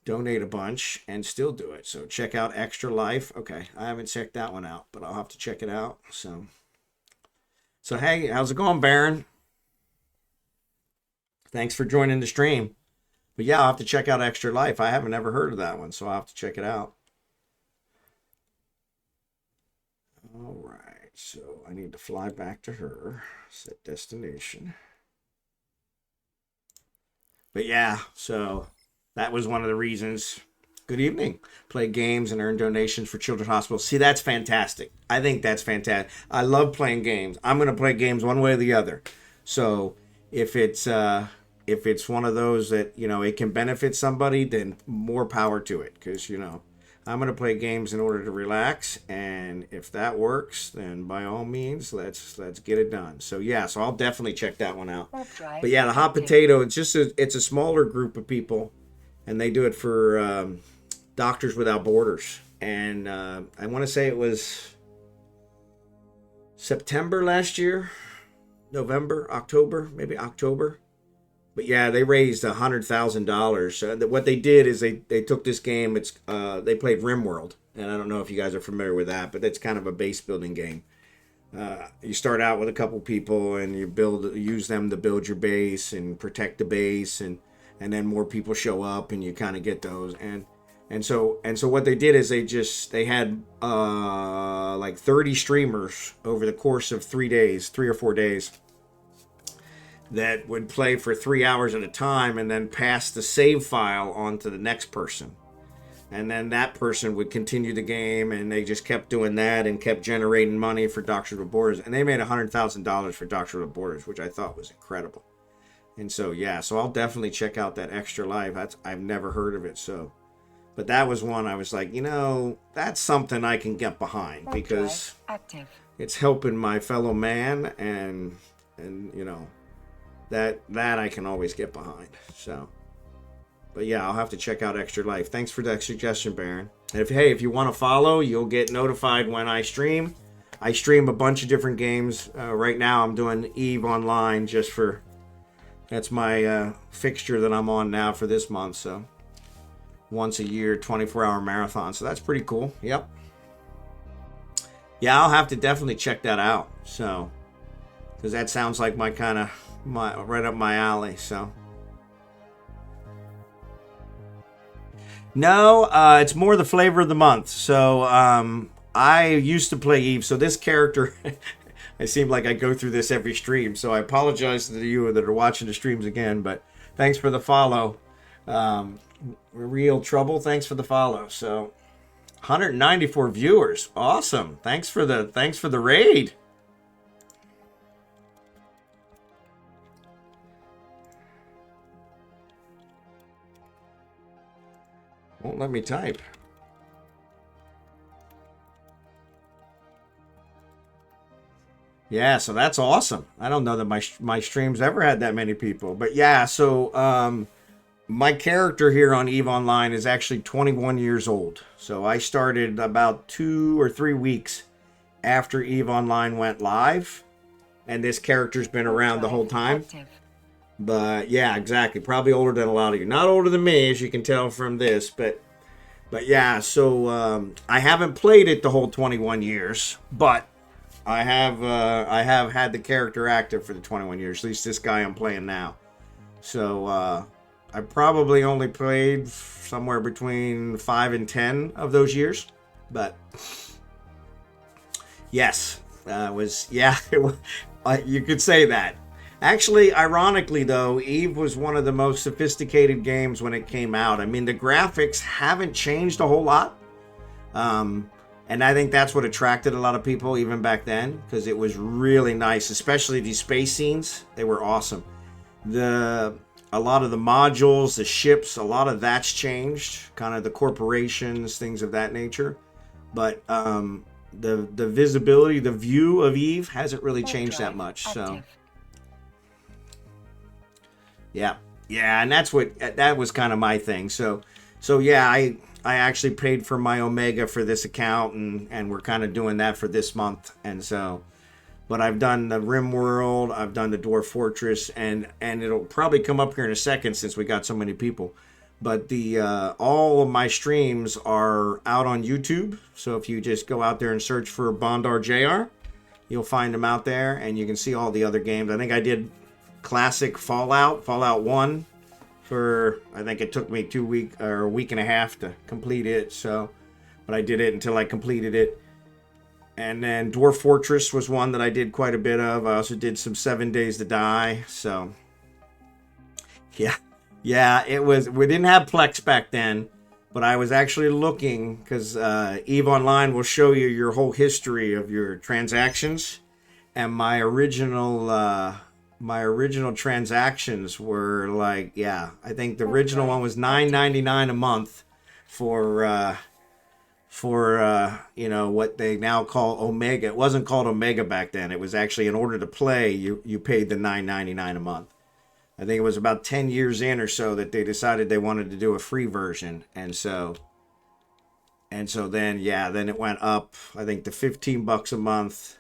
donate a bunch and still do it. So check out Extra Life. Okay, I haven't checked that one out, but I'll have to check it out. So hey, how's it going, Baron? Thanks for joining the stream. But yeah, I'll have to check out Extra Life. I haven't ever heard of that one, so I'll have to check it out. All right, so I need to fly back to her. Set destination. But yeah, so that was one of the reasons. Good evening. Play games and earn donations for Children's Hospital. See, that's fantastic. I think that's fantastic. I love playing games. I'm going to play games one way or the other. So if it's one of those that, it can benefit somebody, then more power to it. Because, I'm going to play games in order to relax. And if that works, then by all means, let's get it done. So yeah, so I'll definitely check that one out. But yeah, the Hot Potato, it's a smaller group of people. And they do it for Doctors Without Borders. And I want to say it was September last year, November, October, maybe October. But yeah, they raised $100,000. What they did is they took this game. They played RimWorld. And I don't know if you guys are familiar with that, but that's kind of a base building game. You start out with a couple people and you use them to build your base and protect the base, and then more people show up and you kind of get those. And so what they did is they had like 30 streamers over the course of 3 or 4 days that would play for 3 hours at a time and then pass the save file on to the next person. And then that person would continue the game, and they just kept doing that and kept generating money for Doctors Without Borders. And they made $100,000 for Doctors Without Borders, which I thought was incredible. And so, yeah, so I'll definitely check out that Extra Life. I've never heard of it, so. But that was one I was like, that's something I can get behind, because it's helping my fellow man, and that I can always get behind. So, but yeah, I'll have to check out Extra Life. Thanks for that suggestion, Baron. And if you want to follow, you'll get notified when I stream. I stream a bunch of different games. Right now I'm doing eveonline that's my fixture that I'm on now for this month. So once a year, 24-hour marathon. So that's pretty cool. Yep. Yeah, I'll have to definitely check that out. So, because that sounds like my right up my alley. So. No, it's more the flavor of the month. So I used to play Eve. So this character, it seemed like I go through this every stream. So I apologize to you that are watching the streams again. But thanks for the follow. Real Trouble, thanks for the follow. So 194 viewers. Awesome. Thanks for the raid. Won't let me type. Yeah, so that's awesome. I don't know that my streams ever had that many people. But yeah, so my character here on EVE Online is actually 21 years old. So I started about 2 or 3 weeks after EVE Online went live. And this character's been around the whole time. But yeah, exactly. Probably older than a lot of you. Not older than me, as you can tell from this. But yeah, so I haven't played it the whole 21 years. But I have had the character active for the 21 years. At least this guy I'm playing now. So I probably only played somewhere between 5 and 10 of those years. But yes, it was you could say that. Actually, ironically though, EVE was one of the most sophisticated games when it came out. I mean, the graphics haven't changed a whole lot. And I think that's what attracted a lot of people even back then, because it was really nice, especially these space scenes. They were awesome. A lot of the modules, the ships, a lot of that's changed, kind of the corporations, things of that nature. But the visibility, the view of EVE hasn't really changed that much. So yeah, and that was kind of my thing. So yeah, I actually paid for my Omega for this account, and we're kind of doing that for this month. And so, but I've done the Rim World, I've done the Dwarf Fortress, and it'll probably come up here in a second since we got so many people. But all of my streams are out on YouTube. So if you just go out there and search for Bondar JR, you'll find them out there, and you can see all the other games. I think I did classic Fallout 1. I think it took me a week and a half to complete it. So, but I did it until I completed it. And then Dwarf Fortress was one that I did quite a bit of. I also did some 7 Days to Die. So, yeah, it was. We didn't have Plex back then, but I was actually looking because EVE Online will show you your whole history of your transactions, and my original transactions were like, I think the original one was $9.99 a month for what they now call Omega. It wasn't called Omega back then. It was actually, in order to play, you paid the $9.99 a month. I think it was about 10 years in or so that they decided they wanted to do a free version, and so then it went up, I think, to $15 a month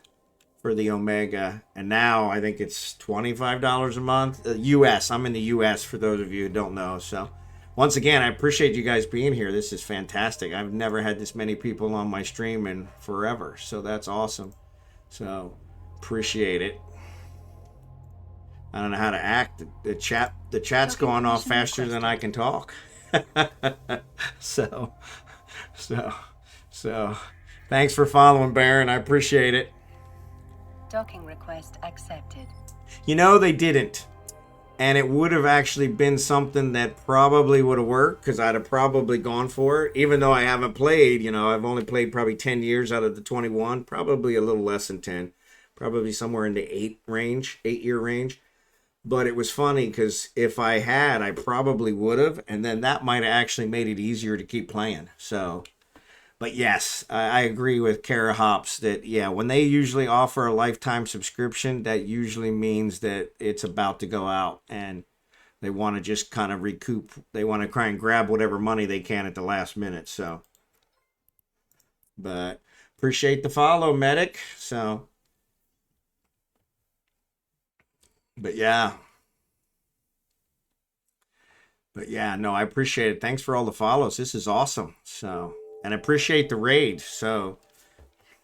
for the Omega, and now I think it's $25 a month. US. I'm in the US for those of you who don't know. So once again, I appreciate you guys being here. This is fantastic. I've never had this many people on my stream in forever, so that's awesome. So appreciate it. I don't know how to act. The chat's going off faster than I can talk. so thanks for following, Baron. I appreciate it. Docking request accepted. You know, they didn't. And it would have actually been something that probably would have worked, because I'd have probably gone for it. Even though I haven't played, I've only played probably 10 years out of the 21. Probably a little less than 10. Probably somewhere in the 8-year range. But it was funny, because if I had, I probably would have. And then that might have actually made it easier to keep playing. So... But yes, I agree with KaraHops that, when they usually offer a lifetime subscription, that usually means that it's about to go out and they want to just kind of recoup. They want to try and grab whatever money they can at the last minute. So, but appreciate the follow, Medic. So, but yeah, no, I appreciate it. Thanks for all the follows. This is awesome. So. And I appreciate the raid. So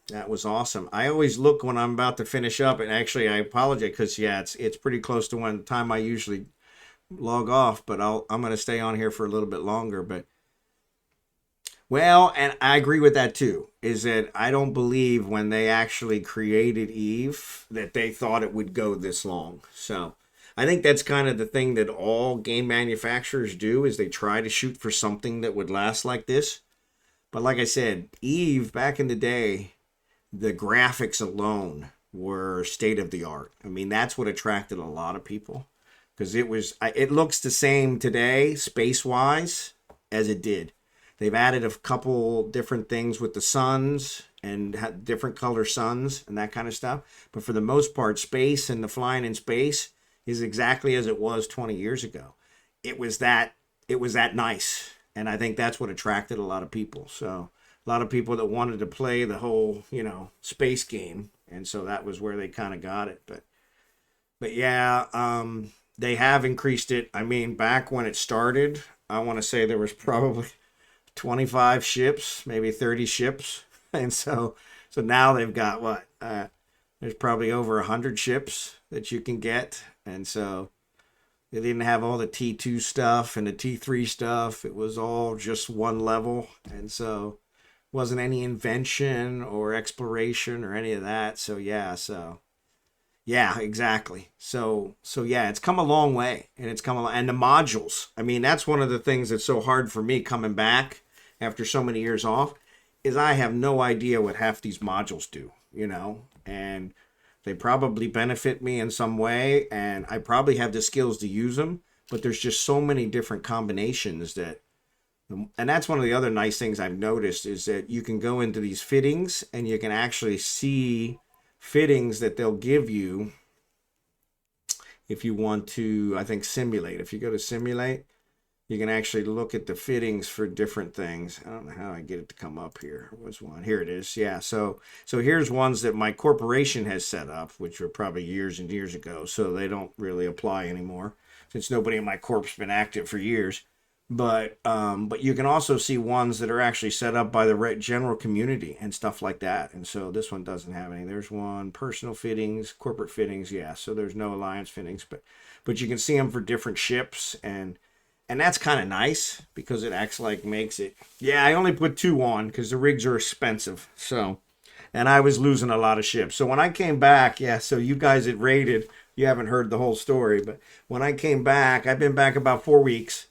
that was awesome. I always look when I'm about to finish up, and actually I apologize because it's pretty close to when time I usually log off, but I'm going to stay on here for a little bit longer. But and I agree with that too, is that I don't believe when they actually created EVE that they thought it would go this long. So I think that's kind of the thing that all game manufacturers do, is they try to shoot for something that would last like this. But like I said, Eve, back in the day, the graphics alone were state of the art. I mean, that's what attracted a lot of people, because it looks the same today, space-wise, as it did. They've added a couple different things with the suns and had different color suns and that kind of stuff. But for the most part, space and the flying in space is exactly as it was 20 years ago. It was that nice. And I think that's what attracted a lot of people. So a lot of people that wanted to play the whole, space game. And so that was where they kind of got it. But yeah, they have increased it. I mean, back when it started, I want to say there was probably 25 ships, maybe 30 ships. And so now they've got what? There's probably over 100 ships that you can get. And so they didn't have all the T2 stuff and the T3 stuff. It was all just one level. And so wasn't any invention or exploration or any of that. So yeah, exactly. So yeah, it's come a long way, and and the modules. I mean, that's one of the things that's so hard for me coming back after so many years off, is I have no idea what half these modules do, and they probably benefit me in some way, and I probably have the skills to use them, but there's just so many different combinations and that's one of the other nice things I've noticed, is that you can go into these fittings and you can actually see fittings that they'll give you if you want to, I think, simulate. If you go to simulate, you can actually look at the fittings for different things. I don't know how I get it to come up here. Was one. Here it is. Yeah. So here's ones that my corporation has set up, which were probably years and years ago. So they don't really apply anymore, since nobody in my corp's been active for years. But you can also see ones that are actually set up by the general community and stuff like that. And so this one doesn't have any. There's one, personal fittings, corporate fittings. Yeah. So there's no alliance fittings, but you can see them for different ships, and that's kind of nice, because it acts like makes it. Yeah, I only put 2 on because the rigs are expensive. So, and I was losing a lot of ships. So when I came back, yeah, so you guys had raided. You haven't heard the whole story, but when I came back, I've been back about 4 weeks.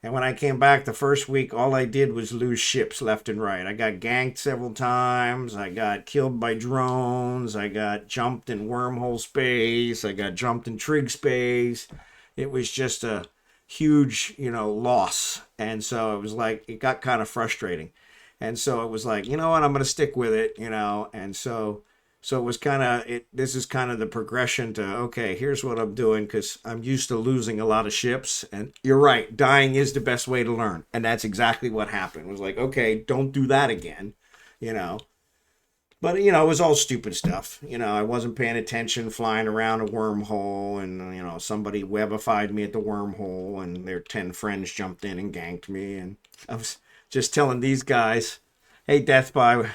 And when I came back the first week, all I did was lose ships left and right. I got ganked several times. I got killed by drones. I got jumped in wormhole space. I got jumped in trig space. It was just a huge, loss. And so it was like, it got kind of frustrating. And so it was like, you know what, I'm going to stick with it, And so it was kind of, this is kind of the progression to, okay, here's what I'm doing, because I'm used to losing a lot of ships. And you're right, dying is the best way to learn. And that's exactly what happened. It was like, okay, don't do that again, But, it was all stupid stuff. I wasn't paying attention, flying around a wormhole, and, somebody webified me at the wormhole, and their 10 friends jumped in and ganked me. And I was just telling these guys, hey, death by 1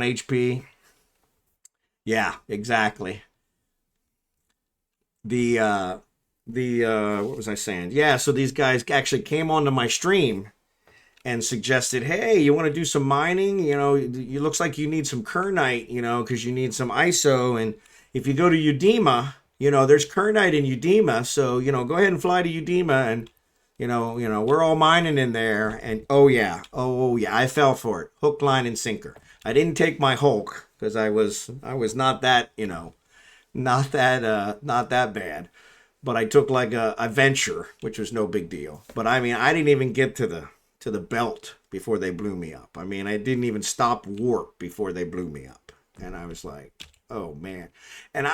HP. Yeah, exactly. What was I saying? Yeah, so these guys actually came onto my stream and suggested, hey, you want to do some mining? It looks like you need some kernite, because you need some ISO. And if you go to Udema, there's kernite in Udema. So, go ahead and fly to Udema, and, we're all mining in there. And oh yeah, I fell for it. Hook, line, and sinker. I didn't take my Hulk, because I was not that, not that bad. But I took like a venture, which was no big deal. But I mean, I didn't even get to the belt before they blew me up. I mean, I didn't even stop warp before they blew me up. And I was like, oh man. And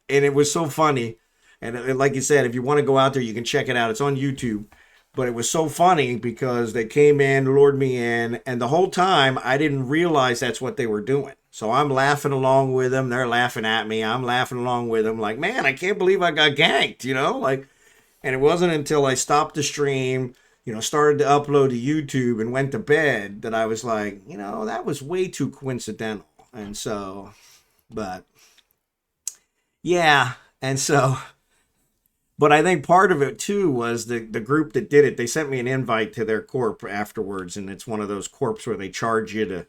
it was so funny. And like you said, if you want to go out there, you can check it out. It's on YouTube. But it was so funny because they came in, lured me in, and the whole time I didn't realize that's what they were doing. So I'm laughing along with them. They're laughing at me. I'm laughing along with them. Like, man, I can't believe I got ganked, And it wasn't until I stopped the stream, started to upload to YouTube and went to bed that I was like, that was way too coincidental. And so, but yeah. And so, but I think part of it too was the group that did it. They sent me an invite to their corp afterwards, and it's one of those corps where they charge you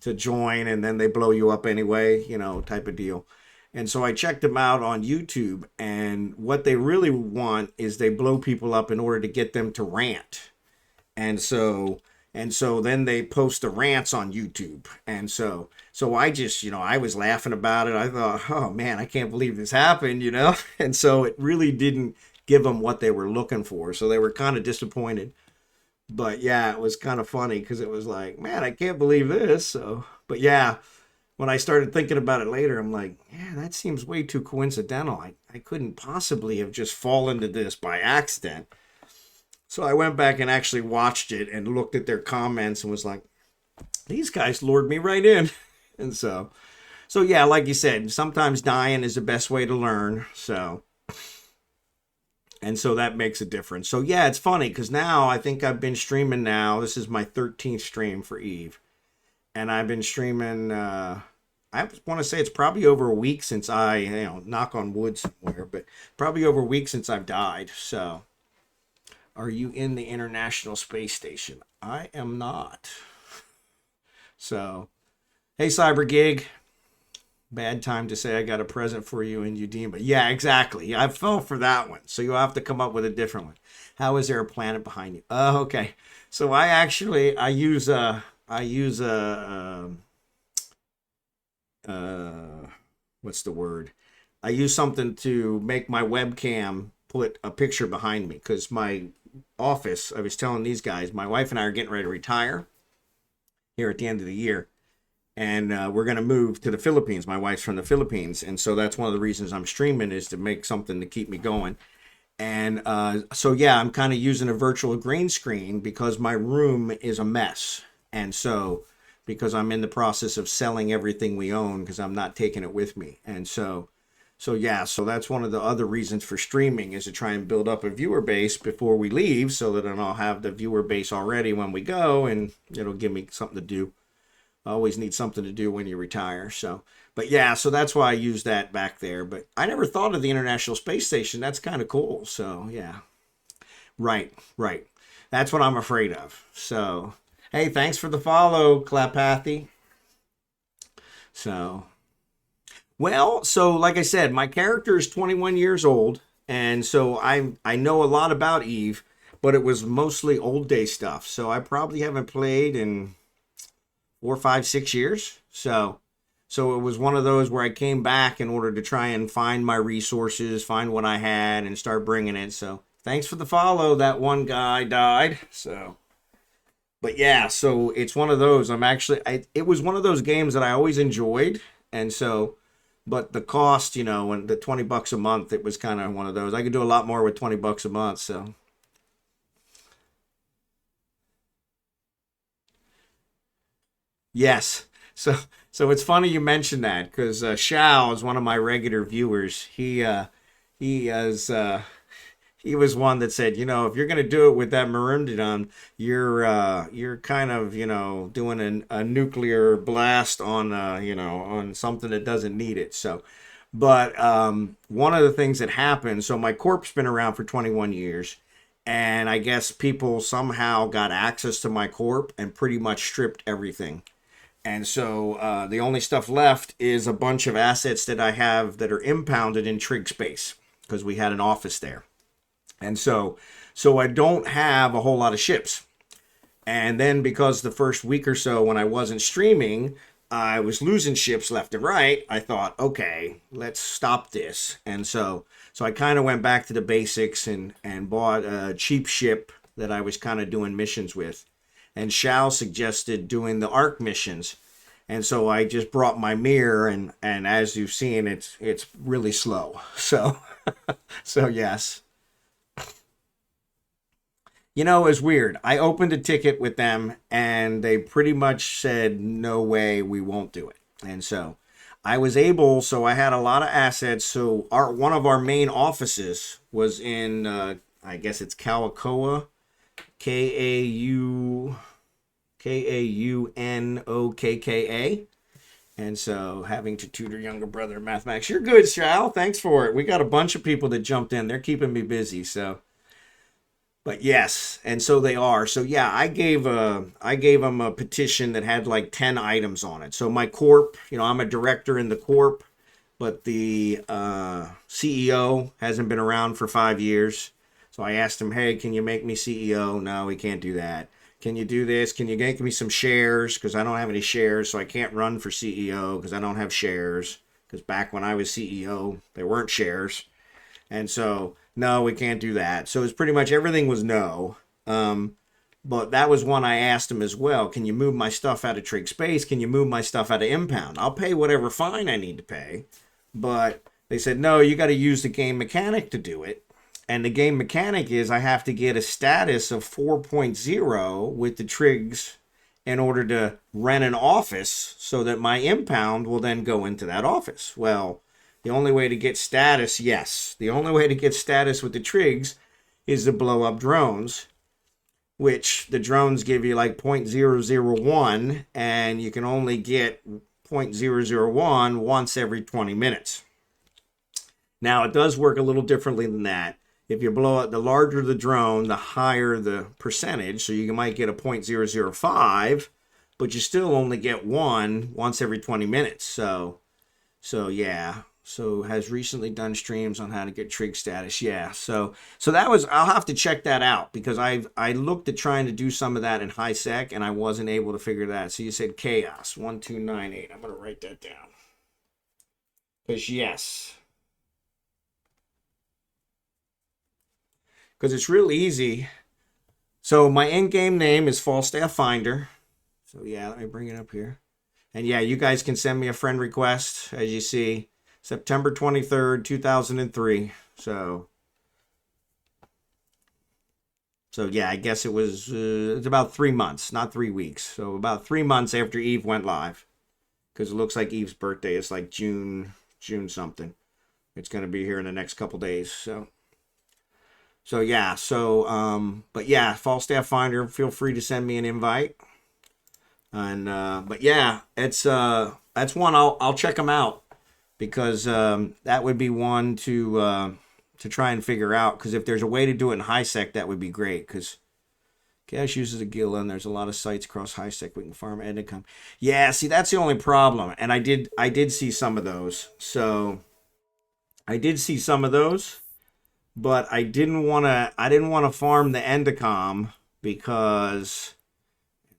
to join, and then they blow you up anyway, type of deal. And so I checked them out on YouTube, and what they really want is they blow people up in order to get them to rant. And so then they post the rants on YouTube. And so I just, I was laughing about it. I thought, oh man, I can't believe this happened, And so it really didn't give them what they were looking for. So they were kind of disappointed. But yeah, it was kind of funny because it was like, man, I can't believe this. So, but yeah, when I started thinking about it later, I'm like, yeah, that seems way too coincidental. I couldn't possibly have just fallen into this by accident. So I went back and actually watched it and looked at their comments and was like, these guys lured me right in. And so yeah, like you said, sometimes dying is the best way to learn. And so that makes a difference. So yeah, it's funny because now I think I've been streaming now. This is my 13th stream for Eve. And I've been streaming, I want to say it's probably over a week since I, knock on wood somewhere, but probably over a week since I've died. So, are you in the International Space Station? I am not. So, hey, CyberGig. Bad time to say I got a present for you in Udine, but yeah, exactly. I fell for that one. So you'll have to come up with a different one. How is there a planet behind you? Oh, okay. So I use what's the word? I use something to make my webcam put a picture behind me because my office, I was telling these guys, my wife and I are getting ready to retire here at the end of the year. And we're going to move to the Philippines. My wife's from the Philippines. And so that's one of the reasons I'm streaming is to make something to keep me going. And so, yeah, I'm kind of using a virtual green screen because my room is a mess. And so because I'm in the process of selling everything we own because I'm not taking it with me. And so yeah, so that's one of the other reasons for streaming is to try and build up a viewer base before we leave so that then I'll have the viewer base already when we go and it'll give me something to do. I always need something to do when you retire. So, but yeah, so that's why I use that back there. But I never thought of the International Space Station. That's kind of cool. So yeah, right. That's what I'm afraid of. So, hey, thanks for the follow, Clapathy. So, well, so like I said, my character is 21 years old. And so I know a lot about Eve, but it was mostly old day stuff. So I probably haven't played in 4, 5, 6 years. So it was one of those where I came back in order to try and find my resources, find what I had, and start bringing it. So thanks for the follow. That one guy died. So, but yeah, so it's one of those. It was one of those games that I always enjoyed. And so, but the cost, and the $20 a month, it was kind of one of those. I could do a lot more with $20 a month. So. Yes. So it's funny you mentioned that because Shao is one of my regular viewers. He was one that said, if you're gonna do it with that Myrmidon, you're kind of doing a nuclear blast on on something that doesn't need it. So, but one of the things that happened. So my corp's been around for 21 years. And I guess people somehow got access to my corp and pretty much stripped everything. And so the only stuff left is a bunch of assets that I have that are impounded in Trig Space because we had an office there. And so I don't have a whole lot of ships. And then because the first week or so when I wasn't streaming, I was losing ships left and right. I thought, okay, let's stop this. And so I kind of went back to the basics and bought a cheap ship that I was kind of doing missions with. And Shao suggested doing the Arc missions. And so I just brought my mirror and as you've seen, it's really slow. So, so yes. It was weird. I opened a ticket with them and they pretty much said, no way, we won't do it. And so I was able, so I had a lot of assets. So one of our main offices was in, I guess it's Kaunoka. Kaunokka. And so having to tutor younger brother in mathematics. You're good, Shao. Thanks for it. We got a bunch of people that jumped in. They're keeping me busy. So, but yes, and so they are. So yeah, I gave them a petition that had like 10 items on it. So my corp, I'm a director in the corp, but the CEO hasn't been around for 5 years. So I asked him, hey, can you make me CEO? No, we can't do that. Can you do this? Can you get me some shares? Because I don't have any shares, so I can't run for CEO because I don't have shares. Because back when I was CEO, there weren't shares. And so, no, we can't do that. So it's pretty much everything was no. But that was one I asked him as well. Can you move my stuff out of Trig Space? Can you move my stuff out of Impound? I'll pay whatever fine I need to pay. But they said, no, you got to use the game mechanic to do it. And the game mechanic is I have to get a status of 4.0 with the Trigs in order to rent an office so that my Impound will then go into that office. Well, the only way to get status, the only way to get status with the Trigs is to blow up drones, which the drones give you like 0.001, and you can only get 0.001 once every 20 minutes. Now, it does work a little differently than that. If you blow up, the larger the drone, the higher the percentage. So you might get a 0.005, but you still only get one once every 20 minutes. So yeah. So has recently done streams on how to get trig status. Yeah. So that was, I'll have to check that out because I looked at trying to do some of that in high sec and I wasn't able to figure that. So you said chaos 1298. I'm going to write that down. Because yes. Because it's real easy. So my in-game name is Falstaff Finder. So yeah, let me bring it up here. And yeah, you guys can send me a friend request, as you see. September 23rd, 2003. So yeah, I guess it was it's about 3 months, not 3 weeks. So about 3 months after Eve went live. Because it looks like Eve's birthday is like June something. It's going to be here in the next couple days. So yeah, but yeah, Falstaff Finder, feel free to send me an invite. And but yeah, it's that's one I'll check them out because that would be one to try and figure out. Because if there's a way to do it in high sec, that would be great. Because Cash uses a Gila, and there's a lot of sites across high sec we can farm and income. Yeah, see, that's the only problem. And I did see some of those. So I did see some of those. But I didn't want to farm the Endicom because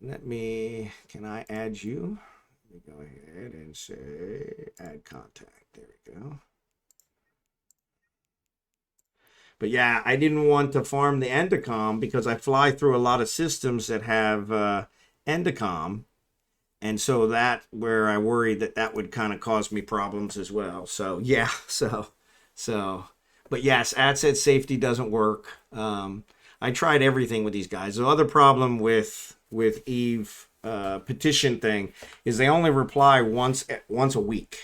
can I add you? Let me go ahead and say add contact. There we go. But yeah, I didn't want to farm the Endicom because I fly through a lot of systems that have Endicom. And so that where I worried that would kind of cause me problems as well. So yeah, so. But yes, asset safety doesn't work. I tried everything with these guys. The other problem with Eve petition thing is they only reply once a week,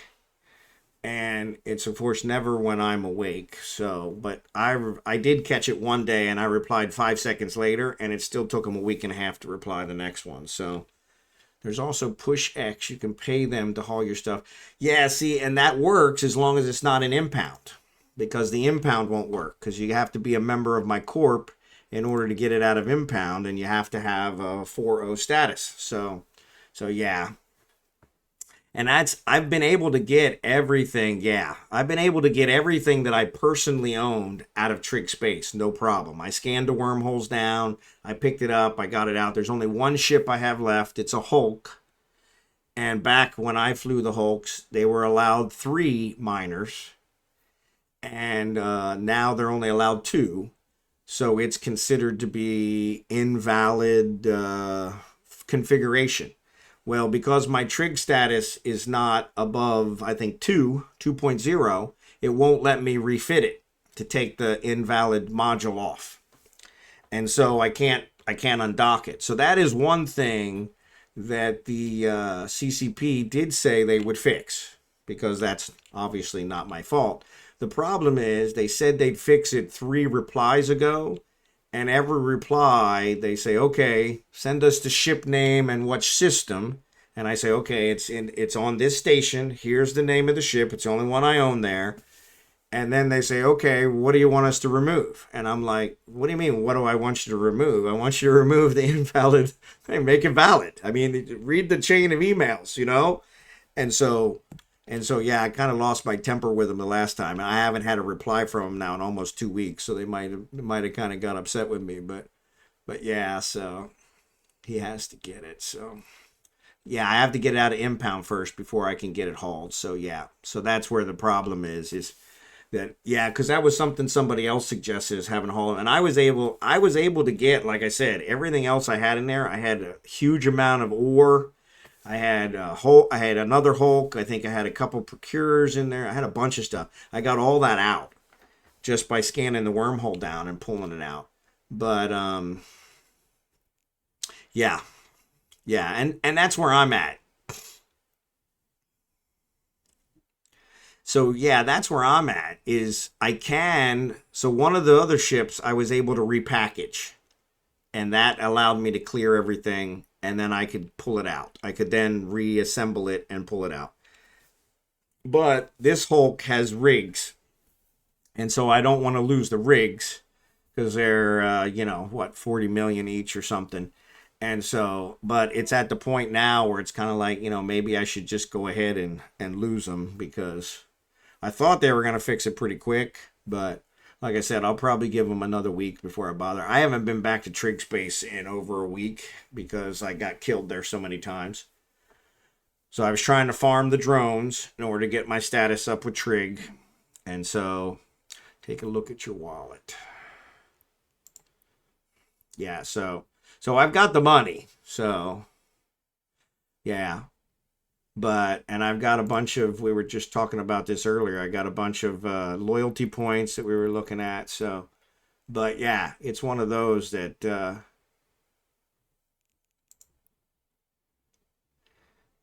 and it's of course never when I'm awake. So, but I did catch it one day, and I replied 5 seconds later, and it still took them a week and a half to reply the next one. So. There's also Push X. You can pay them to haul your stuff. Yeah, see, and that works as long as it's not an impound. Because the impound won't work because you have to be a member of my corp in order to get it out of impound, and you have to have a 4.0 status. So yeah. And I've been able to get everything. Yeah, I've been able to get everything that I personally owned out of Trig Space, no problem. I scanned the wormholes down. I picked it up. I got it out. There's only one ship I have left. It's a Hulk. And back when I flew the Hulks, they were allowed 3 miners. And now they're only allowed 2, so it's considered to be invalid configuration. Well, because my trig status is not above, I think 2.0, it won't let me refit it to take the invalid module off, and so I can't undock it. So that is one thing that the CCP did say they would fix, because that's obviously not my fault. The problem is they said they'd fix it 3 replies ago, and every reply they say, okay, send us the ship name and what system. And I say, okay, it's on this station. Here's the name of the ship. It's the only one I own there. And then they say, okay, what do you want us to remove? And I'm like, what do you mean, what do I want you to remove? I want you to remove the invalid, make it valid. I mean, read the chain of emails, you know? And so And so, yeah, I kind of lost my temper with them the last time. I haven't had a reply from them now in almost 2 weeks, so they might have kind of got upset with me. But yeah, so he has to get it. So yeah, I have to get it out of impound first before I can get it hauled. So yeah, so that's where the problem is that, yeah, because that was something somebody else suggested, is having haul. And I was able to get, like I said, everything else I had in there. I had a huge amount of ore. I had I had another Hulk. I think I had a couple procurers in there. I had a bunch of stuff. I got all that out just by scanning the wormhole down and pulling it out. But yeah, and that's where I'm at. So yeah, that's where I'm at. Is I can. So one of the other ships I was able to repackage, and that allowed me to clear everything, and then I could pull it out. I could then reassemble it and pull it out. But this Hulk has rigs, and so I don't want to lose the rigs because they're you know, what, 40 million each or something. And so, but it's at the point now where it's kind of like, you know, maybe I should just go ahead and lose them, because I thought they were going to fix it pretty quick. But like I said, I'll probably give them another week before I bother. I haven't been back to Trig Space in over a week because I got killed there so many times. So I was trying to farm the drones in order to get my status up with Trig. And so take a look at your wallet. Yeah, so I've got the money. So yeah. But, and I've got a bunch of, we were just talking about this earlier, I got a bunch of loyalty points that we were looking at. So, but yeah, it's one of those that,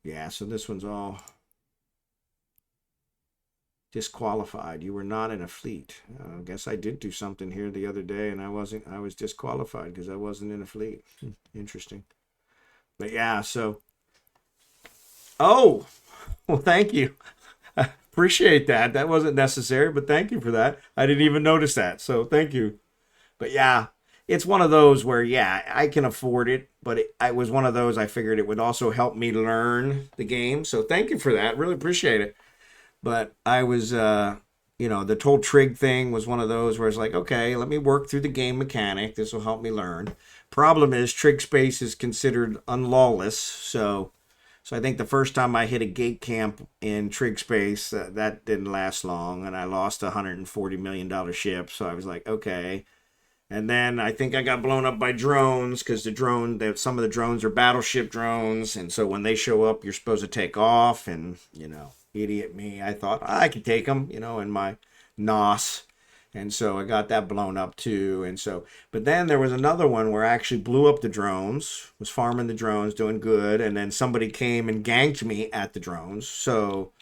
yeah, so this one's all disqualified. You were not in a fleet. I guess I did do something here the other day and I was disqualified because I wasn't in a fleet. Interesting. But yeah, so, oh, well, thank you. Appreciate that. That wasn't necessary, but thank you for that. I didn't even notice that, so thank you. But yeah, it's one of those where, yeah, I can afford it, but I was one of those, I figured it would also help me learn the game. So thank you for that. Really appreciate it. But I was, you know, the whole trig thing was one of those where it's like, okay, let me work through the game mechanic. This will help me learn. Problem is, trig space is considered unlawless, so I think the first time I hit a gate camp in trig space, that didn't last long, and I lost a $140 million ship. So I was like, okay. And then I think I got blown up by drones, because some of the drones are battleship drones, and so when they show up, you're supposed to take off. And, you know, idiot me, I thought I could take them, you know, in my NOS. And so I got that blown up too. And so, but then there was another one where I actually blew up the drones, was farming the drones, doing good. And then somebody came and ganked me at the drones. So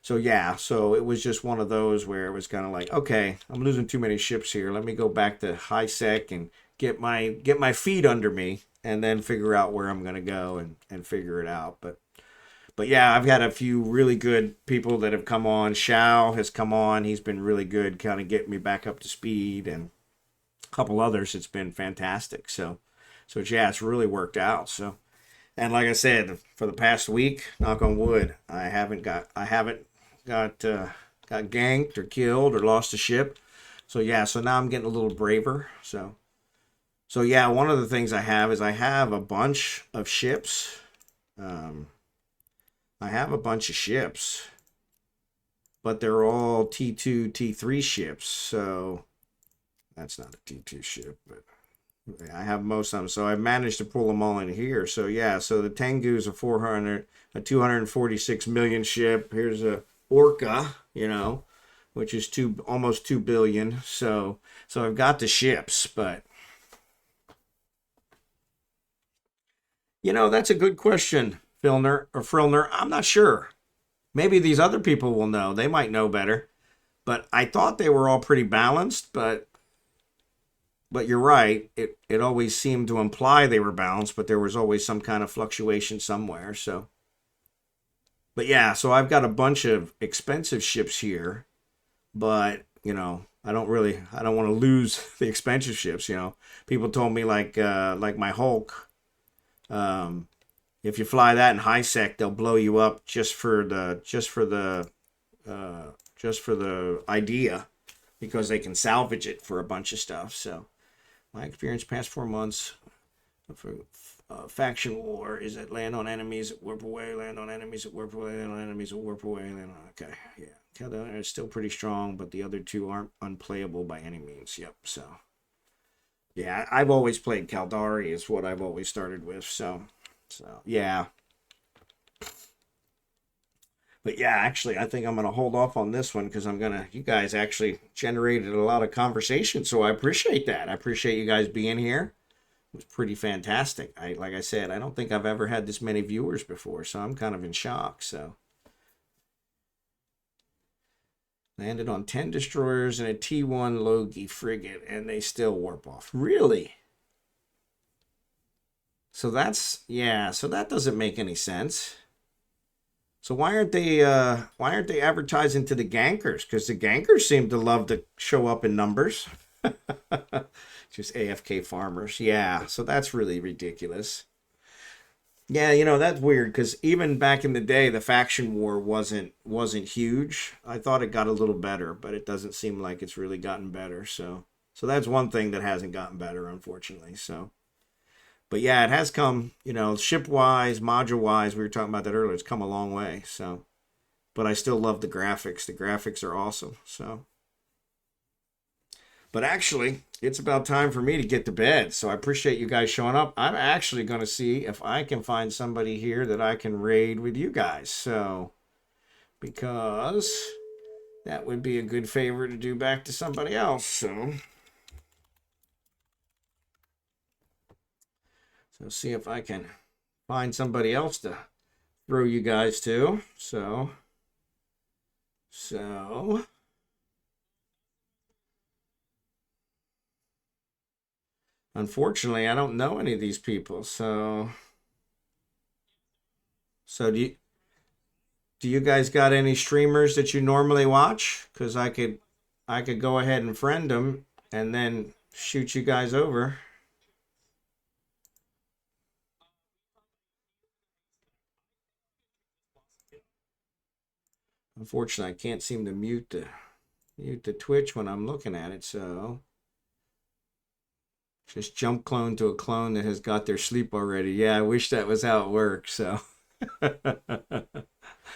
yeah, so it was just one of those where it was kind of like, okay, I'm losing too many ships here. Let me go back to high sec and get my feet under me and then figure out where I'm going to go and figure it out. But yeah, I've had a few really good people that have come on. Shao has come on. He's been really good, kind of getting me back up to speed. And a couple others, it's been fantastic. So yeah, it's really worked out. So, and like I said, for the past week, knock on wood, I haven't got ganked or killed or lost a ship. So yeah, so now I'm getting a little braver. So yeah, one of the things I have is I have a bunch of ships. I have a bunch of ships, but they're all T2, T3 ships. So that's not a T2 ship, but I have most of them. So I've managed to pull them all in here. So yeah, so the Tengu's a 246 million ship. Here's a Orca, you know, which is almost 2 billion. So I've got the ships, but you know, that's a good question. Frilner, I'm not sure. Maybe these other people will know. They might know better. But I thought they were all pretty balanced, but you're right. It always seemed to imply they were balanced, but there was always some kind of fluctuation somewhere. So, but yeah, so I've got a bunch of expensive ships here, but you know, I don't want to lose the expensive ships. You know, people told me like my Hulk, if you fly that in high sec, they'll blow you up just for the idea, because they can salvage it for a bunch of stuff. So my experience past 4 months for faction war is that land on enemies at warp away, land on enemies at warp away, land on enemies at warp away, land on, okay, yeah. Caldari is still pretty strong, but the other two aren't unplayable by any means. Yep, so yeah, I've always played Caldari is what I've always started with, so yeah. But yeah, actually, I think I'm going to hold off on this one because you guys actually generated a lot of conversation. So I appreciate that. I appreciate you guys being here. It was pretty fantastic. Like I said, I don't think I've ever had this many viewers before, so I'm kind of in shock. So landed on 10 destroyers and a T1 Logie frigate, and they still warp off. Really? So so that doesn't make any sense. So why aren't they advertising to the gankers? Because the gankers seem to love to show up in numbers. Just AFK farmers. Yeah, so that's really ridiculous. Yeah, that's weird, because even back in the day, the faction war wasn't huge. I thought it got a little better, but it doesn't seem like it's really gotten better. So that's one thing that hasn't gotten better, unfortunately. So. But yeah, it has come, ship-wise, module-wise, we were talking about that earlier, it's come a long way, so. But I still love the graphics. The graphics are awesome, so. But actually, it's about time for me to get to bed, so I appreciate you guys showing up. I'm actually going to see if I can find somebody here that I can raid with you guys, so. Because that would be a good favor to do back to somebody else, so. So see if I can find somebody else to throw you guys to. So unfortunately, I don't know any of these people. So do you guys got any streamers that you normally watch? Because I could go ahead and friend them and then shoot you guys over. Unfortunately, I can't seem to mute the Twitch when I'm looking at it, so just jump clone to a clone that has got their sleep already. Yeah, I wish that was how it works, so.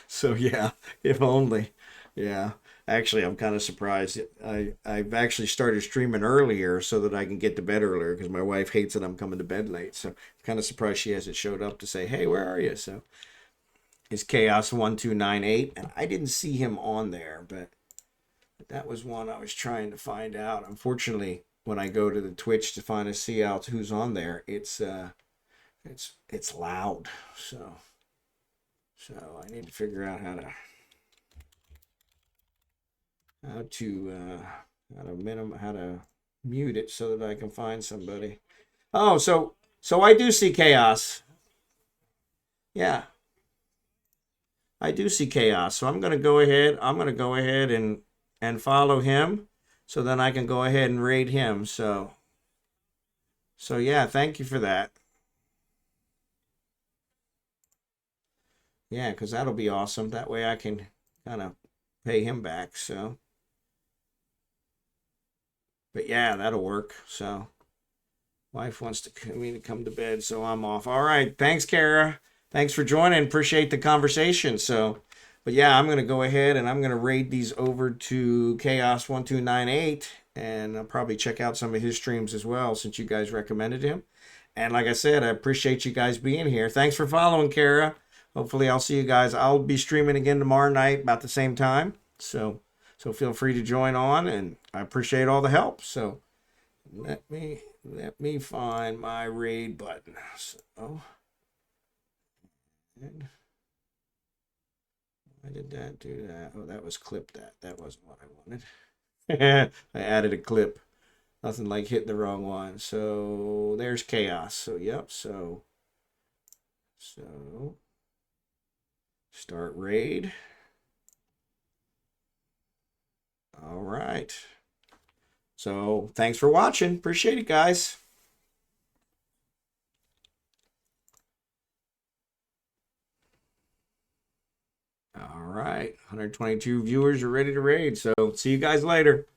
So yeah, if only. Yeah. Actually, I'm kind of surprised. I've actually started streaming earlier so that I can get to bed earlier, because my wife hates that I'm coming to bed late. So I'm kind of surprised she hasn't showed up to say, hey, where are you? So it's Chaos1298, and I didn't see him on there, but that was one I was trying to find out. Unfortunately, when I go to the Twitch to see out who's on there, it's loud. So I need to figure out how to mute it so that I can find somebody. Oh, so I do see Chaos. Yeah. I do see Chaos. So I'm going to go ahead and follow him, so then I can go ahead and raid him. So yeah, thank you for that. Yeah, because that'll be awesome. That way I can kind of pay him back. So, but yeah, that'll work. So, wife wants me to come to bed, so I'm off. All right, thanks, Kara. Thanks for joining. Appreciate the conversation. So, but yeah, I'm gonna go ahead and I'm gonna raid these over to Chaos1298, and I'll probably check out some of his streams as well, since you guys recommended him. And like I said, I appreciate you guys being here. Thanks for following, Kara. Hopefully I'll see you guys. I'll be streaming again tomorrow night about the same time. So feel free to join on, and I appreciate all the help. So let me find my raid button. So why did that do that? Oh, that was clip that. That wasn't what I wanted. I added a clip. Nothing like hitting the wrong one. So there's Chaos. So yep, so start raid. All right. So thanks for watching. Appreciate it, guys. right, 122 viewers are ready to raid. So see you guys later.